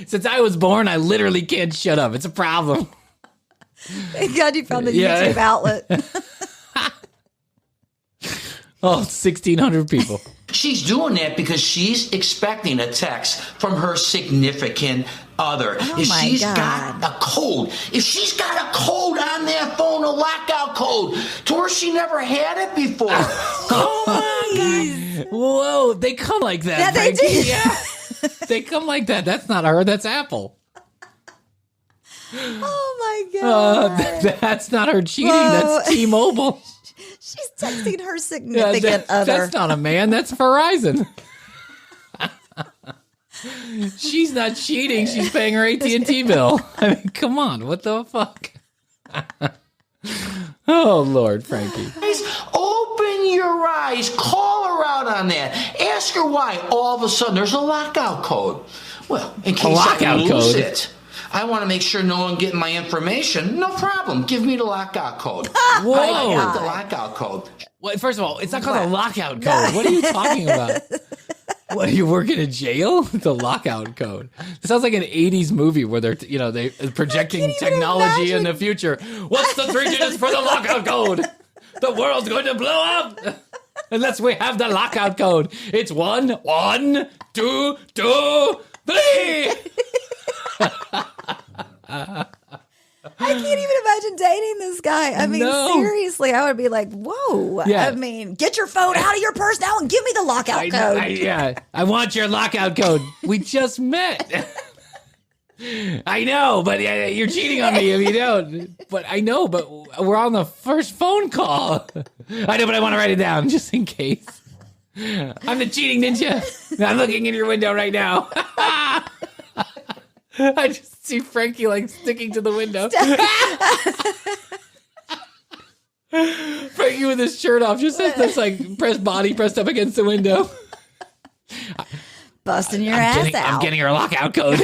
Since I was born, I literally can't shut up. It's a problem. Thank God you found the YouTube outlet. 1,600 people. She's doing that because she's expecting a text from her significant other. Oh if my she's God. got a code, if she's got a code on that phone, a lockout code, to where she never had it before. Oh my God. Whoa, they come like that. Yeah, they Frankie. do. Yeah. They come like that. That's not her. That's Apple. Oh my God. That's not her cheating. Whoa. That's T-Mobile. She's texting her significant other. That's not a man. That's Verizon. She's not cheating. She's paying her AT&T bill. Come on. What the fuck? Oh, Lord, Frankie. Guys, open your eyes. Call her out on that. Ask her why all of a sudden there's a lockout code. Well, in case I lose it, I want to make sure no one getting my information. No problem. Give me the lockout code. Whoa. I got the lockout code. Well, first of all, it's not called a lockout code. What are you talking about? What, you work in a jail? The lockout code. It sounds like an 80s movie where they're projecting technology in the future. What's the 3 digits for the lockout code? The world's going to blow up unless we have the lockout code. It's 1, 1, 2, 2, 3. I can't even imagine dating this guy. Seriously, I would be like, whoa. Yeah. Get your phone out of your purse now and give me the lockout code. I want your lockout code. We just met. I know, but you're cheating on me if you don't. But I know, but we're on the first phone call. I know, but I want to write it down just in case. I'm the cheating ninja. I'm looking in your window right now. I just see Frankie sticking to the window. Frankie with his shirt off, just has this body pressed up against the window. Busting your ass out. I'm getting her lockout code.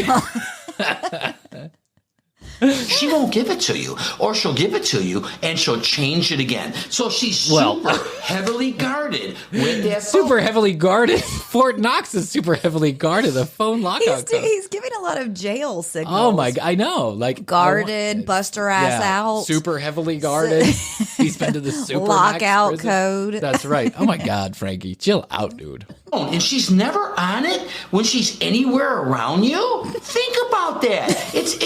she won't give it to you, or she'll give it to you and she'll change it again. So she's super heavily guarded with that Super heavily guarded. Fort Knox is super heavily guarded. The phone lockout code. He's giving a lot of jail signals. Oh my! I know, like guarded, bust her ass out, super heavily guarded. He's been to the super lockout code. That's right. Oh my God, Frankie, chill out, dude. And she's never on it when she's anywhere around you. Think about that. It's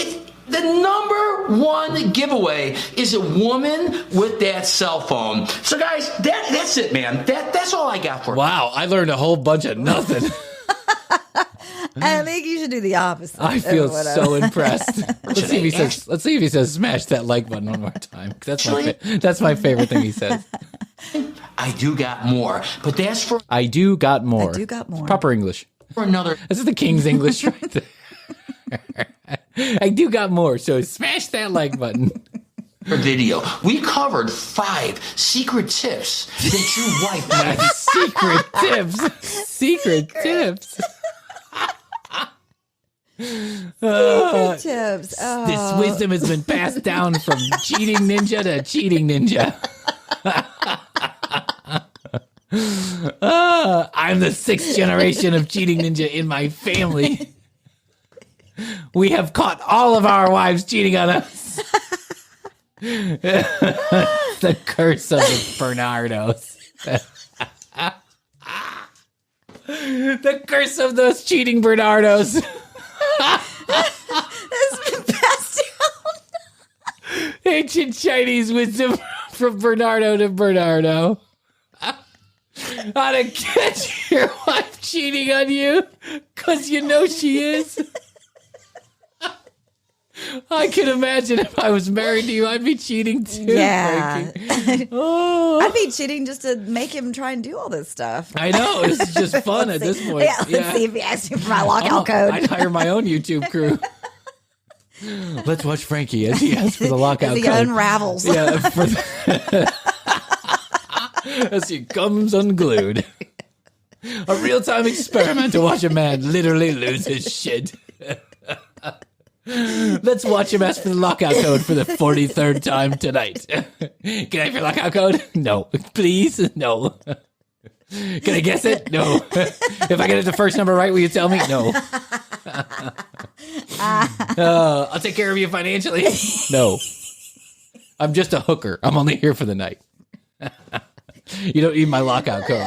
the number one giveaway is a woman with that cell phone. So guys, that's it, man. That's all I got for you. Wow, I learned a whole bunch of nothing. I think you should do the opposite. I feel so impressed. Let's see if he says smash that like button one more time. That's my favorite thing he says. I do got more, but that's for I do got more. I do got more. Proper English. for another. This is the King's English right there. I do got more, so smash that like button. Video. We covered 5 secret tips that your wife might. Secret tips. Secret tips. Secret tips. Oh. This wisdom has been passed down from cheating ninja to cheating ninja. I'm the 6th generation of cheating ninja in my family. We have caught all of our wives cheating on us. The curse of the Bernardos. The curse of those cheating Bernardos. It's been passed down. Ancient Chinese wisdom from Bernardo to Bernardo. How to catch your wife cheating on you, because you know she is. I can imagine if I was married to you, I'd be cheating too. Yeah. Oh. I'd be cheating just to make him try and do all this stuff. I know. This is just fun at this point. Yeah, let's see if he asks me for my lockout code. I'd hire my own YouTube crew. Let's watch Frankie as he asks for the lockout as he code. unravels. Yeah, as he comes unglued. A real-time experiment to watch a man literally lose his shit. Let's watch him ask for the lockout code for the 43rd time tonight. Can I have your lockout code? No. Please? No. Can I guess it? No. If I get it the first number right, will you tell me? No. I'll take care of you financially. No. I'm just a hooker. I'm only here for the night. You don't need my lockout code.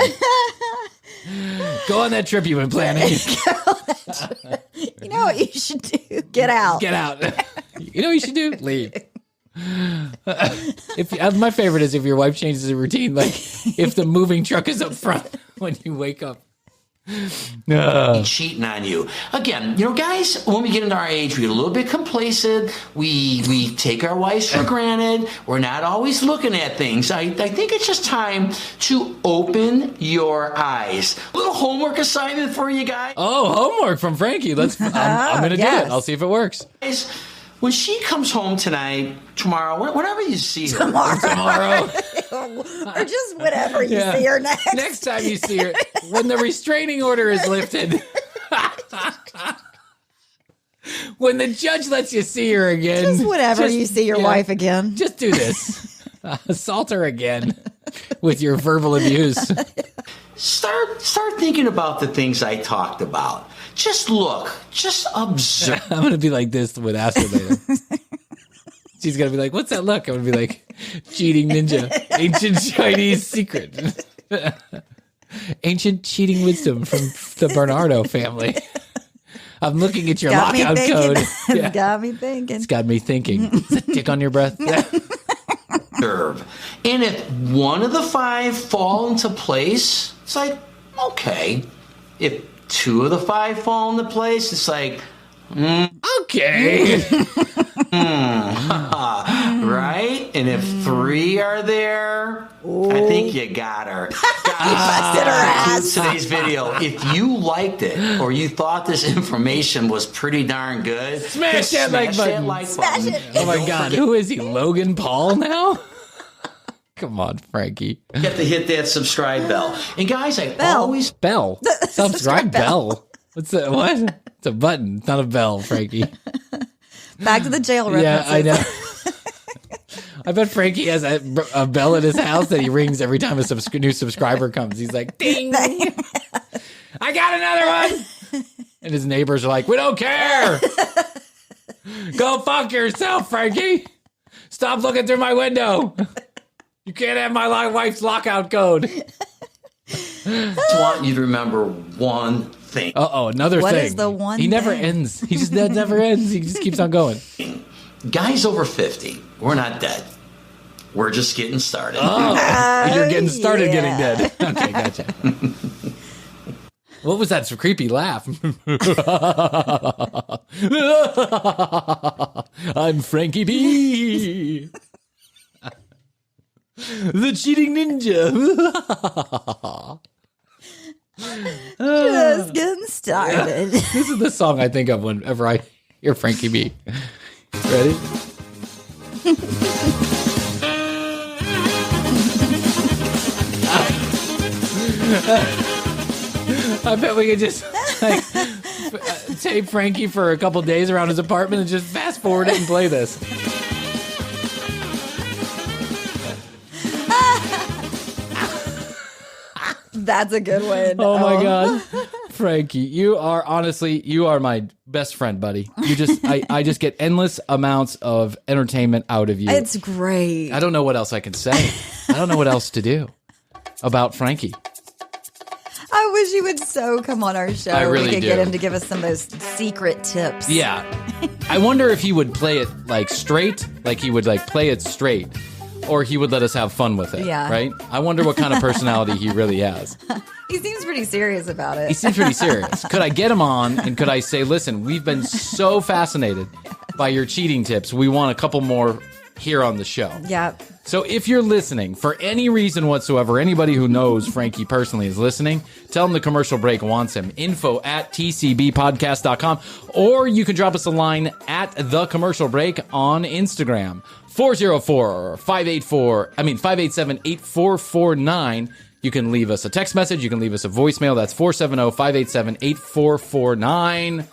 Go on that trip you've been planning. You know what you should do? Get out. Get out. You know what you should do? Leave. My favorite is if your wife changes the routine, like if the moving truck is up front when you wake up. Cheating on you. Again, guys, when we get into our age, we get a little bit complacent. We take our wives for granted. We're not always looking at things. I think it's just time to open your eyes. A little homework assignment for you guys. Oh, homework from Frankie. I'm going to do it. I'll see if it works. When she comes home tonight, tomorrow, whenever you see her. Tomorrow. Or just whenever you see her next. Next time you see her, when the restraining order is lifted. When the judge lets you see her again. Just whenever you see your wife again. Just do this. Assault her again with your verbal abuse. Start thinking about the things I talked about. Just look. Just observe. I'm going to be like this with Astor later. She's going to be like, what's that look? I'm going to be like, cheating ninja. Ancient Chinese secret. Ancient cheating wisdom from the Bernardo family. I'm looking at your lockout code. Yeah. Got me thinking. It's got me thinking. Is that tick on your breath? Yeah. And if one of the 5 fall into place, it's like, okay. If 2 of the 5 fall into place, it's like, okay. Right? And if 3 are there, I think you got her. Busted her ass. Today's video. If you liked it or you thought this information was pretty darn good, smash that like button. Smash it. Oh my God. Who is he? Logan Paul now? Come on, Frankie. You have to hit that subscribe bell. And guys, always... Bell? Subscribe bell. What's that? What? It's a button. It's not a bell, Frankie. Back to the jail Yeah, references. I know. I bet Frankie has a bell at his house that he rings every time a new subscriber comes. He's like, ding! I got another one! And his neighbors are like, we don't care! Go fuck yourself, Frankie! Stop looking through my window! You can't have my wife's lockout code. I just want you to remember one thing. Another thing. What is the one He never thing? ends. He just never ends. He just keeps on going. Guys over 50, we're not dead. We're just getting started. You're getting started yeah. getting dead. Okay, gotcha. What was that creepy laugh? I'm Frankie B. The cheating ninja. Just getting started. This is the song I think of whenever I hear Frankie B. Ready? I bet we could just tape Frankie for a couple days around his apartment and just fast forward it and play this. That's a good one. Oh my God. Frankie, you are my best friend, buddy. I just get endless amounts of entertainment out of you. It's great. I don't know what else I can say. I don't know what else to do about Frankie. I wish he would so come on our show. I really we could do. get him to give us some of those secret tips. Yeah. I wonder if he would play it like straight, like he would like play it straight, or he would let us have fun with it. Yeah. Right? I wonder what kind of personality he really has. He seems pretty serious about it. He seems pretty serious. Could I get him on and could I say, listen, we've been so fascinated by your cheating tips. We want a couple more here on the show. Yeah. So if you're listening, for any reason whatsoever, anybody who knows Frankie personally is listening, tell him the commercial break wants him. info@tcbpodcast.com. Or you can drop us a line at the commercial break on Instagram. 587-8449. You can leave us a text message. You can leave us a voicemail. That's 470-587-8449.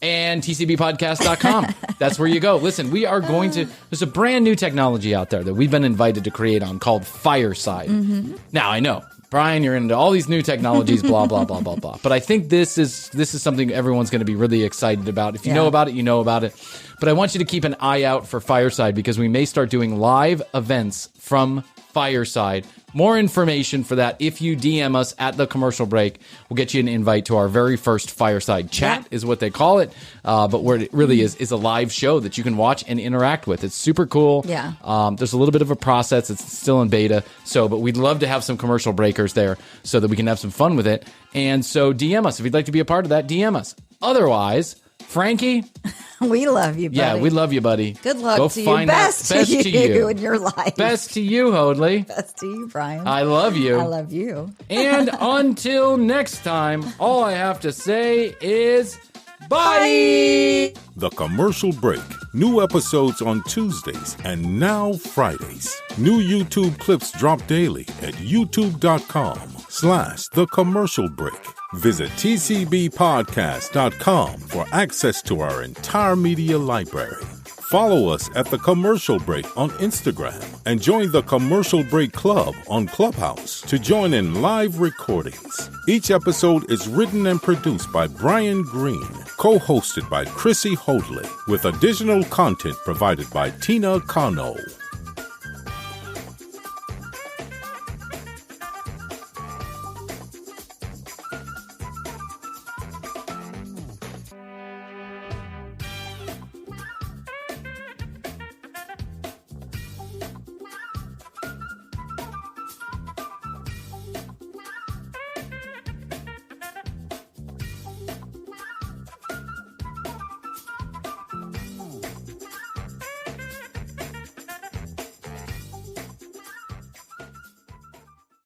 And tcbpodcast.com. That's where you go. Listen, we are going to, there's a brand new technology out there that we've been invited to create on called Fireside. Mm-hmm. Now, I know, Brian, you're into all these new technologies, blah, blah, blah, blah, blah. But I think this is something everyone's going to be really excited about. If you know about it, you know about it. But I want you to keep an eye out for Fireside because we may start doing live events from Fireside. More information for that if you DM us at the commercial break. We'll get you an invite to our very first Fireside Chat is what they call it. But what it really is a live show that you can watch and interact with. It's super cool. Yeah. There's a little bit of a process. It's still in beta. But we'd love to have some commercial breakers there so that we can have some fun with it. And so DM us. If you'd like to be a part of that, DM us. Otherwise, Frankie, We love you, buddy. yeah, we love you, buddy. Good luck Go to you. find Best that. to you in your life. Best to you, Hoadley. Best to you, Brian. I love you. I love you. And until next time, all I have to say is bye. The Commercial Break. New episodes on Tuesdays and now Fridays. New YouTube clips drop daily at youtube.com/The Commercial Break. Visit tcbpodcast.com for access to our entire media library. Follow us at The Commercial Break on Instagram and join the Commercial Break Club on ClubHouse to join in live recordings. Each episode is written and produced by Brian Green, co-hosted by Chrissy Hoadley, with additional content provided by Tina Cano.